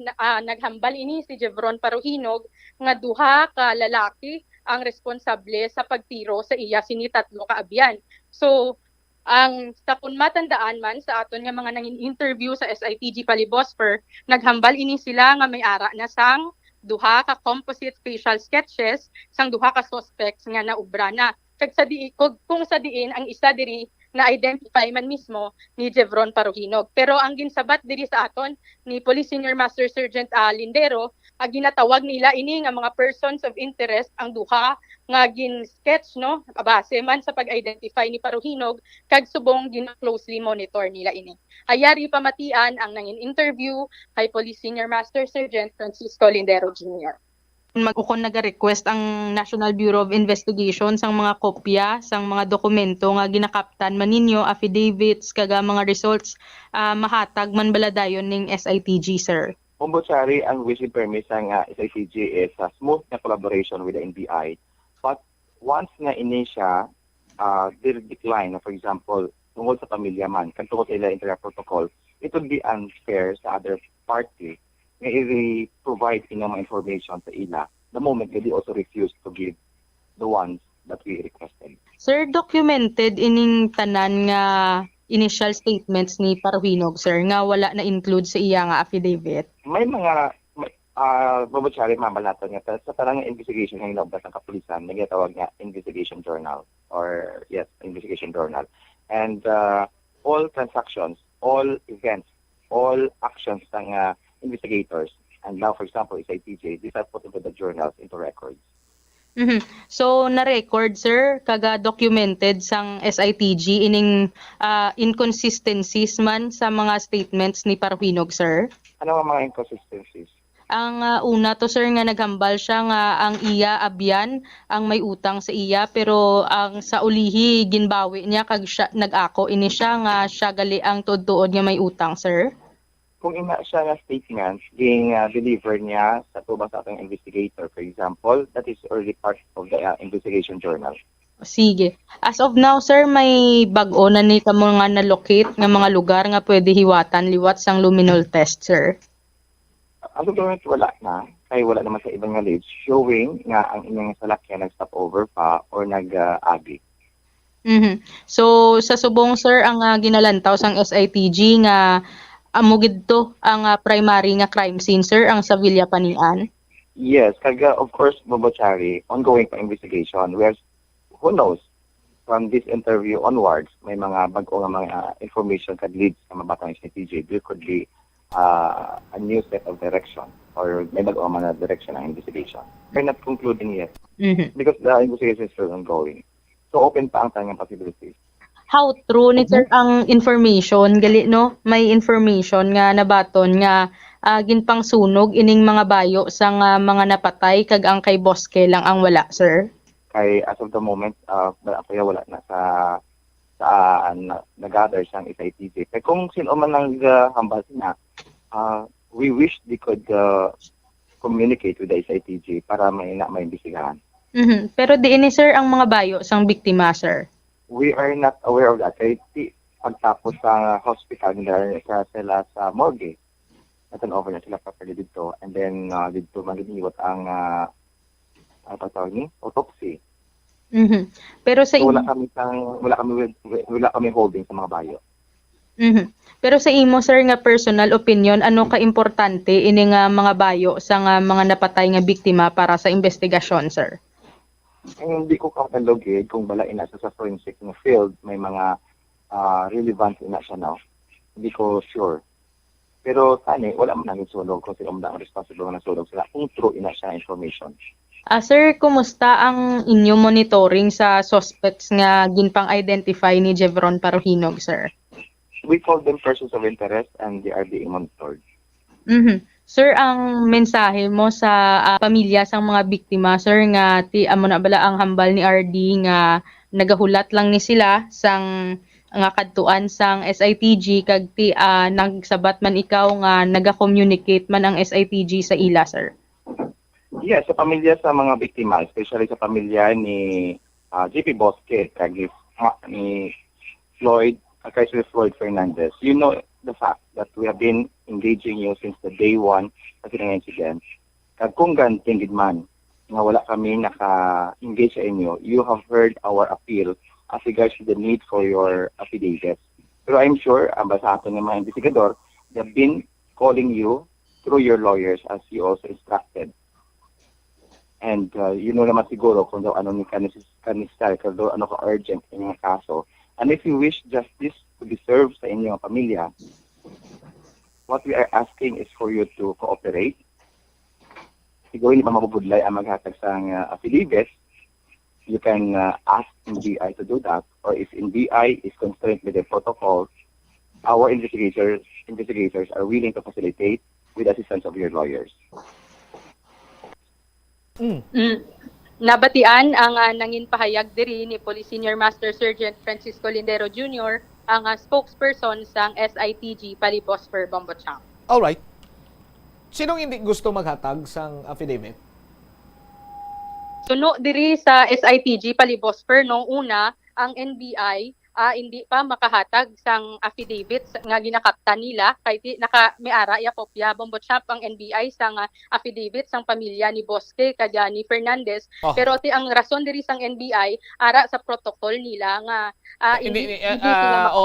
naghambal ini si Jevron Paruhinog nga duha ka lalaki ang responsable sa pagtiro sa iya sini 3 ka abyan. So ang sa kun matandaan man sa aton nga mga nangin interview sa SITG Palibosper, naghambal ini sila nga may ara na sang duha ka composite facial sketches sang duha ka suspects nga naubra na. Kag sa kung sa diin ang isa diri na identify man mismo ni Jevron Paruhinog. Pero ang ginsabat diri sa aton ni Police Senior Master Sergeant Lindero, ginatawag nila ini nga mga persons of interest ang duha nga gin-sketch no base man sa pag-identify ni Paruhinog kag subong gin-closely monitor nila ini. Ayari pamatian ang nangin interview kay Police Senior Master Sergeant Francisco Lindero Jr. Magukon naga-request ang National Bureau of Investigation sang mga kopya sang mga dokumento nga ginakaptan man ninyo, affidavits kaga mga results mahatag man baladayon ning SITG, sir. Ombudsari, ang wishing permit ng SITG is a smooth na collaboration with the NBI. But once nga ini siya decline, for example, tungkol sa pamilya man, tungkol sa ila inter protocol, it would be unfair sa other party nga i-provide mga information sa ila the moment they also refuse to give the ones that we requested. Sir, documented ining tanan nga initial statements ni Paruhinog, sir, nga wala na include sa iya nga affidavit? May mga mabutsari mamalatan nga sa parang investigation ng ilabas ng kapulisan, nagatawag nga investigation journal or yes, investigation journal. And all transactions, all events, all actions ng investigators And now, for example, SITJ, these are put into the journals, into records. So na-record sir kaga documented sang SITG ining inconsistencies man sa mga statements ni Parwinog sir. Ano ang mga inconsistencies? Ang una to sir nga naghambal siya nga ang iya abyan ang may utang sa iya pero ang sa ulihi ginbawi niya kag siya, nag-ako ini siya nga siya gali ang tuod-tuod nga may utang sir. Kung ina siya nga statements, ging deliver niya sa tubang sa ating investigator, for example, that is already part of the investigation journal. Sige. As of now sir may bag-o na ni kamo nga na-locate nga mga lugar nga pwede hiwatan liwat sang luminol test sir. Ang government wala na, kaya wala naman sa ibang knowledge, showing nga ang inyong salakyan nag-stop over pa or nag-abi. So sa subong sir ang ginalantaw sang SITG nga amugid to ang primary nga crime scene sir ang sa Villapanian. Yes, kaga of course Bobochari, ongoing pa investigation. Whereas who knows from this interview onwards may mga bago nga mga information kad leads sa mabatang SITG. There could be a new set of direction or may bago mga direction ang investigation. We're not concluding yet because the investigation is still ongoing. So open pa ang tanyang possibilities. How true ni sir ang information gali no may information nga nabaton nga ginpang sunog ining mga bayo sa mga napatay kag ang kay Bosque lang ang wala sir. Kay as of the moment wala na sa nag-gather siyang SITJ. Kaya kung sino man ang hambal sina, we wish they could communicate with the SITJ para may imbestigahan. Pero di ini sir ang mga bayo sang biktima sir. We are not aware of that. Kaya pagtapos sa hospital, nila sila sa morgue. Natan-over na sila properly dito. And then, dito maginiwat ang autopsy. Pero sa so, wala kami holding sa mga bayo. Pero sa imo sir nga personal opinion, ano ka importante ini nga mga bayo sa mga napatay nga biktima para sa investigasyon sir? Hindi ko katalogid kung balain na sa forensic na field, may mga relevant na siya now. Hindi ko sure. Pero tani, wala man nangin sulog kung sila ang responsible na sulog sila kung true ina siya information. Sir, kumusta ang inyo monitoring sa suspects nga ginpang identify ni Jevron Parwinog, sir? We call them persons of interest and they are being monitored. Sir, ang mensahe mo sa pamilya sang mga biktima, sir, nga amo na bala ang hambal ni RD nga nagahulat lang ni sila sang nga kadtuan sang SITG kag nagsabat man ikaw nga naga-communicate man ang SITG sa ila, sir? Yes, sa pamilya sa mga biktima, especially sa pamilya ni JP Bosque kag ni Floyd Fernandez. You know the fact that we have been engaging you since the day one sa kinang incident. Kag kung ganting man nga wala kami naka-engage sa inyo, you have heard our appeal as regards to the need for your affidavits. Pero I'm sure, sa atin ng mga investigador, they have been calling you through your lawyers as you also instructed. And you know naman siguro kung daw ano ni kanisal, kung daw ano ka-urgent in yung kaso. And if you wish justice to be served sa inyong pamilya, what we are asking is for you to cooperate. Siguro hindi pa mabubudlay ang maghatag sa affidavit. You can ask NBI to do that. Or if NBI is constrained with the protocol, our investigators are willing to facilitate with the assistance of your lawyers. Nabatian ang nangin pahayag diri ni Police Senior Master Sergeant Francisco Lindero Jr., ang spokesperson sang SITG Palibos for Bombochang. Alright. Sinong hindi gusto maghatag sang affidavit? Suno diri sa SITG Palibos for nung una ang NBI hindi pa makahatag sang affidavit nga ginakaptan nila kay naka-miara ya kopya Bombochang ang NBI sang affidavit sang pamilya ni Bosque kaya ni Fernandez. Pero ang rason diri sang NBI ara sa protocol nila nga hindi sila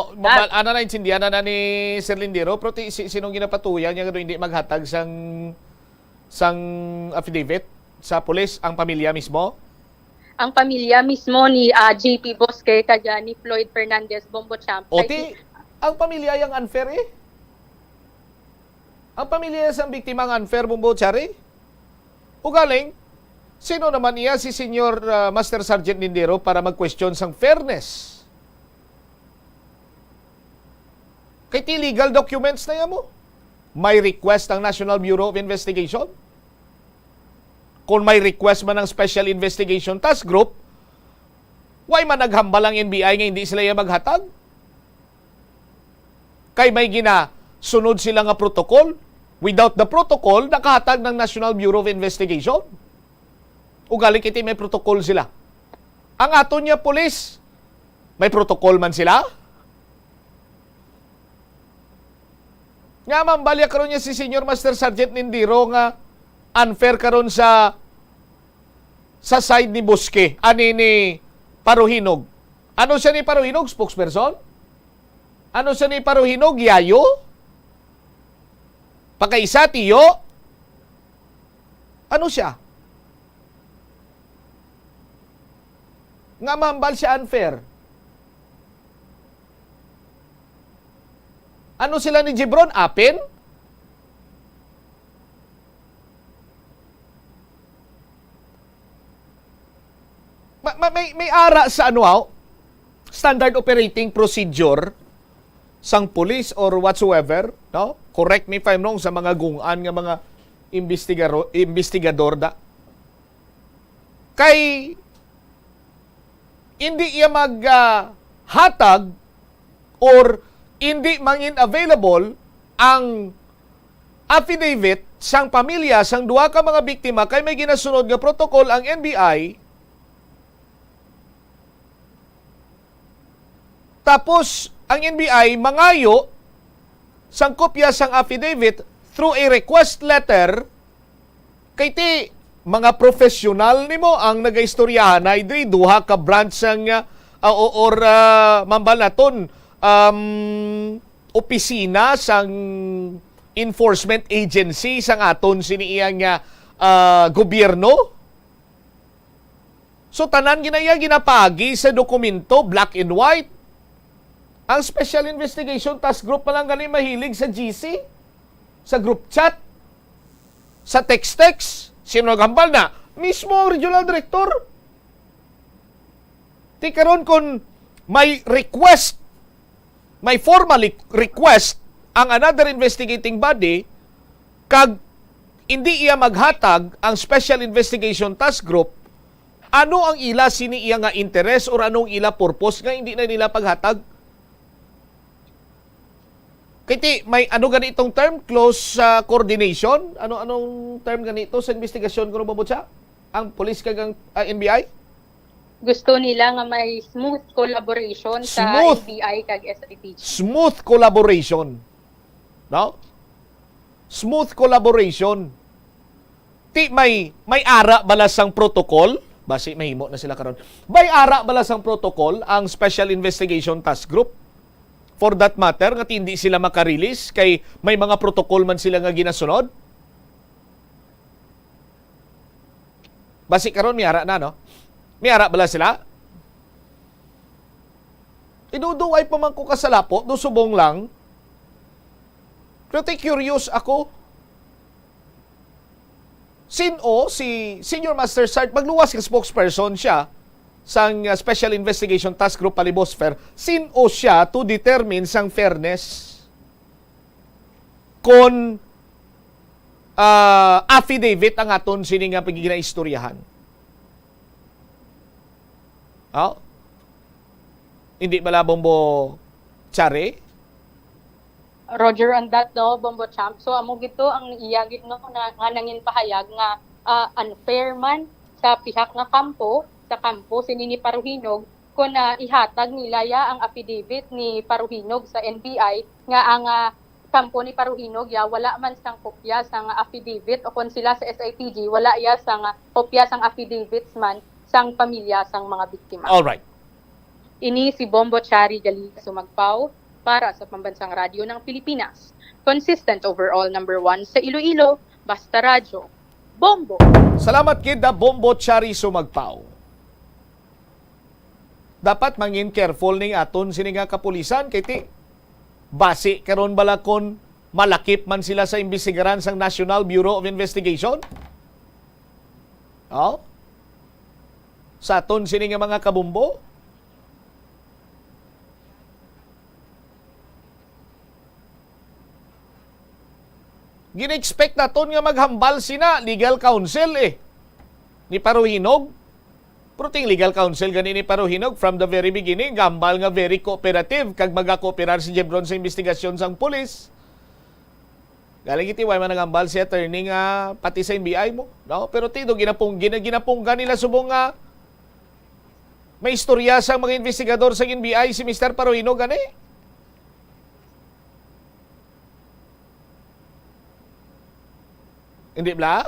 ano na intindihan na ni Sir Lindero, pero sinong ginapatuyan niya hindi maghatag sang affidavit sa pulis, ang pamilya mismo? Ang pamilya mismo ni JP Bosque kaya ni Floyd Fernandez Bombochang. Ang pamilya yung unfair eh. Ang pamilya sa biktima ng unfair Bombo Chari? Ugaling, sino naman niya si Senior Master Sergeant Lindero para mag-question sang fairness? Kay ti legal documents na yan mo. May request ang National Bureau of Investigation. Kung may request man ng Special Investigation Task Group, why man naghambal ang NBI nga hindi sila yung maghatag? Kay may sunod sila nga protocol. Without the protocol, nakahatag ng National Bureau of Investigation. Ugaling kiti may protocol sila. Ang aton niya pulis, may protocol man sila? Nga mambalya karon niya si Senior Master Sergeant Lindero nga unfair karon sa side ni Bosque, ani ni Paruhinog. Ano siya ni Paruhinog? Spokesperson? Ano siya ni Paruhinog? Yayo? Pakaisa, tiyo? Ano siya? Nga mahambal siya unfair. Ano sila ni Gibron? Apin? May ara sa standard operating procedure sang police or whatsoever, no? Correct me if I'm wrong sa mga gungan nga mga investigador da. Kay hindi iya hatag or hindi mangin available ang affidavit sang pamilya sang duha ka mga biktima kay may ginasunod nga protocol ang NBI. Tapos, ang NBI mangayo sang kopya sang affidavit through a request letter kay ti mga profesional nimo ang nagaistoryahan na idri duha ka branch sang mambal naton opisina sang enforcement agency sang aton siniyang gobyerno. So tanan ginaya ginapagi sa dokumento black and white. Ang Special Investigation Task Group pa lang galing mahilig sa GC, sa group chat, sa text-text. Sino naghambal na? Mismo ang Regional Director. Di karon kung may request, may formal request ang another investigating body, kag hindi iya maghatag ang Special Investigation Task Group, ano ang ila sini iya nga interest or anong ila purpose nga hindi na nila paghatag? Kiti, may ganitong term? Close coordination? Anong term ganito sa investigasyon ko ba siya? Ang police kagang NBI? Gusto nila nga may smooth collaboration sa NBI kag SITG. Smooth collaboration. No? Smooth collaboration. Ti may ara balasang protocol? Basi mahimo na sila karon. May ara balasang protocol ang Special Investigation Task Group? For that matter, nga hindi sila makarelease kay may mga protocol man sila nga ginasunod? Basi karon miara na, no? Miara bala sila? Inuduway pa man ko kasalapo, do subong lang. Pero curious ako. Sino si Senior Master Sergeant, magluwas ka spokesperson siya, sang Special Investigation Task Group Palibosfer, sino siya to determine sang fairness kung affidavit ang aton sini nga pagiginaistoryahan. Hindi bala Bombo Chari? Roger on that no, Bombo Champ. So amo gito ang iyagit no na nga nangin pahayag nga unfair man sa pihak nga kampo sini ni Paruhinog kung ihatag nila ang affidavit ni Paruhinog sa NBI nga ang kampo ni Paruhinog wala man sang kopya sang affidavit o kung sila sa SITG wala sang kopya sang affidavits man sang pamilya sang mga biktima. All right. Ini si Bombo Chari Gali Sumagpao para sa Pambansang Radyo ng Pilipinas. Consistent overall number 1 sa Iloilo, Basta Radyo. Bombo. Salamat kid Bombo Chari Sumagpao. Dapat mangin careful ning aton sini nga kapulisan kay ti basi karon bala kon malakip man sila sa imbestigaran sang National Bureau of Investigation? Oh? Sa aton sini nga mga kabumbo? Gina-expect naton nga maghambal sina legal counsel ni Paruhinog. Pero ting legal counsel gani ni Paruhinog from the very beginning, gambal nga very cooperative kag magakooperar si Jebron sa investigasyon sang pulis. Galing iti way man nagambal si attorney nga pati sa NBI mo, no? Pero tido ginapunggan nila subong nga may istorya sa mga investigador sa NBI si Mr. Paruhinog gani. Hindi ba?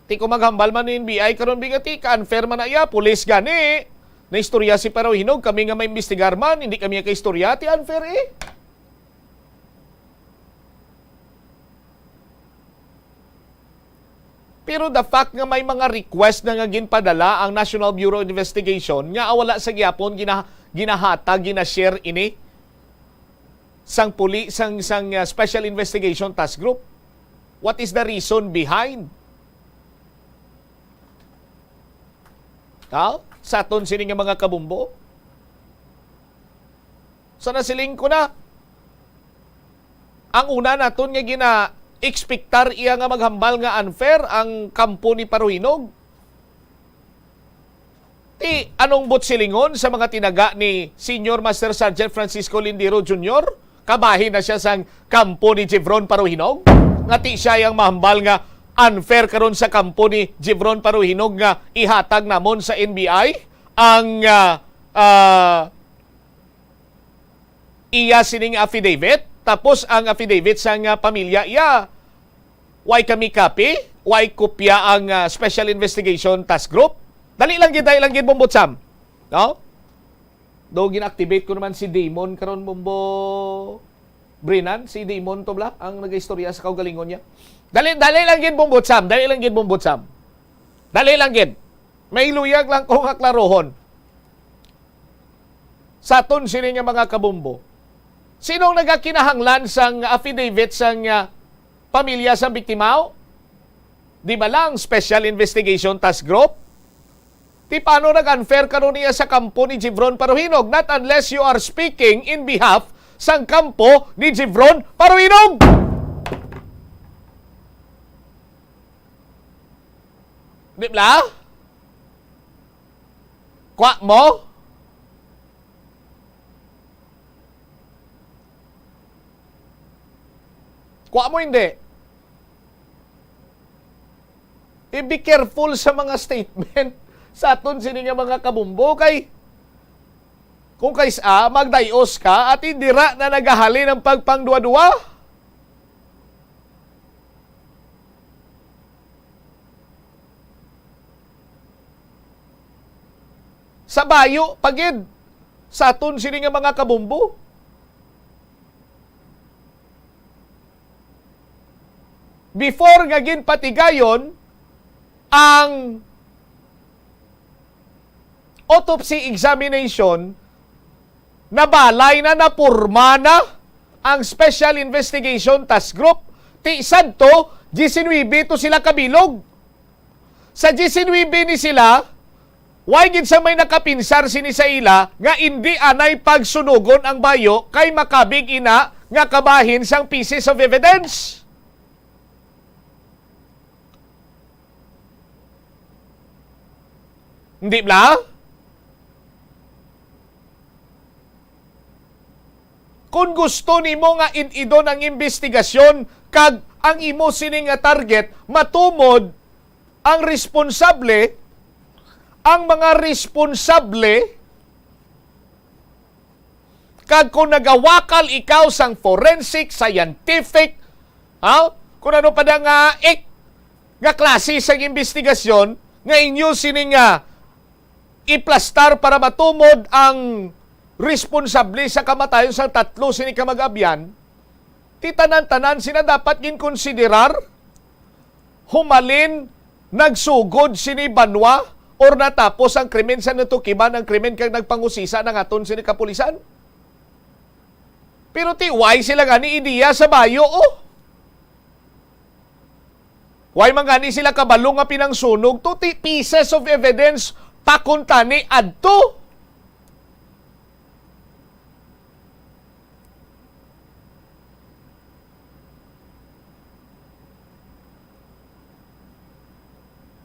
Ti ko maghambal man ni NBI karon bigati ka-unfair man na iya, pulis gani. Na istorya si Paruhinog, kami nga may imbestigar man, hindi kami ka istorya, ti unfair Pero the fact nga may mga request na nga ginpadala ang National Bureau of Investigation, nga wala sa gyapon ginahata, ginashare ini sang Special Investigation Task Group. What is the reason behind? Sa aton sini nga mga kabumbo? So nasiling ko na. Ang una naton nga gina-expectar iya nga maghambal nga unfair ang kampo ni Paruhinog. Ti anong butsilingon sa mga tinaga ni Senior Master Sergeant Francisco Lindero Jr.? Kabahin na siya sang kampo ni Jebron Paruhinog? Nga ti siya yang mahambal nga unfair karon sa kampo ni Jebron Paruhinog nga ihatag namon sa NBI ang iya sining affidavit, tapos ang affidavit sang pamilya iya why kami copy, why kopya ang Special Investigation Task Group. Dali lang gid bombotsam, no? Do gina-activate ko naman si Damon karon bombo Brinan, si Damon to bla ang nagaistorya sa kaugalingon niya. Dali lang gid bombotsam, Dali lang gid. May luyag lang kung aklarohon. Sa aton sini nga mga kabumbo, sinong nagakinahanglan sang affidavit sang pamilya sang biktima? Di ba lang Special Investigation Task Group? Ti paano nag-unfair karon niya sa kampo ni Jebron Paruhinog? Not unless you are speaking in behalf sang kampo ni Jebron Paruhinog. Di ba? Kwa mo? Kwa mo hindi. Be careful sa mga statement sa aton sini nga mga kabumbo kay kung kaysa magdayos ka at indira na nagahali ng pagpangduwa-duwa. Sa bayo, pagid, sa aton sini nga mga kabumbo. Before nga ginpatigayon ang autopsy examination, nabalay na napurma na ang Special Investigation Task Group. Ti sadto, 19 to sila kabilog. Sa 19 ni sila, why gid sa may nakapinsar sini sa ila nga hindi anay pagsunugon ang bayo kay makabig ina nga kabahin sang pieces of evidence. Hindi ba? Kung gusto nimo nga idon ang investigasyon kag ang imo sini nga target matumod ang responsable, ang mga responsable, kag kung nagawakal ikaw sang forensic, scientific, kung ano pa nga nga klase sang investigasyon nga inyo sini nga iplastar para matumod ang responsable sa kamatayon sa tatlo sini ka mag-abyan, titanan-tanan sina dapat ginkonsiderar, humalin, nagsugod sini banwa, or natapos ang krimen sa natukiban ang krimen kag nagpangusisa ng aton sini kapulisan. Pero why sila gani ideya sa bayo, oh? Why man gani sila kabalo nga pinangsunog to pieces of evidence pakuntani adto?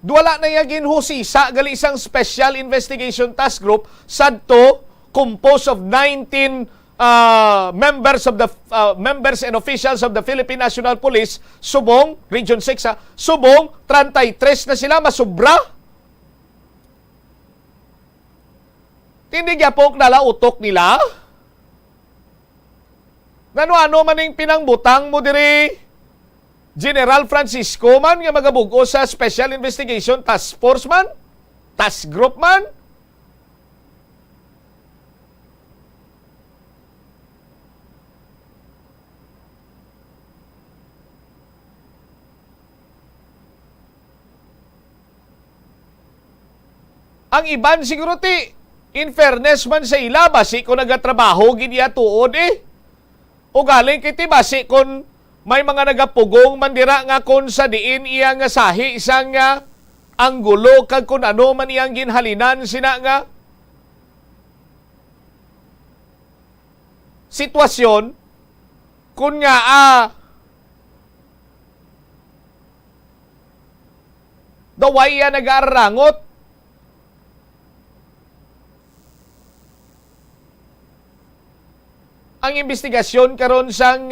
Duwala na yung ginhusisa gali isang Special Investigation Task Group sadto composed of 19 members and officials of the Philippine National Police, subong Region 6 subong 33 na sila, masubra. Tindig yapok nala utok nila. Nano-ano man yung pinangbutang mo diri General Francisco man nga magabugo sa Special Investigation Task Force man? Task Group man? Ang iban siguro in fairness man sa ila, basi kung nagatrabaho, ginya tuod O galing kiti basi kung may mga nagapugong mandira nga kon sa diin iya nga sahi isang anggulo kag kun ano man iyang ginhalinan sina nga sitwasyon kun nga daway iya nag-aarangot. Ang investigasyon karon sang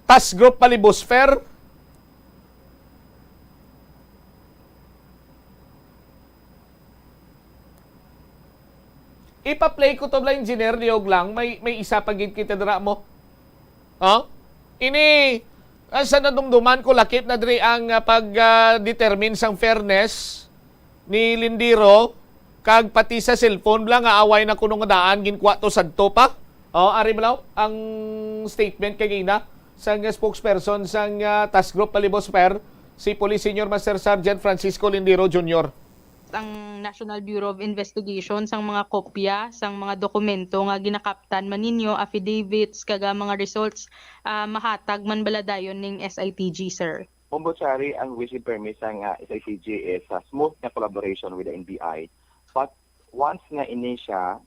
Task Group Palibosfer, ipa-play ko to lang engineer niyog lang, may isa pagid kita dira mo. Ini sa nadumduman ko lakip na diri ang pag-determine sang fairness ni Lindiro kag pati sa cellphone lang nga away na kuno nga daan ginkuha to sadto pa. Ari malaw ang statement kay gina sang spokesperson sang Task Group Palibosfer, si Police Senior Master Sergeant Francisco Lindiro Jr. Ang National Bureau of Investigation sang mga kopya sang mga dokumento nga ginakaptan maninyo, affidavits kaga mga results mahatag man baladayon ning SITG, sir. Bombachari, ang vision permit sang SITG is a smooth na collaboration with the NBI. But once nga ini siya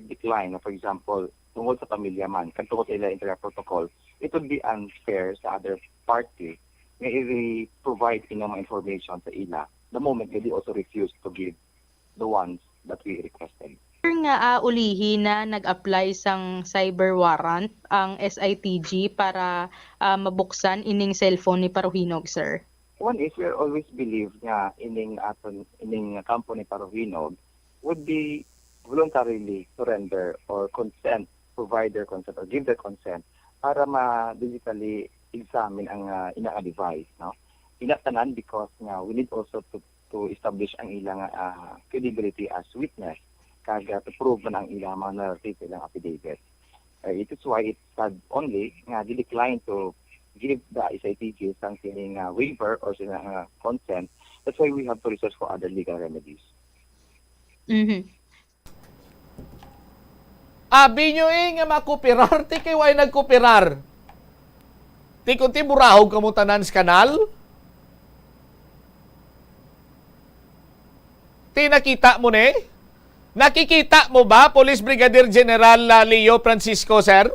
decline, for example, tungkol sa pamilya man, tungkol sa ila internal protocol, it would be unfair sa other party na i-provide mga information sa ila the moment they also refuse to give the ones that we requested. Sir nga ulihi na nag-apply sang cyber warrant ang SITG para mabuksan ining cellphone ni Paruhinog, sir. One is we always believe nga ining kampo ni Paruhinog would be voluntarily surrender or provide their consent or give their consent para ma-digitally examine ang ina-advise, no? Inatanan because nga we need also to establish ang ilang credibility as witness kag to prove man ang ilang mga narrative, ilang affidavit. It is why it's sad only nga decline to give the SITG sang sining waiver or sining consent. That's why we have to research for other legal remedies. Abi nyo nga makupirar, ti kay way nagkupirar. Ti kunti burahog kamo tanan sa kanal. Ti nakita mo ne? Nakikita mo ba, Police Brigadier General Leo Francisco, sir?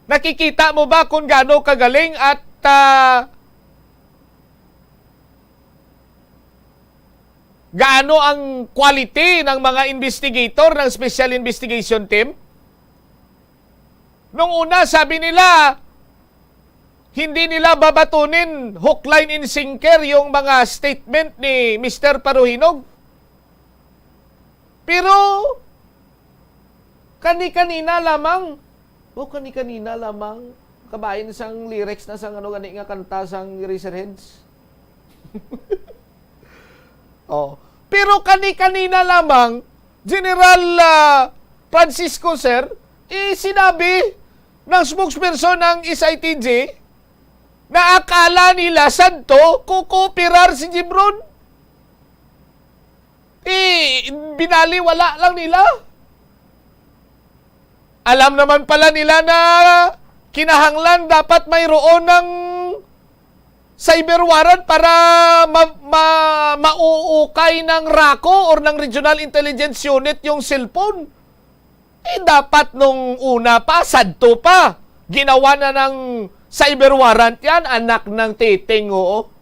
Nakikita mo ba kung gaano kagaling at gaano ang quality ng mga investigator ng Special Investigation Team? Nung una, sabi nila, hindi nila babatunin hook, line, and sinker yung mga statement ni Mr. Paruhinog. Pero, kani-kanina lamang, kani-kanina lamang, kabayan sang lyrics na sang ano gani nga kanta sang Eraserheads. Pero kani-kanina lamang, General Francisco, sir, sinabi ng spokesperson ng SITG na akala nila santo kukupirar si Jimron. Binaliwala lang nila. Alam naman pala nila na kinahanglan dapat mayroon ng cyber warrant para mauukay ng RACO or ng Regional Intelligence Unit yung cellphone. Dapat nung una pa, sadto pa. Ginawa na ng cyber warrant yan, anak ng titing, oo.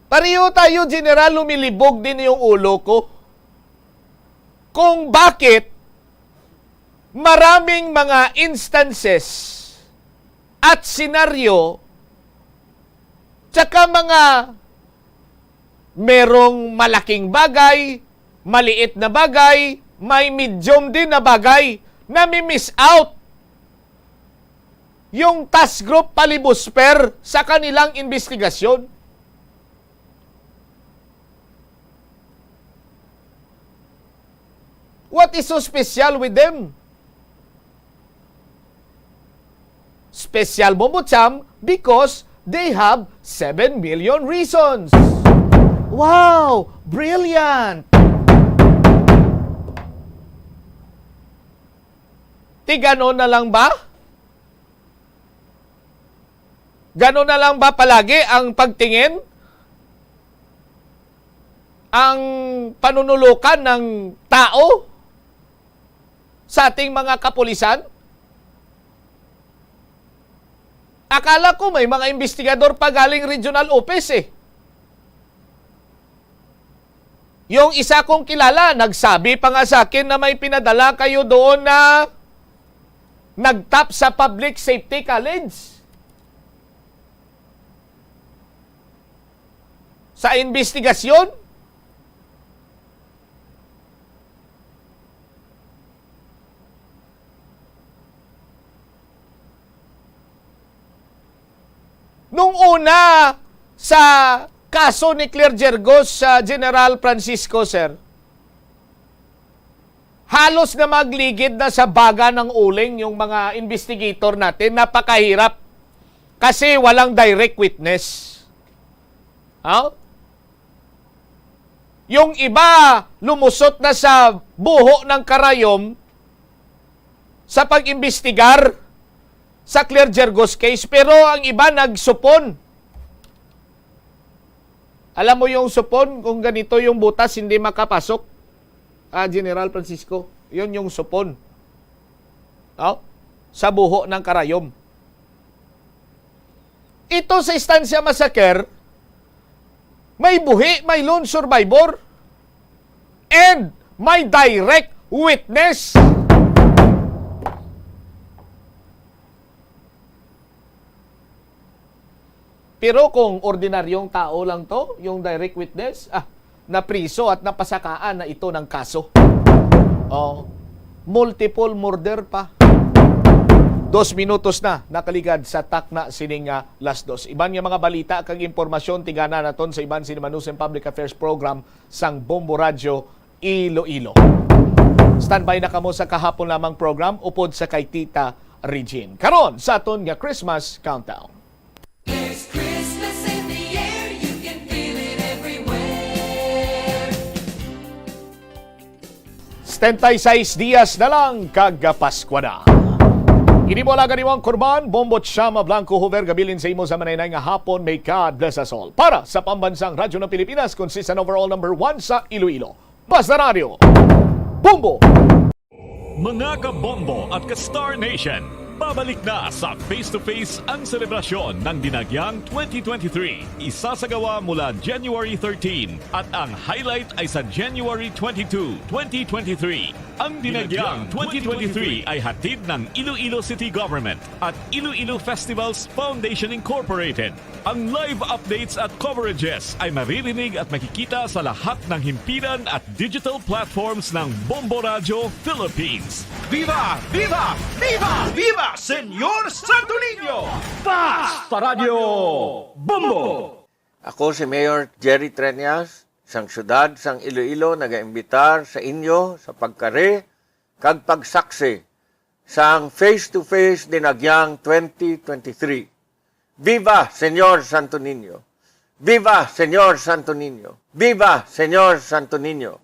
Pareho tayo, General, lumilibog din yung ulo ko. Kung bakit maraming mga instances at senaryo tsaka mga merong malaking bagay, maliit na bagay, may medium din na bagay na mi-miss out yung task group Palibusper sa kanilang investigasyon. What is so special with them? Special, Bombocham, because they have 7 million reasons. Wow! Brilliant! Ganon na lang ba? Ganon na lang ba palagi ang pagtingin? Ang panunulukan ng tao sa ating mga kapulisan? Akala ko may mga investigador pa galing regional office eh. Yung isa kong kilala, nagsabi pa nga sa akin na may pinadala kayo doon na nagtap sa Public Safety College. Sa investigasyon? Nung una, sa kaso ni Claire Gergos sa General Francisco, sir, halos na magligid na sa baga ng uling yung mga investigator natin. Napakahirap kasi walang direct witness. Yung iba, lumusot na sa buho ng karayom sa pag-imbestigar sa Claire Gergos case, pero ang iba nagsupon. Alam mo yung supon, kung ganito yung butas, hindi makapasok, General Francisco. Yun yung supon. Sa buho ng karayom. Ito sa Estancia Massacre, may buhi, may lone survivor, and may direct witness. Pero kung ordinaryong tao lang to, yung direct witness, napriso at napasakaan na ito ng kaso. Multiple murder pa. 2 minutos na nakaligad sa takna sining last dos. Iban nga mga balita kag impormasyon tigana naton sa iban Sinimanusen Public Affairs Program sang Bombo Radio Iloilo. Standby na kamo sa kahapon lamang program upod sa kay Tita Regine. Karon sa aton nga Christmas Countdown. 76 días na lang kagapaskwa na. Kini mo lang ganiwang kurban, Bombot Shama Blanco Hover, gabilin sa imo sa manay nga hapon, may God bless us all. Para sa pambansang radyo ng Pilipinas, consistent overall number 1 sa Iloilo. Basta Radio, Bombo! Mga ka-Bombo at ka-Star Nation, babalik na sa face-to-face ang selebrasyon ng Dinagyang 2023. Isasagawa mula January 13 at ang highlight ay sa January 22, 2023. Ang Dinagyang 2023 ay hatid ng Iloilo City Government at Iloilo Festivals Foundation Incorporated. Ang live updates at coverages ay maririnig at makikita sa lahat ng himpilan at digital platforms ng Bombo Radio Philippines. Viva! Viva! Viva! Viva! Senyor Santo Niño! Basta Radio Bombo! Ako si Mayor Jerry Treñas sang syudad sang Iloilo nagaimbitar sa inyo sa pagkare kag pagsaksi sang face-to-face dinagyang 2023. Viva Señor Santo Niño! Viva Señor Santo Niño! Viva Señor Santo Niño!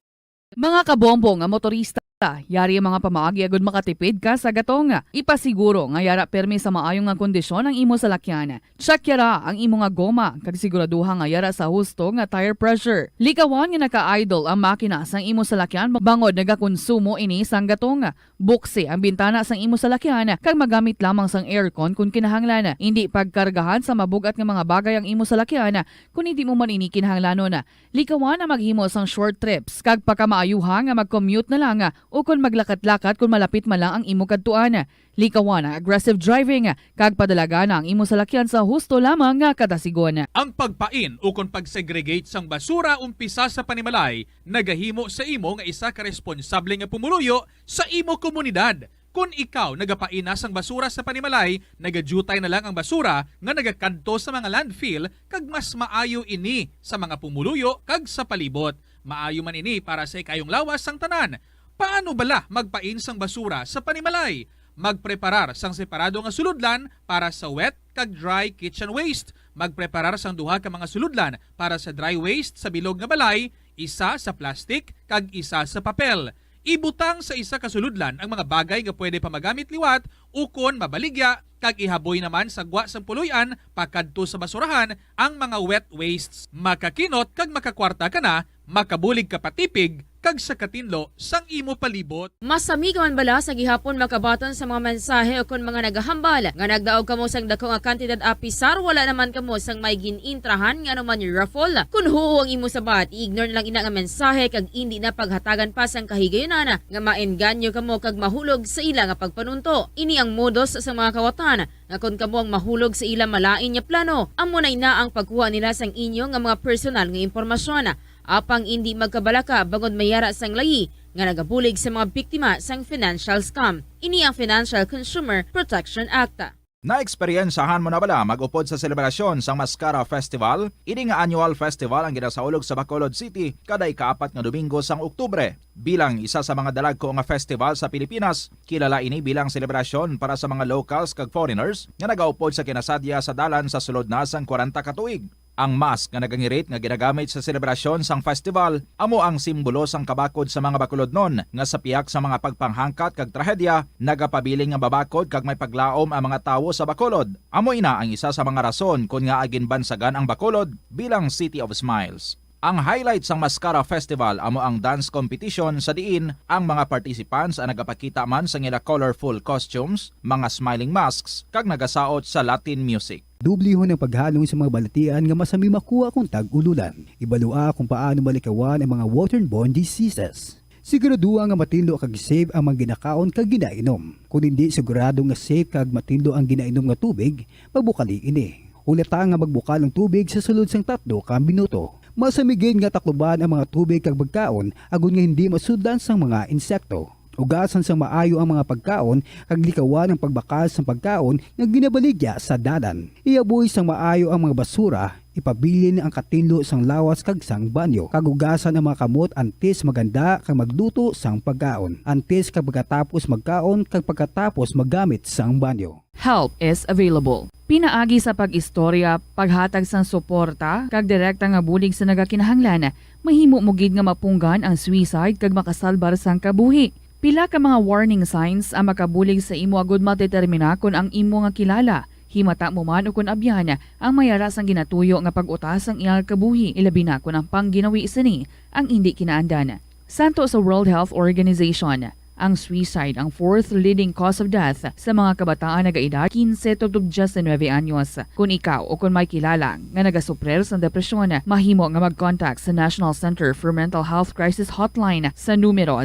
Mga kabombo nga motorista, yari ang mga pamaagi agud makatipid ka sa gatong. Ipasiguro nga yara permi sa maayong nga kondisyon ang imo salakyan. Check yara ang imo nga goma kag siguraduha nga yara sa husto nga tire pressure. Likawan nga naka-idle ang makina sang imo salakyan bangod nagakonsumo ini sang gatong. Buksi ang bintana sang imo salakyan kag magamit lamang sang aircon kung kinahanglan. Hindi pagkargahan sa mabugat nga mga bagay ang imo salakyan kung hindi mo man ini kinahanglanon. Likawan ang maghimo sang short trips kag pagkamaayuha nga mag-commute na lang o kung maglakat-lakat kung malapit man lang ang imo kadtuan. Likawan ang aggressive driving kag padalaga na ang imo salakyan sa husto lamang nga kadasigon. Ang pagpain o kung pagsegregate sang basura umpisa sa panimalay, nagahimo sa imo nga isa ka responsable nga pumuluyo sa imo komunidad. Kung ikaw nagapaina sang basura sa panimalay, nagadutay na lang ang basura nga nagakanto sa mga landfill kag mas maayo ini sa mga pumuluyo kag sa palibot. Maayo man ini para sa ikayong lawas sang tanan. Paano bala magpain sang basura sa panimalay? Magpreparar sang separado nga suludlan para sa wet kag dry kitchen waste. Magpreparar sang duha ka mga suludlan para sa dry waste sa bilog nga balay, isa sa plastic kag isa sa papel. Ibutang sa isa ka suludlan ang mga bagay nga pwede pa magamit liwat ukon mabaligya kag ihaboy naman sa gwa sang puluyan pakadto sa basurahan ang mga wet wastes. Makakinot kag makakwarta ka na, makabulig ka patipig kag sa katinlo sang imo palibot. Masami ka man bala sa gihapon makabaton sa mga mensahe o kung mga nagahambal nga nagdaog kamo sang dako nga kantidad apisar wala naman kamo sang may ginintrahan nga naman yung raffle. Kung huo ang imo sabat, ignore lang ina nga mensahe kag hindi na paghatagan pa sang kahigayonan nga maengganyo kamo kag mahulog sa ila nga pagpanunto. Ini ang modos sa mga kawatan nga kung kamo ang mahulog sa ila malain nga plano, amo na ang pagkuha nila sang inyo nga mga personal nga impormasyon. Apang hindi magkabalaka bangod mayara sang layi nga nagabulig sa mga biktima sang financial scam. Ini ang Financial Consumer Protection Act. Na-eksperyensahan mo na bala mag-upod sa selebrasyon sang Mascara Festival? Ini nga annual festival ang ginasaulog sa Bacolod City kada ika-4 nga Domingo sang Oktubre. Bilang isa sa mga dalagko nga festival sa Pilipinas, kilala ini bilang selebrasyon para sa mga locals kag foreigners nga nagaupod sa kinasadya sa dalan sa sulod na sang 40 ka tuig. Ang mask nga nagangirit nga ginagamit sa selebrasyon sang festival amo ang simbolo sang kabakod sa mga Bacolodnon nga sa piyak sa mga pagpanghangkat kag trahedya nagapabiling nga babakod kag may paglaom ang mga tawo sa Bacolod. Amo ina ang isa sa mga rason kung nga agin bansagan ang Bacolod bilang City of Smiles. Ang highlight sang Mascara Festival amo ang dance competition sa diin ang mga participants ang nagapakita man sa ngila colorful costumes, mga smiling masks kag nagasaot sa Latin music. Dublihon ang paghalong sa mga balatian nga masami makuha kung tag-ululan. Ibalua kung paano malikawan ang mga waterborne diseases. Siguraduha nga matindo kag safe ang mga ginakaon kag ginainom. Kung hindi sigurado nga safe kag matindo ang ginainom nga tubig, magbukali ini. Ulata nga magbukal ang tubig sa sulod sang 3 ka minuto. Masamigin nga takluban ang mga tubig kag pagkaon agon nga hindi masudlan sang mga insekto. Ugasan sang maayo ang mga pagkaon kag likawan ang pagbakal sang pagkaon nga ginabaligya sa dalan. Iaboy sang maayo ang mga basura, ipabilin ang katinlo sang lawas kag sang banyo. Kag ugasan ang mga kamot antes maganda kag magluto sang pagkaon. Antes kag pagkatapos magkaon kag pagkatapos maggamit sang banyo. Help is available. Pinaagi sa pag-istorya, paghatag sang suporta, kag direkta nga bulig sa nagakinahanglan, mahimo mo gid nga mapunggan ang suicide kag makasalbar sang kabuhi. Pila ka mga warning signs ang makabulig sa imo agud matetermina kung ang imo nga kilala. Himata mo man o kung abyan ang mayara sang ginatuyo nga pag-utas ang iyang kabuhi, ilabi na kung ang pangginawi sini ang hindi kinaandan. Santo sa World Health Organization, ang suicide ang 4th leading cause of death sa mga kabataan nagaedad 15 to 19 anyos. Kung ikaw o kung may kilala nga nagasuprer sa depresyon, mahimo nga mag-contact sa National Center for Mental Health Crisis Hotline sa numero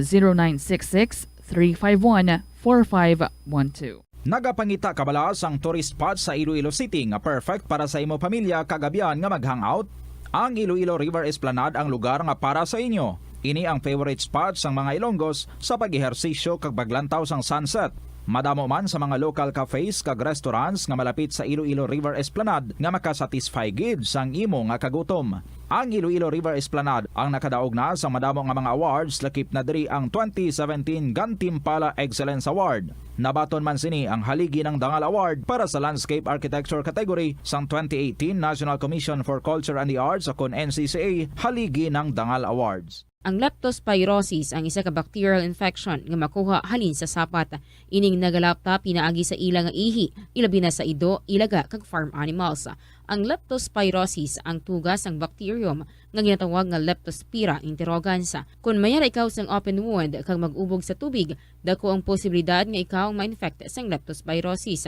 0966-351-4512. Nagapangita kabalaas ang tourist spot sa Iloilo City nga perfect para sa imo pamilya kagabihan nga mag-hangout. Ang Iloilo River Esplanade ang lugar nga para sa inyo. Ini ang favorite spot sang mga Ilonggos sa pag-ehersisyo kag paglantaw sang sunset. Madamo man sa mga local cafes kag restaurants nga malapit sa Iloilo River Esplanade nga makasatisfy gid sang imo nga kagutom. Ang Iloilo River Esplanade ang nakadaog na sa madamo nga mga awards, lakip na diri ang 2017 Gantimpala Excellence Award. Nabaton man sini ang haligi ng Dangal Award para sa Landscape Architecture category sang 2018 National Commission for Culture and the Arts o kon NCCA haligi ng Dangal Awards. Ang leptospirosis ang isa ka bacterial infection nga makuha halin sa sapat. Ining nagalapta pinaagi sa ila nga ihi, ilabi na sa ido, ilaga kag farm animals. Ang leptospirosis ang tugas ang bacterium nga ginatawag nga Leptospira interrogans. Kung mayara ikaw sang open wound kag mag-ubog sa tubig, dako ang posibilidad nga ikaw ma-infect sang leptospirosis.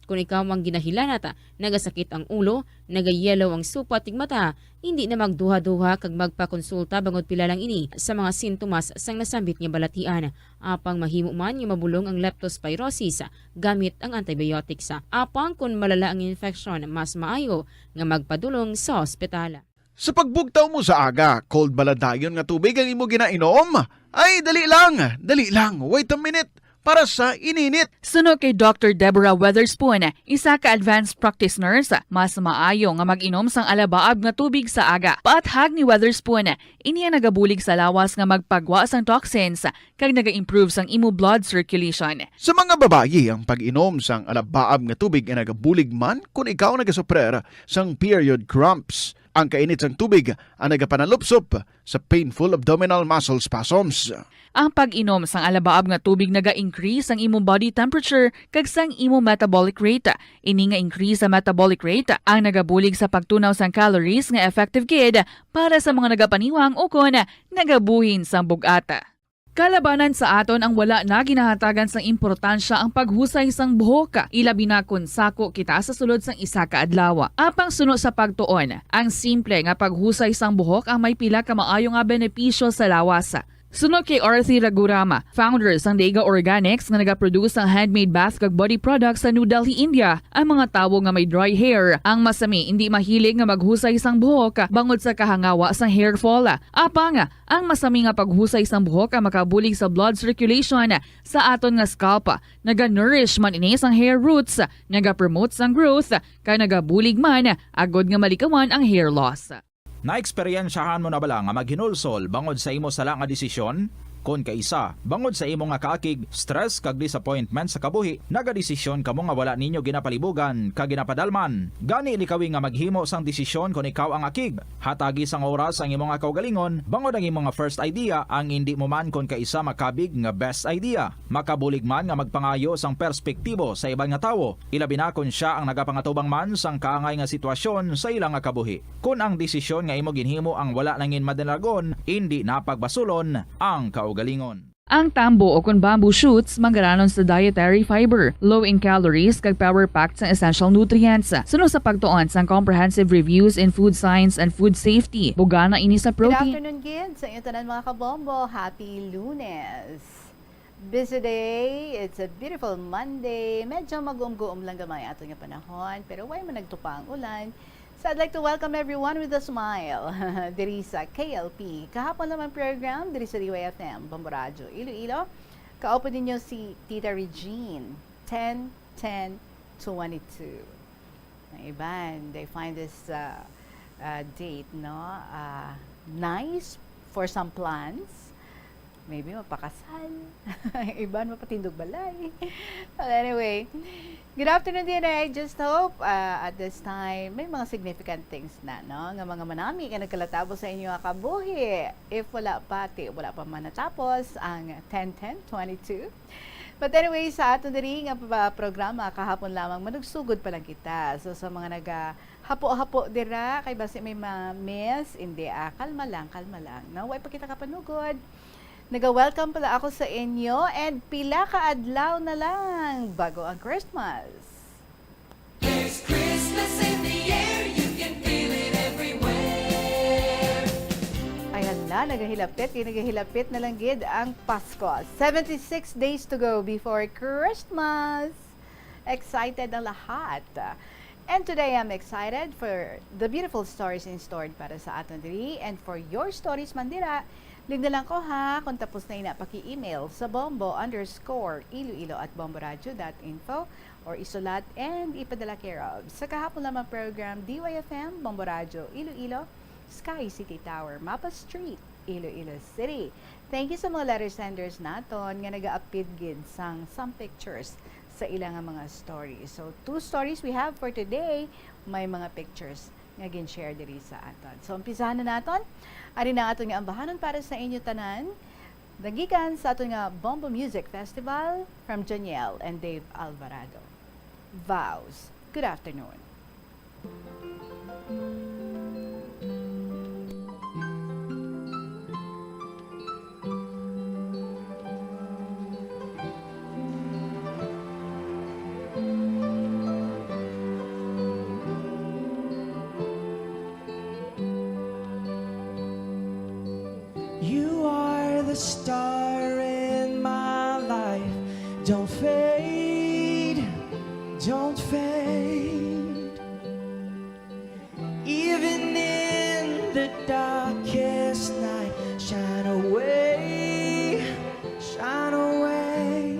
Kung ikaw ang ginahilanata, nagasakit ang ulo, nagayelo ang supa tig mata, hindi na magduha-duha kag magpakonsulta bangod pila lang ini sa mga sintomas sang nasambit nga balatian. Apang mahimo man nga mabulong ang leptospirosis gamit ang antibiotics. Apang kung malala ang infection, mas maayo nga magpadulong sa ospital. Sa pagbugtaw mo sa aga, cold baladayon nga tubig ang imo ginainom? Ay, dali lang, wait a minute. Para sa ininit. Suno kay Dr. Deborah Weatherspoon, isa ka advanced practice nurse, mas maayo nga mag-inom sang alabaab nga tubig sa aga. Paathag ni Weatherspoon, iniya nagabulig sa lawas nga magpagwa sang toxins kag naga-improve sang imo blood circulation. Sa mga babayi, ang pag-inom sang alabaab nga tubig ay nagabulig man kung ikaw nagasuprer sang period cramps. Ang kainit sang tubig ang nagapanalupsop sa painful abdominal muscle spasms. Ang pag-inom sang alabaab nga tubig naga-increase ang imong body temperature kag sang imong metabolic rate. Ini nga increase sa metabolic rate ang nagabulig sa pagtunaw sang calories nga effective gid para sa mga nagapaniwang o kon nagabuhin sang bugata. Kalabanan sa aton ang wala na ginahatagan sang importansya ang paghusay sang buhok, ilabi na kun sako kita sa sulod sang isa ka adlaw. Apang suno sa pagtuon, ang simple nga paghusay sang buhok ang may pila ka maayo nga benepisyo sa lawas. Sunod kay Arthi Ragurama, founder sang Dega Organics nga nagaproduce ng handmade bath kag body products sa New Delhi, India. Ang mga tawo nga may dry hair, ang masami hindi mahilig nga maghusay sang buhok bangod sa kahangawa sang hair fall. Apang ang masami nga paghusay sang buhok ang makabulig sa blood circulation sa aton nga scalp. Naga-nourish man ini sang hair roots, naga-promote sang growth, kay nagabulig man agod nga malikawan ang hair loss. Naeksperyensyahan mo na bala nga maghinulsol bangod sa imo sala nga desisyon? Kon kaisa, bangod sa imo nga kaakig, stress kag disappointment sa kabuhi, nagadesisyon kamo nga wala ninyo ginapalibugan kag ginapadalman. Gani likawi nga maghimo sang desisyon kon ikaw ang akig. Hatagi sang oras ang imo nga kaugalingon, bangod ang imo nga first idea ang hindi mo man kon kaisa makabig nga best idea. Makabulig man nga magpangayo sang perspektibo sa ibang nga tawo, ilabi na kon siya ang nagapangatubang man sang kaangay nga sitwasyon sa ilang nga kabuhi. Kun ang desisyon nga imo ginhimo ang wala nangin madalagon, hindi napagbasulon ang kaugalingon. Ang tambo o kun bamboo shoots manggaranon sa dietary fiber, low in calories kag power-packed sa essential nutrients. Suno sa pagtuon sang comprehensive reviews in food science and food safety. Bugana ini sa Good protein. afternoon, kids. Sa inyo tanan mga kabombo. Happy Lunes. Busy day. It's a beautiful Monday. Medyo mag-uum-guum lang gamay ato nga panahon. Pero way man nagtupa ang ulan. So I'd like to welcome everyone with a smile. Diri sa KLP. Kahapon naman program, diri sa DYFM, Bamboradyo, Iloilo. Ka-open ninyo si Tita Regine, 10-10-22. Ang iban, they find this date, no? Nice for some plans. Maybe mapakasal. Iban mapatindog balay. But anyway, good afternoon din. I just hope at this time may mga significant things na, no? Nga mga manami ka nagkalatabo sa inyo kabuhi. If wala pa man natapos ang 10-10-22. But anyway, sa aton diri nga programa kahapon lamang manugsugod pa lang kita. So sa mga hapo-hapo dira kay basi may ma-miss, hindi kalma lang. No, way pa kita kapanugod. Naga-welcome pala ako sa inyo and pila ka adlaw na lang bago ang Christmas. There's Christmas in the air, you can feel it everywhere. Ay hala, nagahilapit na lang gid ang Pasko. 76 days to go before Christmas. Excited ang lahat. And today I'm excited for the beautiful stories in store para sa aton diri and for your stories mandira. Ligdalan ko ha, kung tapos na inapaki-email sa bombo_iloilo@bomboradio.info or isulat and ipadala care of. Sa kahapon lamang program, DYFM, Bombo Radio, Iloilo, Sky City Tower, Mapa Street, Iloilo City. Thank you sa mga letter senders naton nga nag-upload gid sang some pictures sa ilang nga mga stories. So, 2 stories we have for today, may mga pictures nga gin-share diri sa aton. So, umpisahan na naton. Ari na aton nga ambahanon para sa inyo tanan. Dagikan sa aton nga Bombo Music Festival from Janiel and Dave Alvarado. Vows. Good afternoon. You are the star in my life. Don't fade, don't fade. Even in the darkest night, shine away, shine away.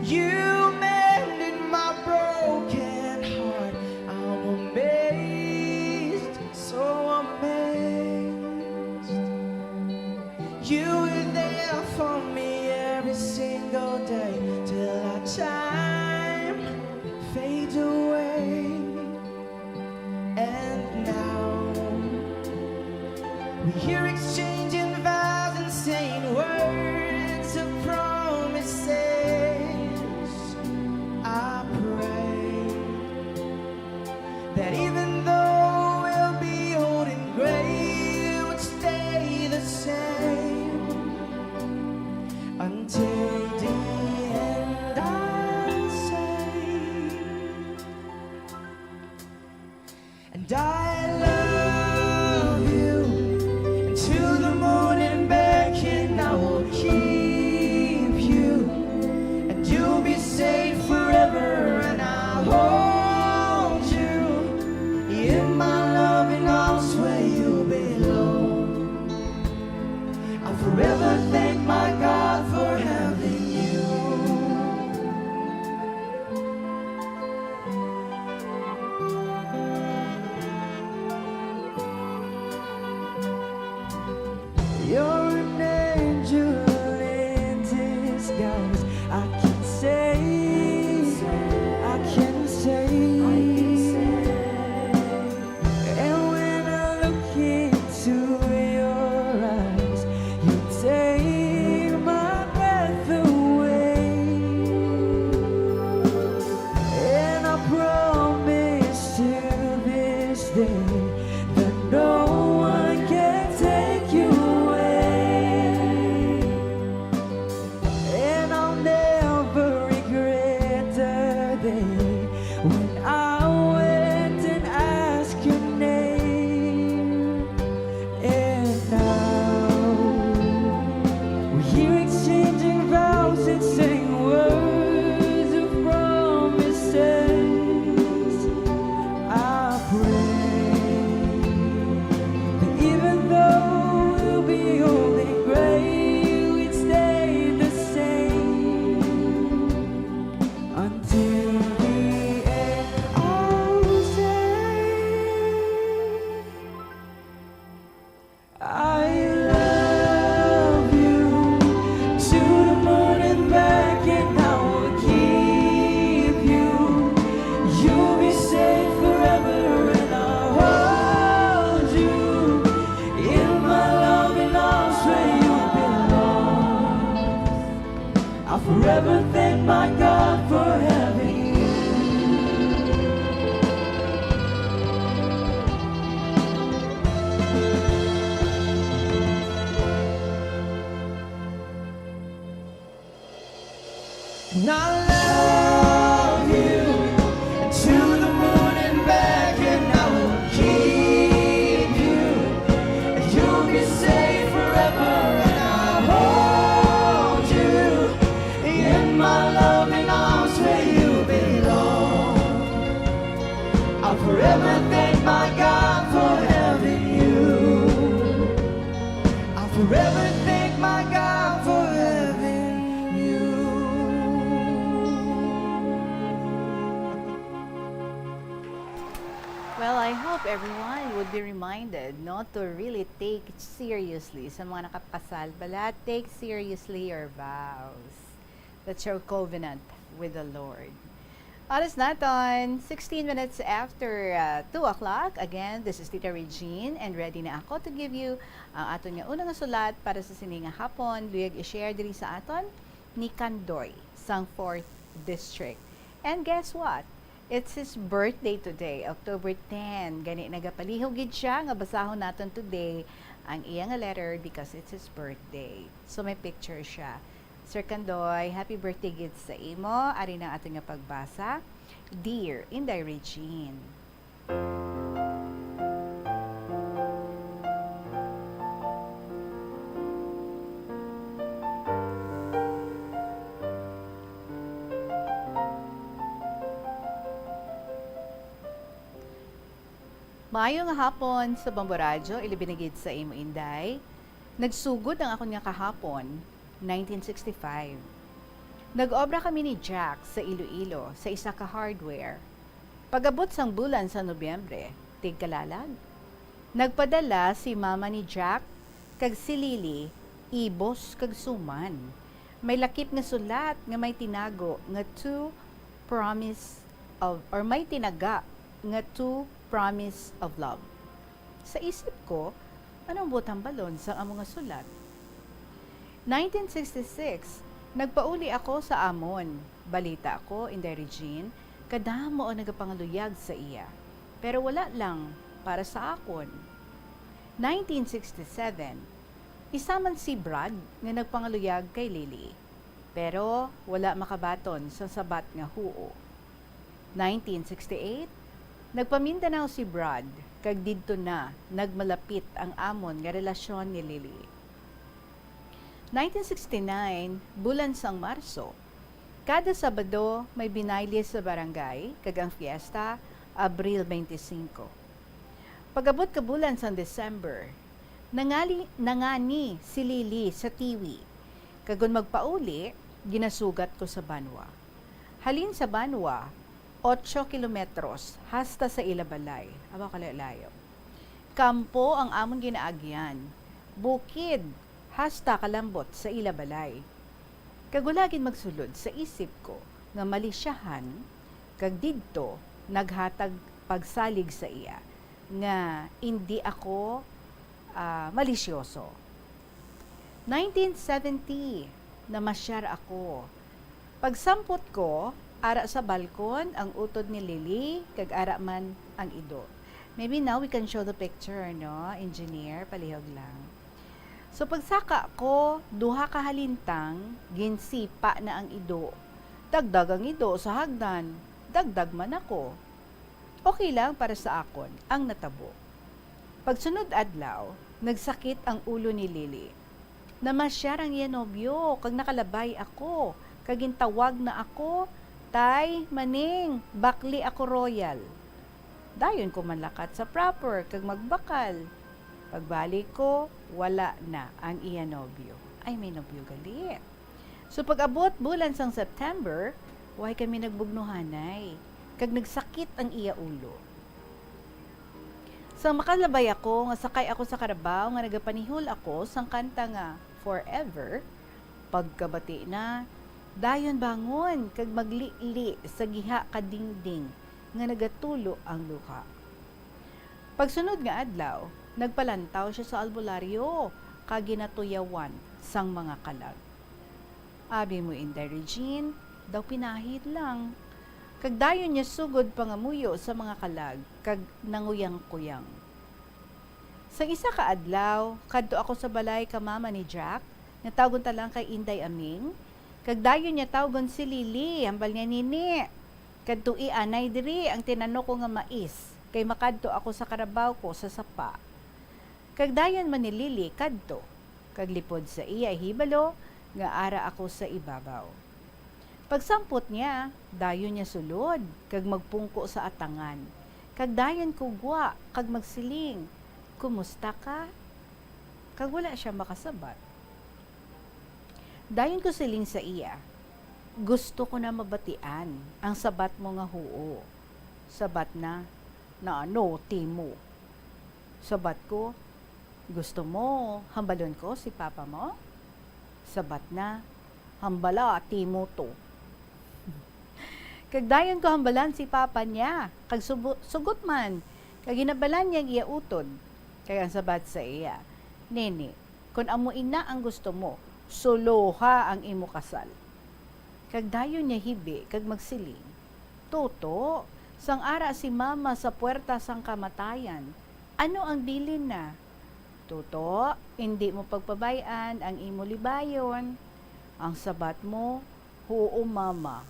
You mended my broken heart. I'm amazed, so amazed. You were there for me every single day till our time fades away. And now we hear exchanging vows and saying words of promises. I pray that even though we'll be old and gray, it would stay the same until the end. I'll say, and I love you until the morning back, and I will keep you, and you'll be safe forever, and I'll hold you in my loving arms where you belong. I'll forever thank my God for having you. You're an angel in disguise. I can say, I can say. And when I look into your eyes, you take my breath away. And I promise to this day that no one can take you away. And I'll never regret the day when I went and asked your name. And now we're here exchanging vows and saying words of promises. I pray that even though we'll be old and gray, we'd stay the same until the end. I'll say, I love you to the moon and back, and I will keep you. You'll be safe forever, and I'll hold you in my loving arms where you belong. I'll forever thank my God for having you. And I love you to the moon and back, and I will keep you, and you'll be safe forever, and I'll hold you in my loving arms where you belong. I'll forever thank my God for having you. Well, I hope everyone would be reminded not to really take it seriously sa mga nakapasal, but take seriously your vows. That's your covenant with the Lord. Oras natin, 16 minutes after 2 o'clock. Again, this is Tita Regine and ready na ako to give you ang aton nga unang sulat para sa sininga hapon. Luyag i-share diri sa aton ni Kandoy sang 4th District. And guess what? It's his birthday today, October 10. Gani nagapalihog gid siya nga basahon naton today ang iyang letter because it's his birthday. So may picture siya. Sir Kandoy, happy birthday gid sa imo. Ari na ating nga pagbasa. Dear Inday Regine. Maayong hapon sa Bamboradyo, ilibinigid sa imo Inday. Nagsugod ang akong nga kahapon, 1965. Nag-obra kami ni Jack sa Iloilo sa isa ka hardware. Pag-abot sang bulan sa Nobyembre, tigkalalag. Nagpadala si mama ni Jack kag si Lily, ibos kag suman. May lakip nga sulat nga may tinago nga to promise of, or may tinaga nga to promise of love. Sa isip ko, anong butang balon sa among nga sulat? 1966, nagpauli ako sa amon. Balita ako, Inday Regine, kadamo ang nagapangaluyag sa iya. Pero wala lang para sa akon. 1967, isa man si Brad nga nagpangaluyag kay Lily. Pero wala makabaton sa sabat nga huo. 1968, nagpamindanao si Brad, kag didto na nagmalapit ang amon nga relasyon ni Lily. 1969, bulan sang Marso, kada Sabado may binayli sa barangay, kag ang fiesta, Abril 25. Pag-abot ka bulan sang December, nangani si Lily sa Tiwi, kagun magpauli, ginasugat ko sa Banwa. Halin sa Banwa, 8 kilometros hasta sa Ilabalay. Aba kalayo. Kampo ang amon ginaagyan. Bukid hasta kalambot sa Ilabalay. Kagulagin magsulod sa isip ko nga malisyahan kag didto naghatag pagsalig sa iya nga hindi ako malisyoso. 1970 namasyar ako. Pagsampot ko ara sa balkon ang utod ni Lily kag ara man ang ido. Maybe now we can show the picture, no? Engineer, palihog lang. So pagsaka ko, duha ka halintang, ginsipa na ang ido. Dagdag ang ido sa hagdan. Dagdag man ako. Okay lang para sa akon ang natabo. Pagsunod adlaw, nagsakit ang ulo ni Lily. Namasyar ang iya nobyo kag nakalabay ako. Kag gintawag na ako, tay, maning, bakli ako royal. Dayon ko manlakat sa proper, kag magbakal. Pagbalik ko, wala na ang iya nobyo. Ay, may nobyo gali. So pag-abot bulan sang September, way kami nagbugnuhanay. Kag nagsakit ang iya ulo. So makalabay ako, nga sakay ako sa karabaw, nga nagapanihol ako sang kanta nga Forever. Pagkabati na, dayon bangon kag maglili sa giha kadingding nga nagatulo ang luha. Pagsunod nga adlaw, nagpalantaw siya sa albularyo kag ginatuyawan sang mga kalag. Abi mo Inday Regine, daw pinahid lang. Kag dayon niya sugod pangamuyo sa mga kalag kag nanguyang-kuyang. Sa isa ka adlaw, kadto ako sa balay ka mama ni Jack, natawgon ta lang kay Inday Aming. Kag dayon niya tawgon si Lily, hambal niya nini. Kadto anay diri ang tinano ko nga mais, kay makadto ako sa karabaw ko sa sapa. Kag dayon man ni Lily kadto, kag lipod sa iya hibalo nga ara ako sa ibabaw. Pagsampot niya, dayon niya sulod, kag magpungko sa atangan. Kag dayon kugwa, kag magsiling, kumusta ka? Kag wala siya makasabat. Dayon ko siling sa iya, gusto ko na mabatian ang sabat mo nga huo. Sabat na, na ano, timo. Sabat ko, gusto mo, hambalon ko si papa mo? Sabat na, hambala, timo to. Kagdayon ko hambalan si papa niya, kag sugot man, kag ginabalan niya iya utod. Kaya ang sabat sa iya, nene, kung amuin na ang gusto mo, soloha ang imo kasal. Kagdayon niya hibi, kag magsiling, Toto, sang ara si mama sa puwerta sang kamatayan, ano ang bilin na? Toto, hindi mo pagpabayan ang imo libayon. Ang sabat mo, huo mama.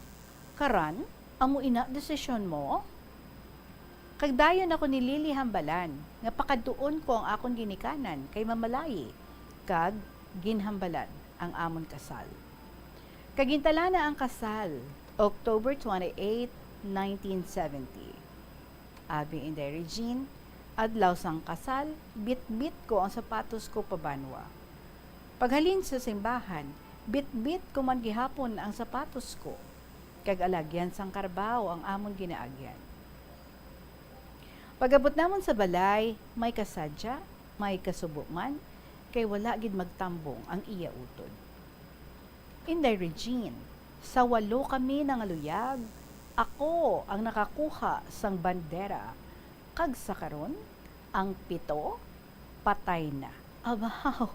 Karan, amo ina desisyon mo? Kagdayon ako ni Lily Hambalan, nga pakaduon ko ang akong ginikanan kay mamalayi, kag ginhambalan ang amon kasal. Kagintala na ang kasal, October 28, 1970. Abi Inday Regine, adlaw sang kasal, bit-bit ko ang sapatos ko pabanwa. Paghalin sa simbahan, bit-bit ko man gihapon ang sapatos ko. Kag alagyan sang karbaw ang amon ginaagyan. Pagabot namon sa balay, may kasadya, may kasubo man, kay wala gid magtambong ang iya utod. Inday Regine, sa 8 kami nangaluyag, ako ang nakakuha sang bandera, kag sa karon, ang 7 patay na. Abaw!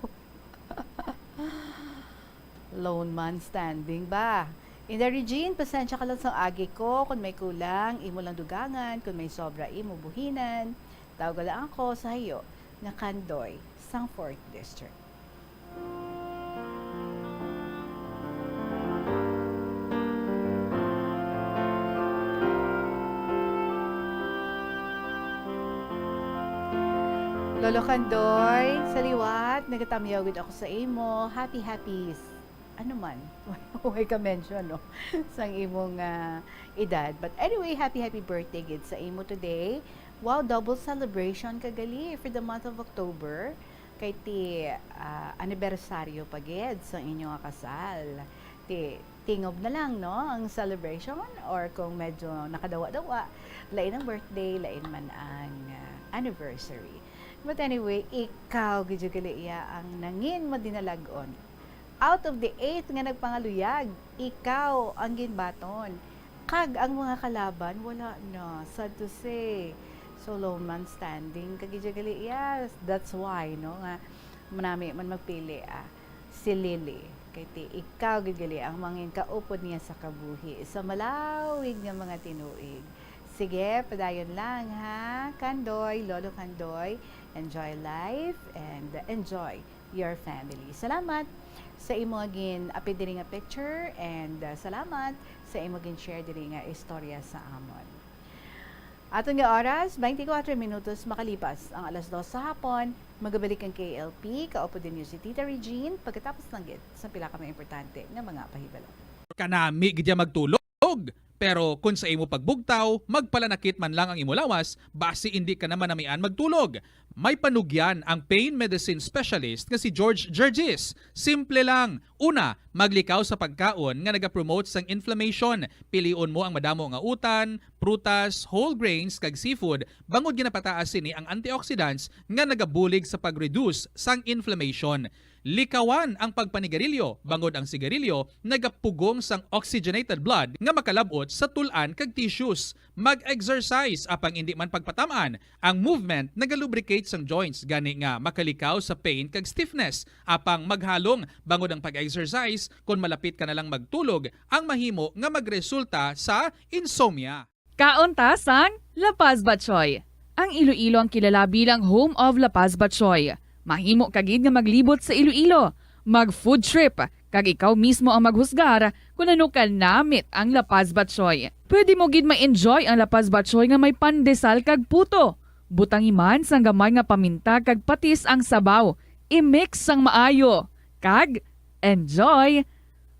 Lone man standing ba? Inday Regine, pasensya ka lang sa agi ko. Kung may kulang, imo lang dugangan. Kung may sobra, imo buhinan. Tawag lang ako sa hayo nga Kandoy, sang 4th District. Lolo Kandoy, sa liwat, nagatamyawid ako sa imo. Happy ano man, huwag ka mention, no? Sang imong edad. But anyway, happy birthday gid sa imo today. Wow, double celebration kagali for the month of October. Kay ti anibersaryo pa gid sa inyong kasal. Tingob na lang, no, ang celebration, or kung medyo nakadawa-dawa, lain ang birthday, lain man ang anniversary. But anyway, ikaw gid iya ang nangin mo dinalagon. Out of the 8 nga nagpangaluyag, ikaw ang ginbaton. Kag ang mga kalaban, wala na. Sad to say. So, lone man standing. Kagijagali, yes. That's why, no? Nga, manami man magpili, si Lily. Kaya ikaw, gigali, ang mangin kaupod niya sa kabuhi. Sa malawig nga mga tinuig. Sige, padayon lang, ha? Kandoy, Lolo Kandoy. Enjoy life and enjoy your family. Salamat sa imo gin apid diri nga picture, and salamat sa imo gin share diri nga istorya sa amon. Aton nga oras 24 minutos makalipas ang alas 2 sa hapon. Magabalik ang KLP kaupo din si Tita Regine pagkatapos ng gid sa pila ka mga importante nga mga pahibalo. Kanami gidya magtulog. Pero kung sa imo pagbugtaw, magpalanakit man lang ang imo lawas, base hindi ka naman namian magtulog. May panugyan ang pain medicine specialist nga si George Gergis. Simple lang. Una, maglikaw sa pagkaon nga nagapromote sang inflammation. Pilion mo ang madamo nga utan, prutas, whole grains kag seafood. Bangod ginapataas sini ang antioxidants nga nagabulig sa pag-reduce sang inflammation. Likawan ang pagpanigarilyo, bangod ang sigarilyo, nagapugong sang oxygenated blood nga makalabot sa tulan kag tissues. Mag-exercise apang hindi man pagpatamaan. Ang movement nagalubricate sang joints gani nga makalikaw sa pain kag stiffness. Apang maghalong bangod ang pag-exercise kung malapit ka na lang magtulog, ang mahimo nga magresulta sa insomnia. Kauntasan, La Paz Batchoy. Ang Iloilo ang kilala bilang Home of La Paz Batchoy. Mahimo kagid nga maglibot sa Iloilo, mag-food trip, kag ikaw mismo ang maghusgar kung ano ka namit ang La Paz Batchoy. Pwede mo gid ma-enjoy ang La Paz Batchoy nga may pandesal kag puto. Butang iman sang gamay nga paminta kag patis ang sabaw. I-mix sang maayo. Kag enjoy.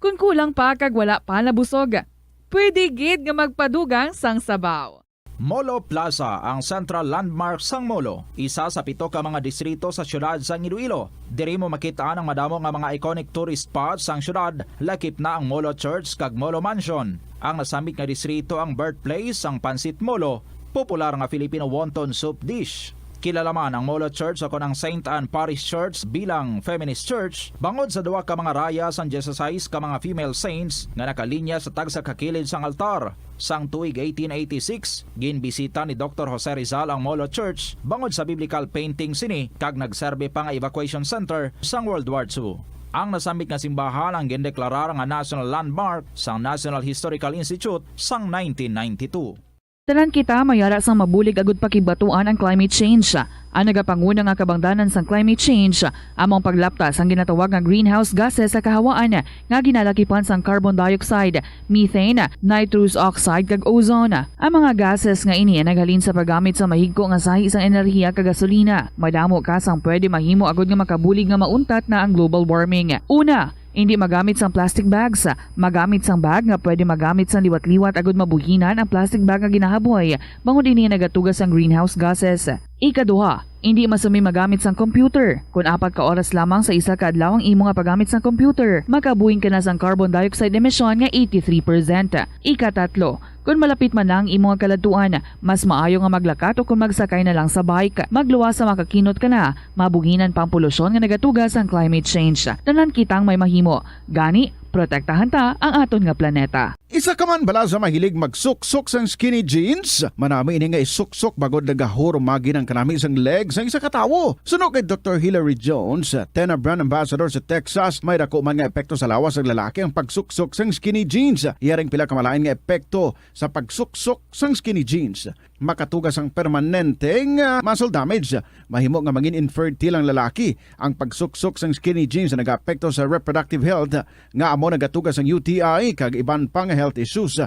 Kung kulang pa kag wala pa nabusog, pwede gid nga magpadugang sang sabaw. Molo Plaza ang central landmark sang Molo. Isa sa 7 ka mga distrito sa syudad sang Iloilo. Diri mo makitaan ang madamo nga mga iconic tourist spots sang syudad. Lakip na ang Molo Church kag Molo Mansion. Ang nasamit nga distrito ang birthplace sang Pansit Molo. popular nga Filipino wonton soup dish. Kilala man ang Molo Church ako ng St. Anne Parish Church bilang feminist church bangod sa duwa ka mga raya sang 16 ka mga female saints nga nakalinya sa tagsa kakilid sang altar. Sang tuig 1886, ginbisita ni Dr. Jose Rizal ang Molo Church bangod sa biblical painting sini kag nagserbe pa nga evacuation center sang World War II. Ang nasambit nga simbahan ang gindeklarar nga national landmark sang National Historical Institute sang 1992. Tanan kita mayara sang mabulig agud pakibatuan ang climate change. Ang nagapanguna nga kabangdanan sang climate change among paglaptas ang ginatawag nga greenhouse gases sa kahawaan nga ginalakipan sang carbon dioxide, methane, nitrous oxide kag ozone. Ang mga gases nga ini naghalin sa paggamit sa mahigko nga sahi sang enerhiya kag gasolina. Madamo ka sang pwede mahimo agud nga makabulig nga mauntat na ang global warming. Una, hindi magamit sang plastic bags. Magamit sang bag nga pwede magamit sang liwat-liwat agud mabuhinan ang plastic bag nga ginahaboy bangod ini nagatugas ang greenhouse gases. Ikaduha, hindi masumi magamit sang computer. Kung 4 ka oras lamang sa isa ka adlaw ang imo nga paggamit sang computer, makabuhin ka na sang carbon dioxide emission nga 83%. Ikatatlo, kung malapit man lang imo nga kaladuan, mas maayo nga maglakat o kung magsakay na lang sa bike. Magluwas sa makakinot ka na, mabuhinan pang polusyon nga nagatugas ang climate change. Tanan kitang may mahimo. Gani, protektahan ta ang aton nga planeta. Isa ka man bala sa mahilig magsuksok sang skinny jeans? Manami ini nga isuksok bagod nagahurumagi ng kanami sang legs ang isa katawo. Suno kay Dr. Hilary Jones, Tena Brand Ambassador sa Texas, may dako man nga epekto sa lawas ng lalaki ang pagsuksok sang skinny jeans. Iyaring pila kamalain nga epekto sa pagsuksok sang skinny jeans. Makatugas ang permanenteng muscle damage. Mahimo nga maging infertile ang lalaki. Ang pagsuksok sang skinny jeans na nag-apekto sa reproductive health nga amo nagatugas ang UTI kag iban pang health issues.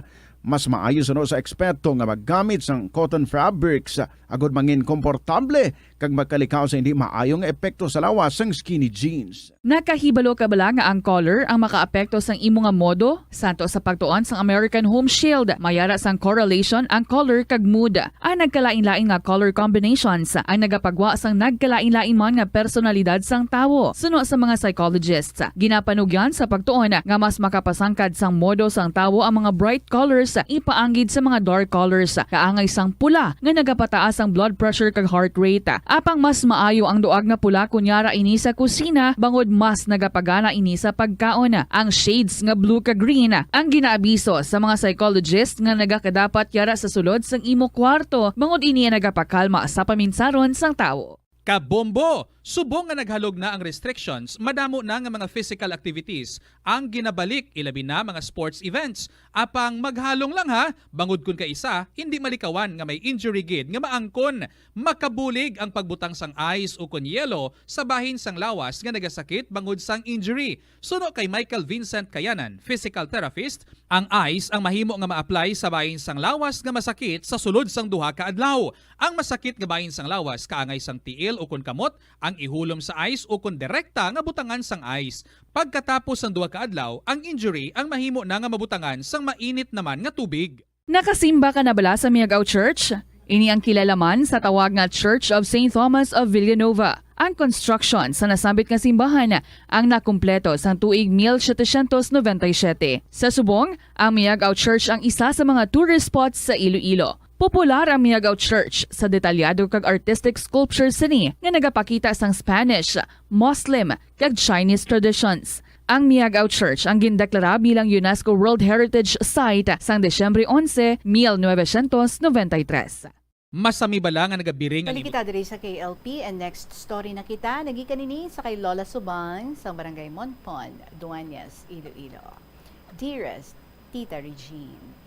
Mas maayo sa eksperto nga maggamit sang cotton fabrics agud mangin komportable kag magkalikaw sa hindi maayong epekto sa lawas sang skinny jeans. Nakahibalo ka bala nga ang color ang makaapekto sang imo nga modo? Santo sa pagtuon sang American Home Shield, mayara sang correlation ang color kag mood. Ang nagkalain-lain nga color combinations ang nagapagwa sang nagkalain-lain man nga personalidad sang tawo. Suno sa mga psychologists, ginapanugyan sa pagtuon nga mas makapasangkad sang modo sang tawo ang mga bright colors ipaanggid sa mga dark colors. Kaangay sang pula nga nagapataas ang blood pressure kag heart rate. Apang mas maayo ang duag nga pula kunyara ini sa kusina bangod mas nagapagana ini sa pagkaon. Ang shades nga blue kag green ang ginaabiso sa mga psychologist nga nagakadapat yara sa sulod sang imo kwarto bangod ini nagapakalma sa paminsaron sang tawo. Kabombo! Subong nga naghalog na ang restrictions, madamo na nga mga physical activities ang ginabalik, ilabi na mga sports events. Apang maghalong lang ha, bangod kun ka isa, hindi malikawan nga may injury gid nga maangkon. Makabulig ang pagbutang sang ice o kun yelo sa bahin sang lawas nga nagasakit bangod sang injury. Suno kay Michael Vincent Kayanan, physical therapist, ang ice ang mahimo nga ma-apply sa bahin sang lawas nga masakit sa sulod sang duha ka adlaw. Ang masakit nga bahin sang lawas kaangay sang tiil o kun kamot, ang ihulom sa ice o kung direkta nga butangan sang ice. Pagkatapos ng 2 ka adlaw, ang injury ang mahimo na nga mabutangan sang mainit naman nga tubig. Nakasimba ka na bala sa Miagaw Church? Ini ang kilalaman sa tawag nga Church of St. Thomas of Villanova. Ang construction sa nasambit nga simbahan ang nakumpleto sa tuig 1797. Sa subong, ang Miagaw Church ang isa sa mga tourist spots sa Iloilo. Popular ang Miagaw Church sa detalyado kag artistic sculptures sini nga nagapakita sang Spanish, Muslim kag Chinese traditions. Ang Miagaw Church ang gindeklara bilang UNESCO World Heritage Site sang Desyembre 11, 1993. Masami bala nga nagabiring ang Balik kita diri sa KLP and next story na kita nagikanini sa kay Lola Subang sa Barangay Montpon, Duañas, Iloilo. Dearest Tita Regine.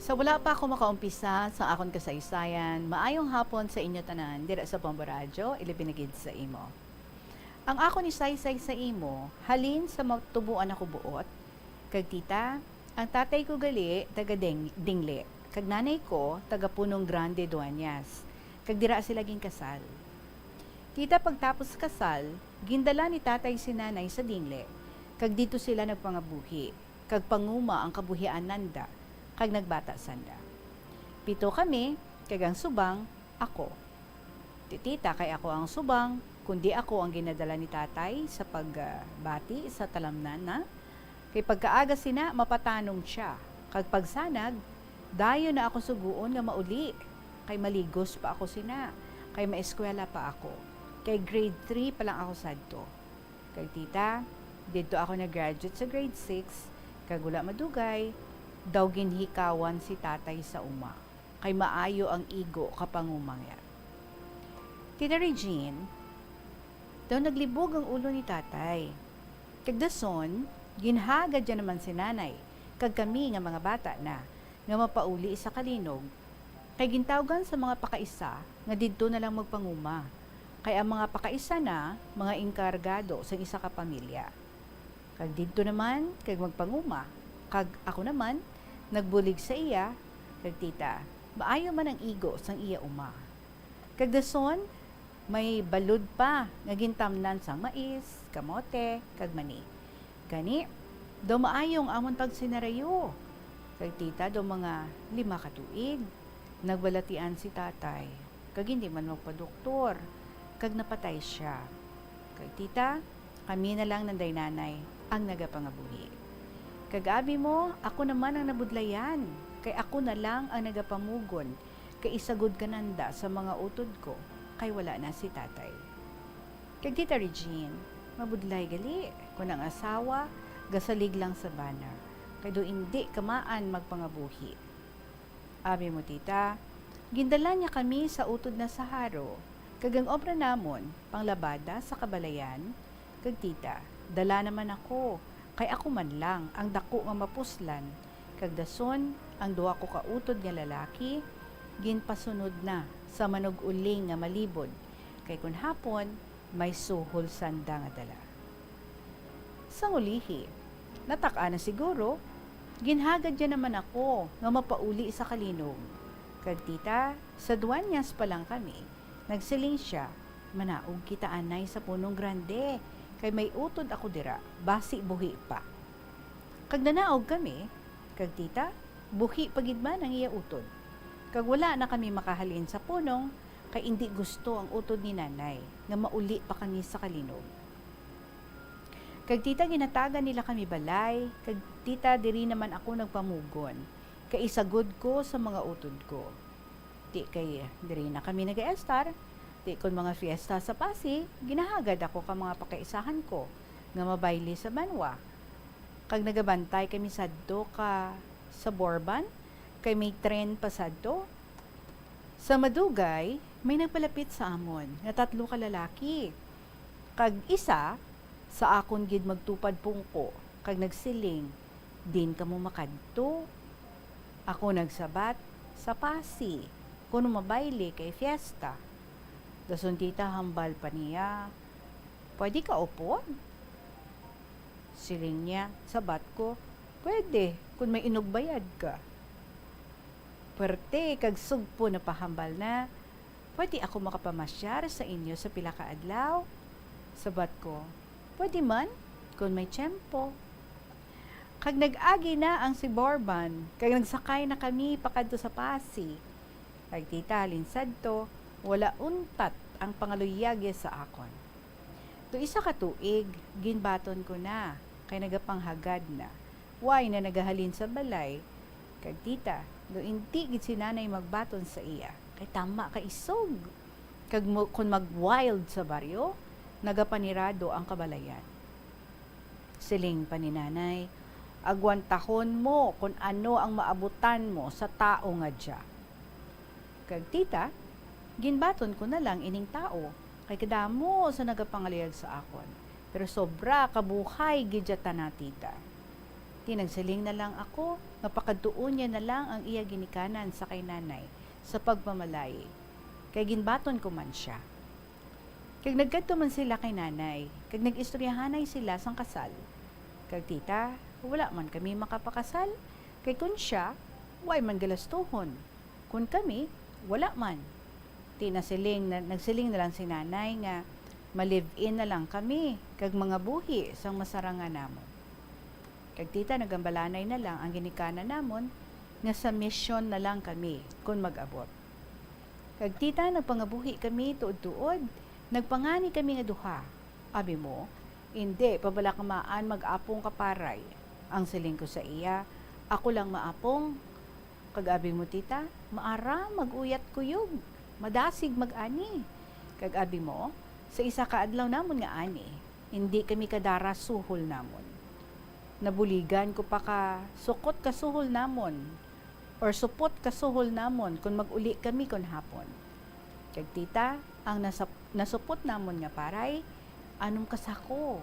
Sa wala pa ako makaumpisa sa akong kasaysayan, maayong hapon sa inyo tanan, dira sa Bombo Radio, ilibinagid sa imo. Ang ako ni Saysay sa imo, halin sa matubuan ako buot, kag tita, ang tatay ko gali, taga Dingle, kag nanay ko, taga Punong Grande, Duañas, kag dira sila ging kasal. Tita, pagtapos kasal, gindala ni tatay si nanay sa Dingle, kag dito sila nagpangabuhi, kag panguma ang kabuhian nanda, kag nagbata sanda. 7 kami, kag ang subang ako. Titita kay ako ang subang, kundi ako ang ginadala ni tatay sa pagbati sa talamnan na. Kay pagkaaga sina, mapatanong siya. Kag pagsanag, dayo na ako suguon nga mauli. Kay maligos pa ako sina. Kay maeskwela pa ako. Kay grade 3 pa lang ako sadto. Kay tita, dito ako nag-graduate sa grade 6. Kag wala madugay, daw ginhikawan si tatay sa uma. Kay maayo ang igo kapangumangya. Tita Regine, daw naglibog ang ulo ni tatay. Kag dason, ginhagad dyan naman si nanay, kag kami nga mga bata na, nga mapauli sa kalinog, kay gintawgan sa mga pakaisa, nga didto na lang magpanguma. Kay ang mga pakaisa na, mga inkargado sa isa ka pamilya. Kag didto naman, kag magpanguma, kag ako naman, nagbulig sa iya, kag tita, maayo man ang igo sang iya uma. Kag dason, may balod pa nga gintamnan sang mais, kamote, kag mani. Gani, daw maayong amon pagsinarayo. Kag tita, daw mga 5 ka tuig. Nagbalatian si tatay. Kag hindi man magpa-doktor. Kag napatay siya. Kag tita, kami na lang nanday nanay ang nagapangabuhi. Kag abi mo, ako naman ang nabudlayan. Kay ako na lang ang nagapamugon. Kay isagod kananda sa mga utod ko. Kay wala na si tatay. Kag tita Regine, mabudlay gali. Kung ang asawa, gasalig lang sa banner. Kay do hindi kamaan magpangabuhi. Abi mo tita, gindala niya kami sa utod na Saharo. Kag ang obra namon, panglabada sa kabalayan. Kag tita, dala naman ako. Kay ako man lang ang dako nga mapuslan. Kag dason, ang duwa ko kautod nga lalaki, ginpasunod na sa manug-uling nga malibod. Kay kun hapon, may suhol sanda nga dala. Sa ulihi, nataka na siguro, ginhagad dyan naman ako nga mapauli sa kalinog. Kag tita, sa duwanyas pa lang kami, nagsiling siya, manaog kita anay sa punong grande, kay may utod ako dira, basi buhi pa. Kag nanaog kami, kag tita, buhi pagid man ang iya utod. Kag wala na kami makahalin sa punong, kay hindi gusto ang utod ni nanay, nga mauli pa kami sa kalinog. Kag tita, ginatagan nila kami balay, kag tita, diri naman ako nagpamugon, kay isagod ko sa mga utod ko. Di kay, diri na kami nag-estar, di kon mga fiesta sa Pasig, ginahagad ako ka mga pakaisahan ko, nga mabayli sa banwa. Kag nagabantay kami sadto ka sa Borban, kay may tren pasadto. Sa Madugay, may nagpalapit sa amon, nga 3 ka lalaki. Kag isa, sa akon gid magtupad pungko, kag nagsiling, din ka mo makadto. Ako nagsabat, sa Pasi, kuno mabayli kay fiesta. Dason tita hambal pa niya, pwede ka upon? Siling niya, sabat ko, pwede, kung may inugbayad ka. Pwerte, kag sugpo na pahambal na, pwede ako makapamasyar sa inyo sa pila ka adlaw. Sabat ko, pwede man, kung may tiyempo. Kag nag-agi na ang si Borban, kag nagsakay na kami pakadto sa Pasi. Kag tita, linsad to, wala untat ang pangaluyagi sa akon. To isa ka tuig, ginbaton ko na, kay nagapanghagad na. Way na nagahalin sa balay, kag tita, do inti gid si nanay magbaton sa iya, kay tama ka isog. Kag kung mag-wild sa baryo, nagapanirado ang kabalayan. Siling pa ni nanay, agwantahon mo kung ano ang maabutan mo sa tao nga dya. Kag tita, ginbaton ko na lang ining tao, kay kadamo sa nagapangaliyag sa akon. Pero sobra kabuhay gidyata na tita. Tinagsiling na lang ako, mapakaduon niya na lang ang iya ginikanan sa kay nanay sa pagmamalayi. Kay ginbaton ko man siya. Kag nagkadto man sila kay nanay, kag nag-istoryahanay sila sang kasal. Kag tita, wala man kami makapakasal, kay kun siya, way man galastuhon. Kun kami, wala man. Nagsiling na lang si nanay nga, ma-live-in na lang kami, kag mga buhi sang masarangan namon. Kag tita, nagambalanay na lang ang ginikanan namon, nga sa mission na lang kami, kung mag-abot. Kag tita, nagpangabuhi kami tuod-tuod. Nagpangani kami nga duha. Abi mo, hindi, pabala kamaan mag-apong kaparay. Ang siling ko sa iya, ako lang maapong. Kag abi mo tita, maara mag-uyat kuyog. Madasig mag-ani. Kag abi mo, sa isa ka adlaw namon nga ani, hindi kami kadara suhol namon. Nabuligan ko pa ka, sukot ka suhol namon, or supot ka suhol namon kung mag-uli kami kon hapon. Kag tita, ang nasupot namon nga paray, anong kasako?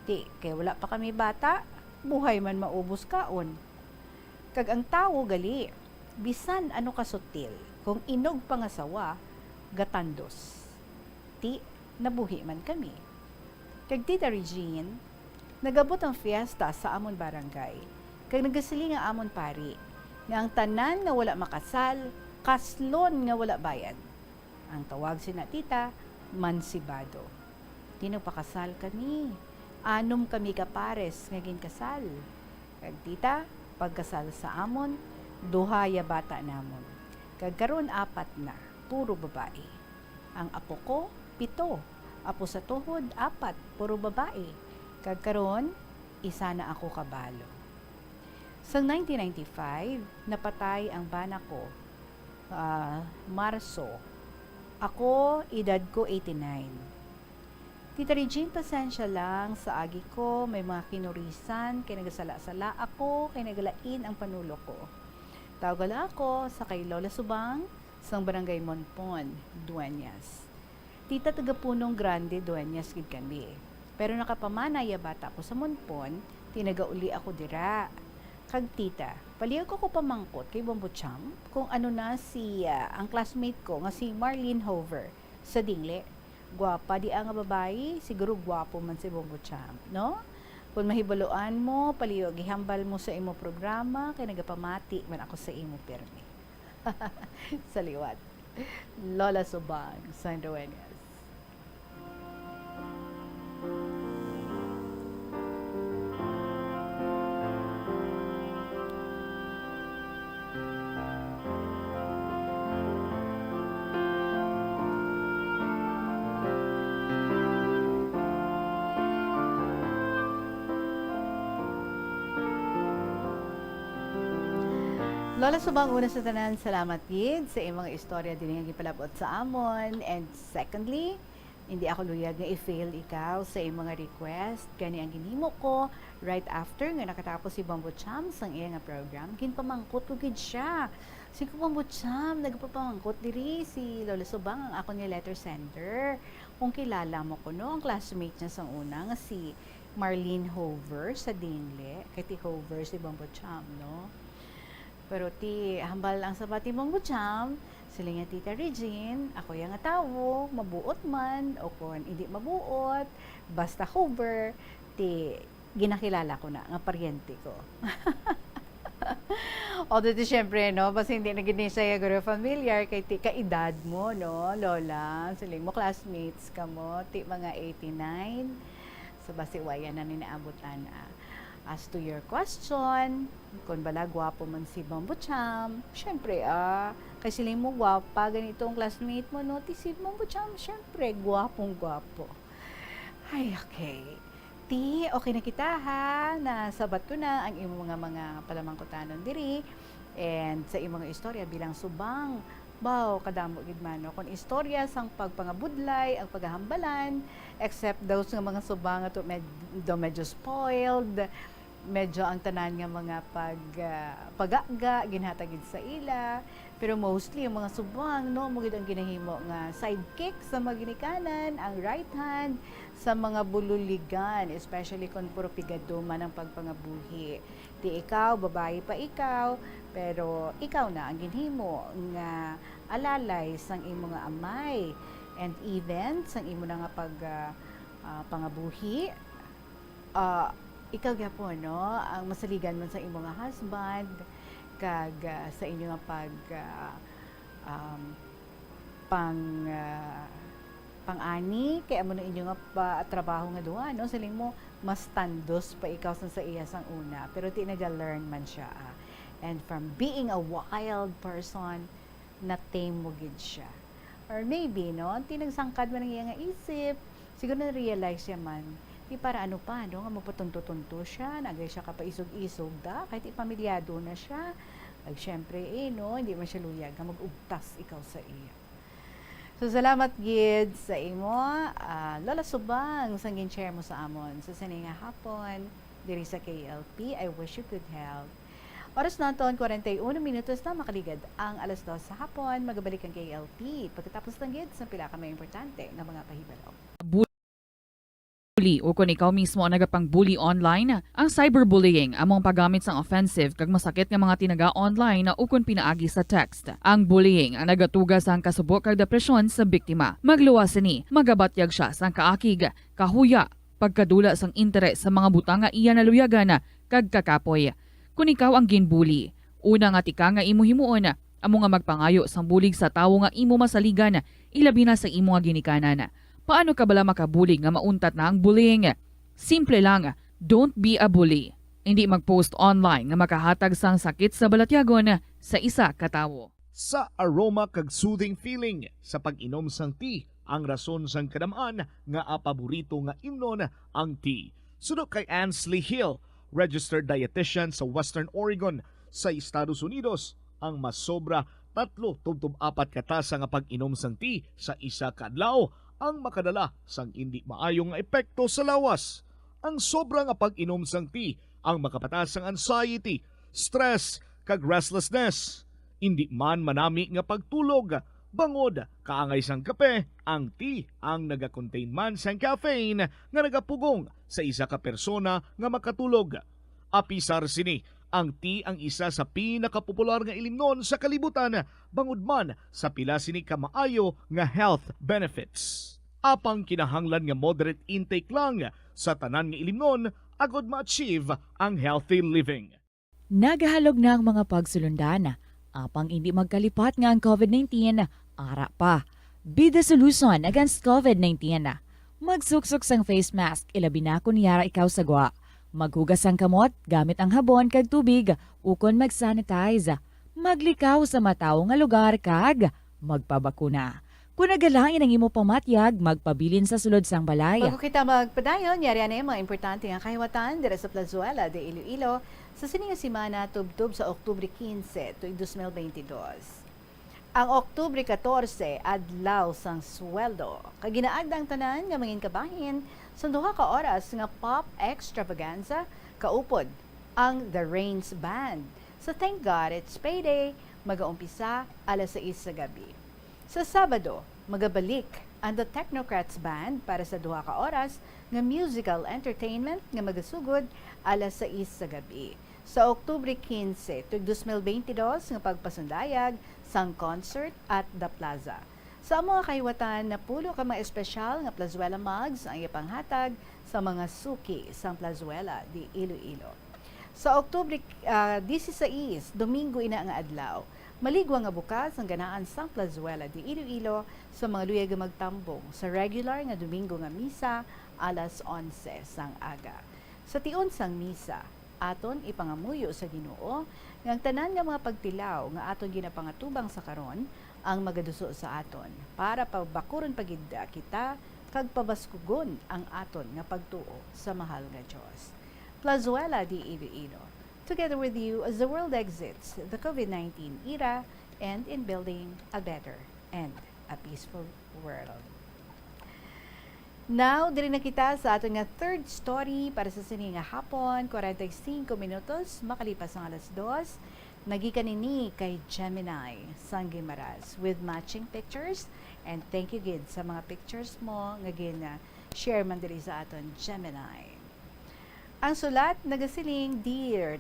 Ti, kay wala pa kami bata, buhay man maubos kaon. Kag ang tao gali, bisan ano kasutil, kung inog pangasawa, gatandos. Ti, nabuhi man kami. Kag tita Regine, nagabot ang fiesta sa amon barangay. Kag nagasiling ang amon pari, nga ang tanan nga wala makasal, kaslon nga wala bayad. Ang tawag sina tita, mansibado. Tinupakasal kami. Anom kami kapares nga ginkasal. Kag tita, pagkasal sa amon, duhaya bata namon. Kag karon 4 na, puro babae. Ang apo ko, 7. Apo sa tuhod, 4, puro babae. Kag karon, isa na ako kabalo. Sa 1995, napatay ang bana ko, Marso. Ako, edad ko 89. Tita Regine, pasensya lang sa agi ko, may mga kinurisan, kay nagasala-sala ako, kay nagalain ang panulo ko. Tawagala ako sa kay Lola Subang, sa Barangay Monpon, Dueñas. Tita Tagapunong Grande, Dueñas, gid kami. Pero nakapamanaya bata ko sa Monpon, tinagauli ako dira. Kag tita, palihog ko pamangkot kay Bombocham kung ano na ang classmate ko nga si Marlene Hover sa Dingle. Gwapa di ang babae, siguro gwapo man si Bombocham, no? Kung mahibaloan mo, palihog ihambal mo sa imo programa kay nagapamati man ako sa imo pirmi. Sa liwat. Lola Subang, San Dueñas. Lola Subang, una sa tanan, salamat gid sa imong istorya din nga gipalabot sa amon. And secondly, hindi ako luyag nga i-fail ikaw sa imong request. Kani ang ginhimo ko right after nga nakatapos si Bombocham sang iya nga program, ginpamangkot ko gid siya. Si Bombocham nagpapamangkot diri si Lola Subang ang ako ni letter sender. Kung kilala mo ko no, ang classmate niya sang una nga si Marlene Hover sa Dingle, kay ti Hover si Bombocham, no? Pero ti hambal ang sabati mong Bombocham, sila nga tita Regine, ako yung nga tawo, mabuot man, o kung hindi mabuot, basta Hover, ti ginakilala ko na, nga paryente ko. Although ti syempre, no, basta hindi na gini siya guro familiar, kay ti kaedad mo, no, Lola, sila mo classmates ka mo, ti mga 89, so basta iwayan na ninaabutan As to your question, kung bala gwapo man si Bombocham, syempre, kay sila mo gwapa, ganito ang classmate mo, no? Ti si Bombocham, syempre, gwapong-gwapo. Ay, okay. Ti, okay na kita, ha? Nasabat ko na ang imong mga palamangkutanon diri. And sa imong istorya bilang subang, baw, kadamo gid man, no? Kung istorya sang pagpangabudlay, ang paghahambalan, except those nga mga subang ato medyo spoiled, medyo ang tanan nga mga pagaga ginhatagid sa ila, pero mostly ang mga subang, no, mo gid ang ginahimo nga sidekick sa mga ginikanan, ang right hand sa mga bululigan, especially kung puro pigado man ang pagpangabuhi. Di ikaw, babae pa ikaw, pero ikaw na ang ginhimo nga alalay sang imo nga amay, and even sang imo na nga pangabuhi, ikaw gyapon, no, ang masaligan man sa imo nga husband, kag sa inyo nga pang-ani, kay amo na inyo nga trabaho nga duha, no, saling mo mas tandos pa ikaw sa iya sang una, pero ti naga-learn man siya. And from being a wild person, na tame mo gid siya. Or maybe, no, tinagsangkad mo ng iyang nga isip, siguro na-realize siya man, di para ano pa, no, nga mapatunto-tunto siya, nagay siya kapaisog-isog da, kahit ipamilyado na siya, ay syempre, no, hindi man siya luyag, nga mag-ugtas ikaw sa iya. So, salamat gid sa imo, Lola Subang, sang gin-share mo sa amon. So, sa nga hapon, diri sa KLP, I wish you could help. Oras naton, 41 minutos na makaligad ang alas 2 sa hapon, magabalik ang KLP. Pagkatapos ng gid, sa pila ka may importante na mga pahibalaw. Bully o kung ikaw mismo ang nagapang-bully online, ang cyberbullying among paggamit sang offensive kag masakit nga mga tinaga online na ukon pinaagi sa text. Ang bullying ang nagatuga sang kasubok kag depresyon sa biktima. Magluwas ni, magabatyag siya sang kaakig, kahuya, pagkadula sang interes sa mga butang nga iya naluyagan kag kakapoy. Kung ikaw ang ginbully, una nga tika nga imo himuon, amo nga magpangayo sang bulig sa tawo nga imo masaligan, ilabi na sa imo nga ginikanan. Paano ka bala makabully nga mauntat na ang bullying? Simple lang, don't be a bully. Hindi mag-post online nga makahatag sang sakit sa balatyagon sa isa ka tawo. Sa aroma kag soothing feeling sa pag-inom sang tea, ang rason sang kadamaan nga paborito nga imnon ang tea. Sunod kay Ansley Hill, registered dietitian sa Western Oregon sa Estados Unidos, ang mas sobra 3-4 katasa nga pag-inom sang tea sa isa ka adlaw ang makadala sang hindi maayong nga epekto sa lawas. Ang sobra nga pag-inom sang tea ang makapatas sang anxiety, stress, kag restlessness. Hindi man manami nga pagtulog, bangod, kaangay sang kape, ang tea ang naga-contain man sang caffeine nga nagapugong sa isa ka persona nga makatulog. Apisar sini, ang tea ang isa sa pinakapopular nga ilimnon sa kalibutan, bangod man sa pila sini ka maayo nga health benefits. Apang kinahanglan nga moderate intake lang sa tanan nga ilimnon agod ma-achieve ang healthy living. Nagahalog na ang mga pagsulundan. Apang hindi magkalipat nga ang COVID-19, ara pa. Be the solution against COVID-19. Magsuksok sang face mask, ilabi na kung niyara ikaw sagwa. Maghugas ang kamot gamit ang habon kag tubig, ukon mag-sanitize. Maglikaw sa mataw nga lugar kag magpabakuna. Kung nagalangin ang imo pamatyag, magpabilin sa sulod sang balay. Bago kita magpadayon, yari na yung mga importante nga kahiwatan dira sa Plazuela de Iloilo sa sininga simana tubtub sa Oktubre 15 tuig 2022. Ang Oktubre 14, adlaw sang sweldo. Kaginaagdang tanan nga mangin kabahin sa 2 ka oras nga pop extravaganza kaupod ang The Rains Band. So thank God it's payday, mag-aumpisa alas 6 sa gabi. Sa Sabado, magabalik ang The Technocrats Band para sa 2 ka oras nga musical entertainment nga magasugod alas 6 sa gabi. Sa Oktubre 15, tuig 2022 nga pagpasundayag sang concert at The Plaza. Sa mga kahiwatan na pulo ka mga espesyal nga Plazuela mugs ang ipanghatag sa mga suki sang Plazuela di Iloilo. Sa Oktubre 16, Domingo ina nga adlaw, maligwa nga bukas ang ganaan sang Plazuela di Iloilo sa mga luyag nga magtambong sa regular nga Domingo nga misa alas 11 sang aga. Sa tion sang misa, aton ipangamuyo sa Ginoo nga ang tanan nga mga pagtilaw nga aton ginapangatubang sa karon ang magaduso sa aton para pabakuron pagidda kita kag pabaskugon ang aton nga pagtuo sa mahal nga Dios. Plazuela di Iloilo, together with you as the world exits the COVID-19 era and in building a better and a peaceful world. Now, diri na kita sa aton nga third story para sa sininga hapon, 45 minutos, makalipas ang alas 2. Nagikan ini kay Gemini sang Guimaras with matching pictures, and thank you gid sa mga pictures mo nga share man diri sa aton Gemini. Ang sulat nagasiling, Dear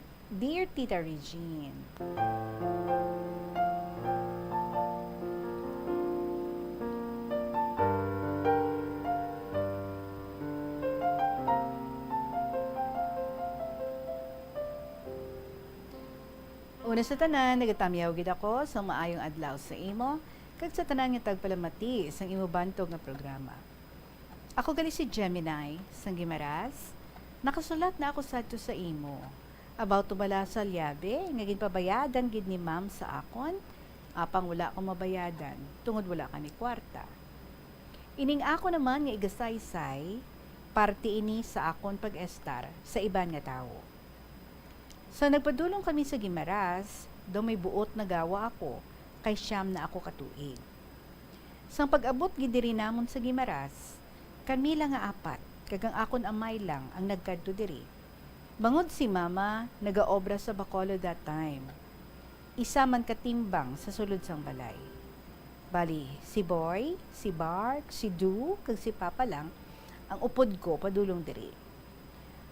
Tita Regine. Una sa tanan, nagatamyaw gid ako sa maayong adlaw sa imo, kag sa tanan nga tagpalamati sang imo bantog nga programa. Ako gali si Gemini sang Guimaras. Nakasulat na ako sadto sa imo about tubala sa liabe nga ginpabayadan gid ni ma'am sa akon Apang wala akong mabayadan, tungod wala ka ni kwarta. Ining ako naman nga igasaysay, parte ini sa akon pag-estar sa iban nga tao. So nagpadulong kami sa Gimaras, do may buot na gawa ako, kay siyam na ako katuig. Sang pag-abot gidiri namon sa Gimaras, kami lang nga apat, kagang akon amay lang ang nagkadto diri. Bangod si mama, nagaobra sa Bacolod that time. Isa man katimbang sa sulod sang balay. Bali, si Boy, si Bark, si Du, kag si Papa lang, ang upod ko padulong diri.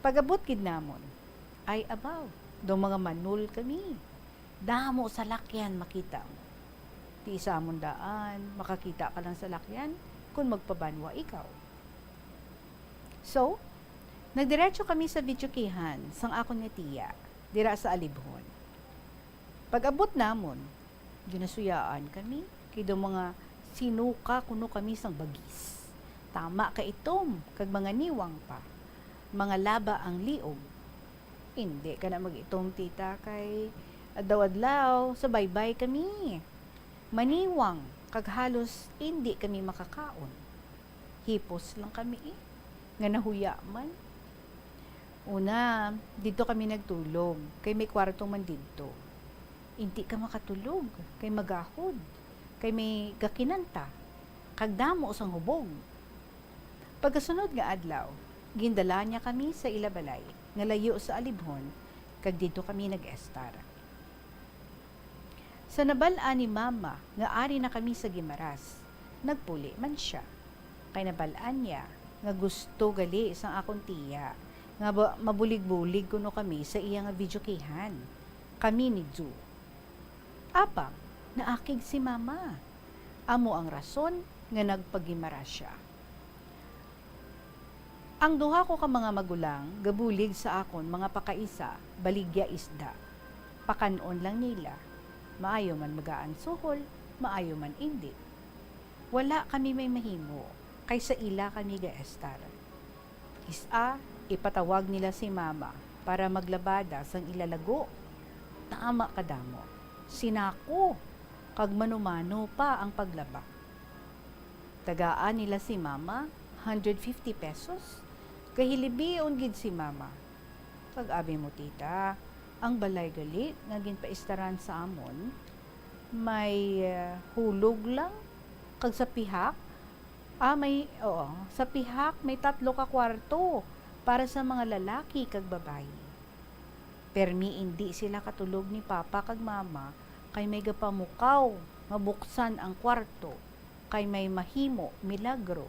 Pag-abot gid namon, ay abaw, do mga manul kami. Damo sa lakyan makita mo. Ti isa mong daan, makakita ka lang sa lakyan kung magpabanwa ikaw. So, nagdiretso kami sa Videokehan sang akon nga tiya, dira sa Alibhon. Pag-abot namon, ginasuyaan kami, kido mga sinuka kuno kami sang bagis. Tama ka itom, kag mga niwang pa. Mga laba ang liog. Hindi ka na mag-itom tita kay adlaw-adlaw, sa baybay kami. Maniwang, kag halos hindi kami makakaon. Hipos lang kami nga nahuya man. Una, dito kami nagtulog, kay may kwarto man dito. Hindi ka makatulog, kay magahod, kay may gakinanta, kag damo sang hubog. Pagkasunod nga adlaw, gindala niya kami sa Ilabalay, nga layo sa Alibhon, kag dito kami nag-estar. Sa nabalaan ni mama, nga ari na kami sa Gimaras, nagpuli man siya. Kay nabalaan niya, nga gusto gali sang akong tiya, nga mabulig-bulig kuno kami sa iya nga Videokehan. Kami ni Ju. Apang, naakig si mama. Amo ang rason nga nagpagimaras siya. Ang duha ko ka mga magulang, gabulig sa akon mga pakaisa, baligya isda. Pakanon lang nila. Maayo man magaan suhol, maayo man hindi. Wala kami may mahimo, kaysa ila kami gaestar. Isa, ipatawag nila si mama para maglabada sang ilalago. Tama kadamo. Sinako, kag manumano pa ang paglaba. Tagaan nila si mama, 150 pesos. Kahilibion gid si mama. Kag abi mo tita, ang balay gali nga ginpaistaran sa amon, may hulog lang. Kag sa pihak, sa pihak may 3 ka kwarto para sa mga lalaki kag babayi. Permi hindi sila katulog ni papa kag mama, kay may gapamukaw, mabuksan ang kwarto, kay may mahimo, milagro.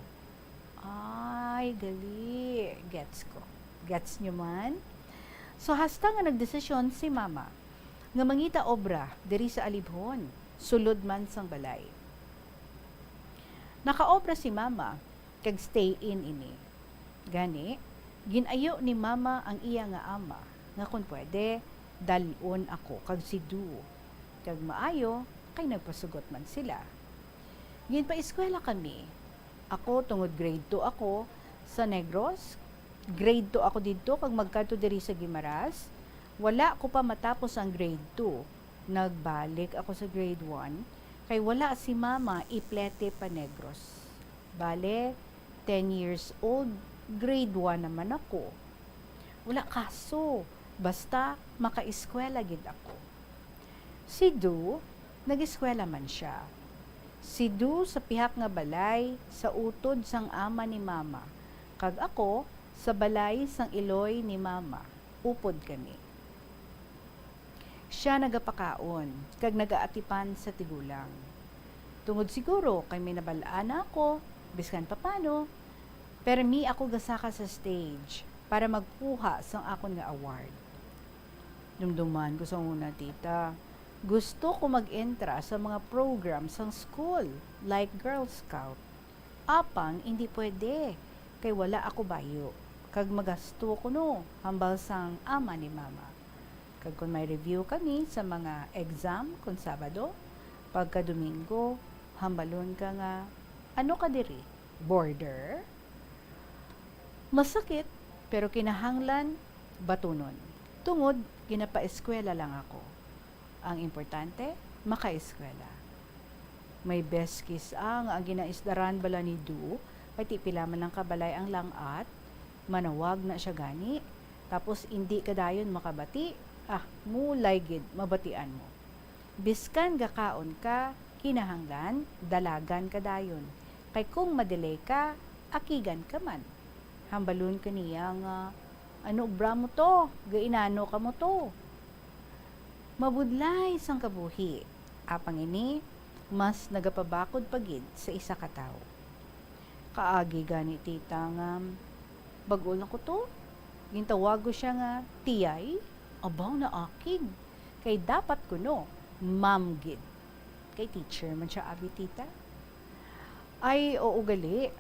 Ay, gali. Gets ko. Gets nyo man? So, hasta nga nagdesisyon si mama nga mangita obra diri sa Alibhon, sulod man sang balay. Nakaobra si mama, kag stay in ini. Gani, ginayo ni mama ang iya nga ama, nga kung pwede, dalon ako kag si Du. Kag maayo, kay nagpasugot man sila. Ginpa-eskwela kami. Ako, tungod grade 2 ako sa Negros. Grade 2 ako dito, kag magkadto diri sa Gimaras. Wala ko pa matapos ang grade 2. Nagbalik ako sa grade 1. Kay wala si mama iplete pa Negros. Bale, 10 years old, grade 1 naman ako. Wala kaso, basta makaeskwela gid ako. Si Du, nag-eskwela man siya. Si Du sa pihak nga balay, sa utod sang ama ni mama. Kag ako, sa balay sang iloy ni mama. Upod kami. Siya nagapakaon, kag nagaatipan sa tigulang. Tungod siguro, kay may nabalaan ako, biskan papano, permi ako gasaka sa stage para magkuha sang akon nga award. Dumduman ko sa una, tita. Gusto ko mag-entra sa mga program sang school, like Girl Scout. Apang, hindi pwede, kay wala ako bayo. Kag magasto ko no, hambal sang ama ni mama. Kag kung may review kami sa mga exam kung Sabado, pagka Domingo, hambalon ka nga, ano ka diri? Border? Masakit, pero kinahanglan, batunon. Tungod, ginapaeskwela lang ako. Ang importante, makaeskwela. May best kiss ang ginaisdaran bala ni Du, kay ti pila man lang kabalay ang langat, manawag na siya gani, tapos hindi ka dayon makabati, mulay gid mabatian mo. Biskan gakaon ka, kinahanglan, dalagan ka dayon. Kay kung madelay ka, akigan ka man. Hambalon ka niya nga, ano bra mo to, gainano ka mo to. Mabudlay sang kabuhi, apang ini, mas nagapabakod pagid sa isa ka tao. Kaagi gani tita nga, bagol na ko to, gintawag ko siya nga, tiyay, abaw na akig, kay dapat ko no, ma'am gid. Kay teacher man siya abi tita. Ay, oo gali.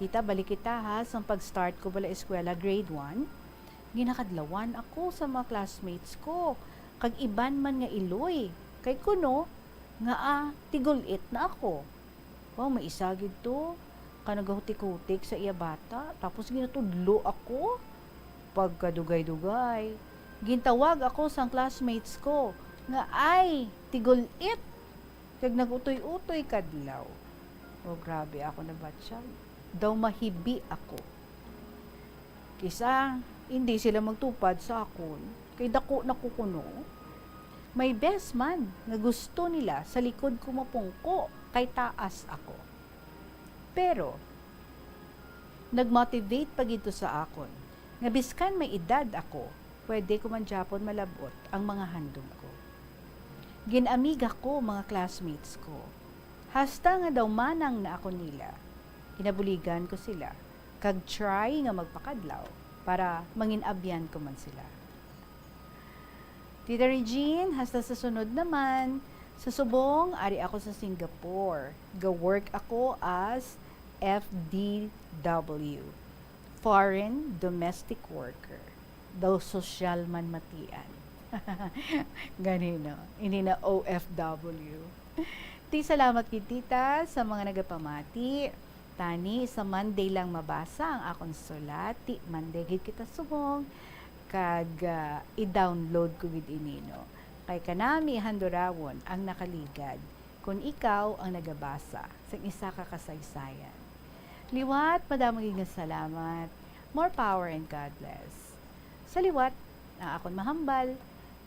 Tita, balik kita ha, sa pag-start ko bala eskwela grade 1, ginakadlawan ako sa mga classmates ko, kag iban man nga iloy, kay kuno, nga tigulit na ako. Wow, may isagid to, kanagahutik-hutik sa iya bata, tapos ginatudlo ako, pagkadugay-dugay, gintawag ako sa classmates ko, nga ay, tigulit, kag nagutoy-utoy kadlaw. Oh, grabe ako na batsyag. Daw mahibi ako. Kisa, hindi sila magtupad sa akon, kay dako na kukuno. May best man nga gusto nila sa likod ko mapungko, kay taas ako. Pero, nagmotivate pag ito sa akon, nga biskan may edad ako, pwede ko man Japon malabot ang mga handom ko. Ginamiga ko mga classmates ko. Hasta nga daw manang na ako nila. Kinabuligan ko sila. Kag try nga magpakadlaw para manginabyan ko man sila. Tita Regine, hasta sa sunod naman, sa subong, ari ako sa Singapore. Ga-work ako as FDW, Foreign Domestic Worker. Daw social man matian. Ganino. Hindi na OFW. Salamat kay tita sa mga nagapamati. Tani, sa Monday lang mabasa ang akong sulat. Monday gid kita subong. Kag i-download ko gid inino. Kay kanami handurawon ang nakaligad kung ikaw ang nagabasa sa isa ka kasaysayan. Liwat, madaming nga salamat. More power and God bless. Sa liwat, na akon mahambal,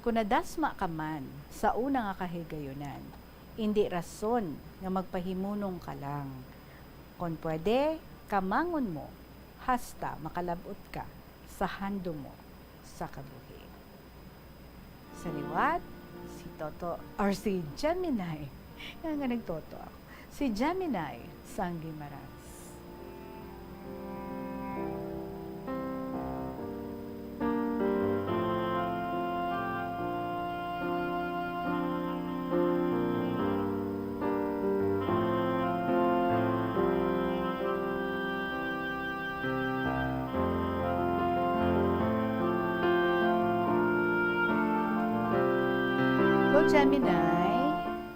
kung nadasma ka man sa una nga kahigayunan, hindi rason nga magpahimunong ka lang. Kung pwede, kamangon mo, hasta makalabot ka sa hando mo sa kabuhi. Sa liwat, si Toto, or si Gemini, nga nagtoto ako, si Gemini Sanggimaras. Gemini,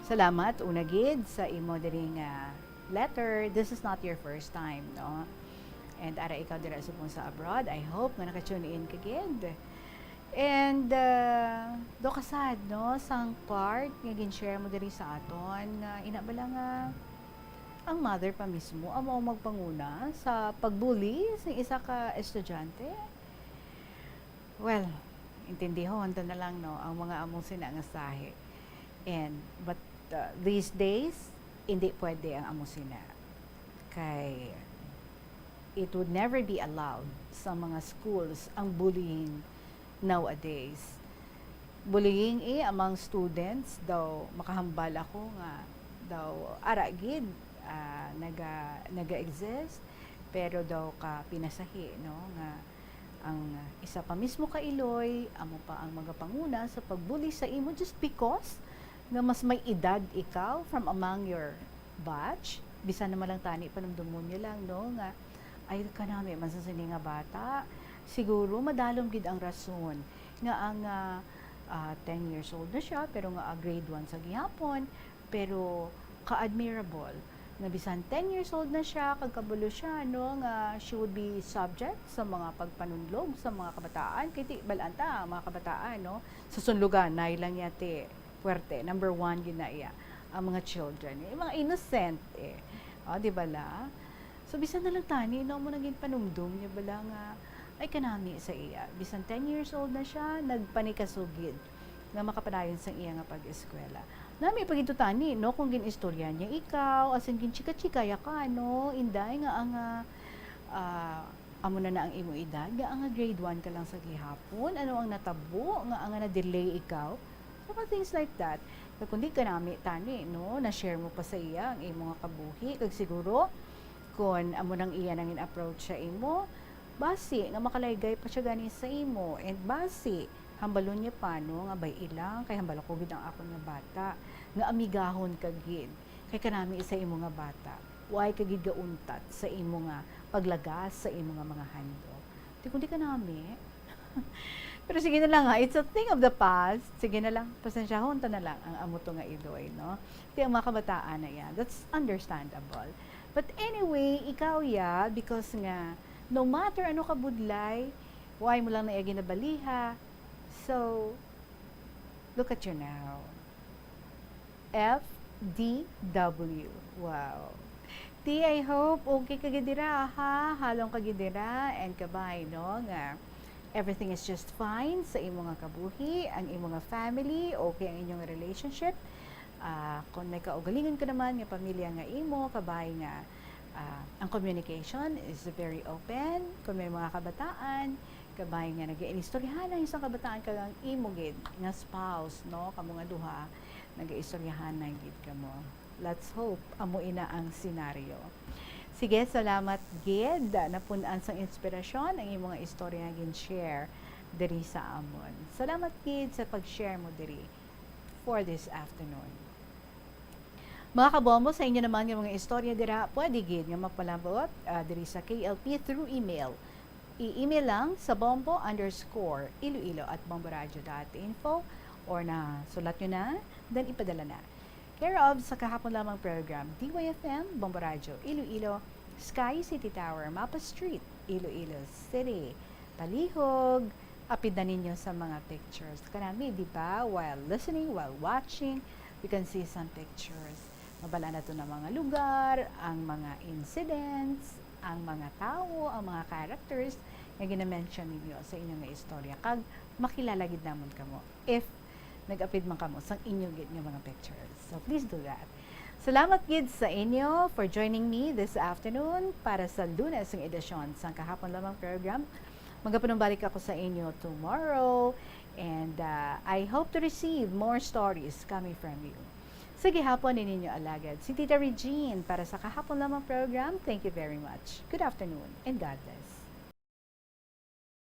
salamat unagid sa imo diri nga letter. This is not your first time, no? And ara ikaw dira sa abroad. I hope nga naka-tune in ka gid. And do kasad, no, sang part nga gin-share mo diri sa aton nga inabala nga ang mother pa mismo amo magpanguna sa pagbully sa isa ka estudyante. Well, intindihon ta na lang, no, ang mga among sinangasahe. But these days, hindi pwede ang amusina. Kay it would never be allowed sa mga schools ang bullying nowadays. Bullying among students, daw makahambal ako nga, daw aragid, naga-exist, pero daw ka pinasahi, no, nga ang isa pa mismo ka iloy, amo pa ang mga panguna sa pagbully sa imo just because nga mas may edad ikaw from among your batch, bisan naman lang tani panumdumon niyo lang, no, nga ay kanami man sa sini nga bata, siguro madalom gid ang rason nga ang 10 years old na siya pero nga grade 1 sa gihapon, pero ka-admirable na bisan 10 years old na siya, kagkabulo siya, no, nga she would be subject sa mga pagpanunlog sa mga kabataan, kay ti balanta mga kabataan, no, sa sunlugan na ilang yate puwerte, number 1 yun na iya ang mga children. Yung mga innocent eh. O, di ba la? So, bisan na lang tani, no mo naging panumdum niya bala nga, ay kanami sa iya. Bisan 10 years old na siya, nagpanikasugid nga makapadayon sa iya nga pag-eskwela. Nami pag ito tani, no, kung ginistorya niya ikaw, asin gin chika-chika ya ka, no, inday nga ang amo na ang imo edad, nga ang grade 1 ka lang sa gihapon, ano ang natabo, nga ang na-delay ikaw, so things like that. Kaya kundi ka nami tani, no, na-share mo pa sa iya ang imo nga kabuhi, kag siguro, kung amo nang iya nangin approach sa imo, basi, nga makalaygay pa siya gani sa imo, and basi, hambalon niya pa, no, nga bay ilang, kay hambalo ko gid ang ako nga bata, nga amigahon kagid, kay kanami isa imo nga bata, why kagid gauntat sa imo nga paglagas sa imo nga mga handog. Di kundi ka nami. Pero sige na lang ha, it's a thing of the past. Sige na lang, pasensyahon ta na lang ang amo to nga idoy, no? Di ang mga kabataan na yan, that's understandable. But anyway, ikaw ya, because nga, no matter ano ka budlay, why mo lang na ginabaliha. So, look at you now. FDW. Wow. Ti, I hope okay ka gidira, ha? Halong ka gidira, and kabay, no? Nga, everything is just fine sa imo nga kabuhi, ang imo nga family, okay ang inyong relationship. Kung may kaugalingon ka naman, nga pamilya nga imo, kabay nga, ang communication is very open. Kung may mga kabataan, kabay nga nag-iistoryahan ang isang kabataan kagang imo gid nga spouse, no, kamo nga duha nag-iistoryahan na gid kamo. Let's hope amo ina ang senaryo. Sige, salamat gid napunan sang inspirasyon ang imong mga istorya nga gin-share diri sa amon. Salamat gid sa pag-share mo diri for this afternoon. Mga kabombo, sa inyo naman yung mga istorya dira, pwede gid nga magpalabot diri sa KLP through email. I-email lang sa bombo_iloilo@bomboradio.info or na sulat nyo na, then ipadala na. Care of sa kahapon lamang program, DYFM, Bombo Radio, Iloilo, Sky City Tower, Mapa Street, Iloilo City, Palihog, apid na ninyo sa mga pictures. Karami, di ba? While listening, while watching, we can see some pictures. Mabala na ito ng mga lugar, ang mga incidents, ang mga tao, ang mga characters nga gina-mention ninyo sa inyong nga istorya. Kag makilala gid namon kamo if nag-apid man kamo sang inyo gid nga mga pictures. So please do that. Salamat gid sa inyo for joining me this afternoon para sa Lunes ng edisyon sa kahapon lamang program. Magapanumbalik ako sa inyo tomorrow and I hope to receive more stories coming from you. Sige hapon ninyo alagad. Si Tita Regine para sa kahapon lamang program. Thank you very much. Good afternoon and God bless.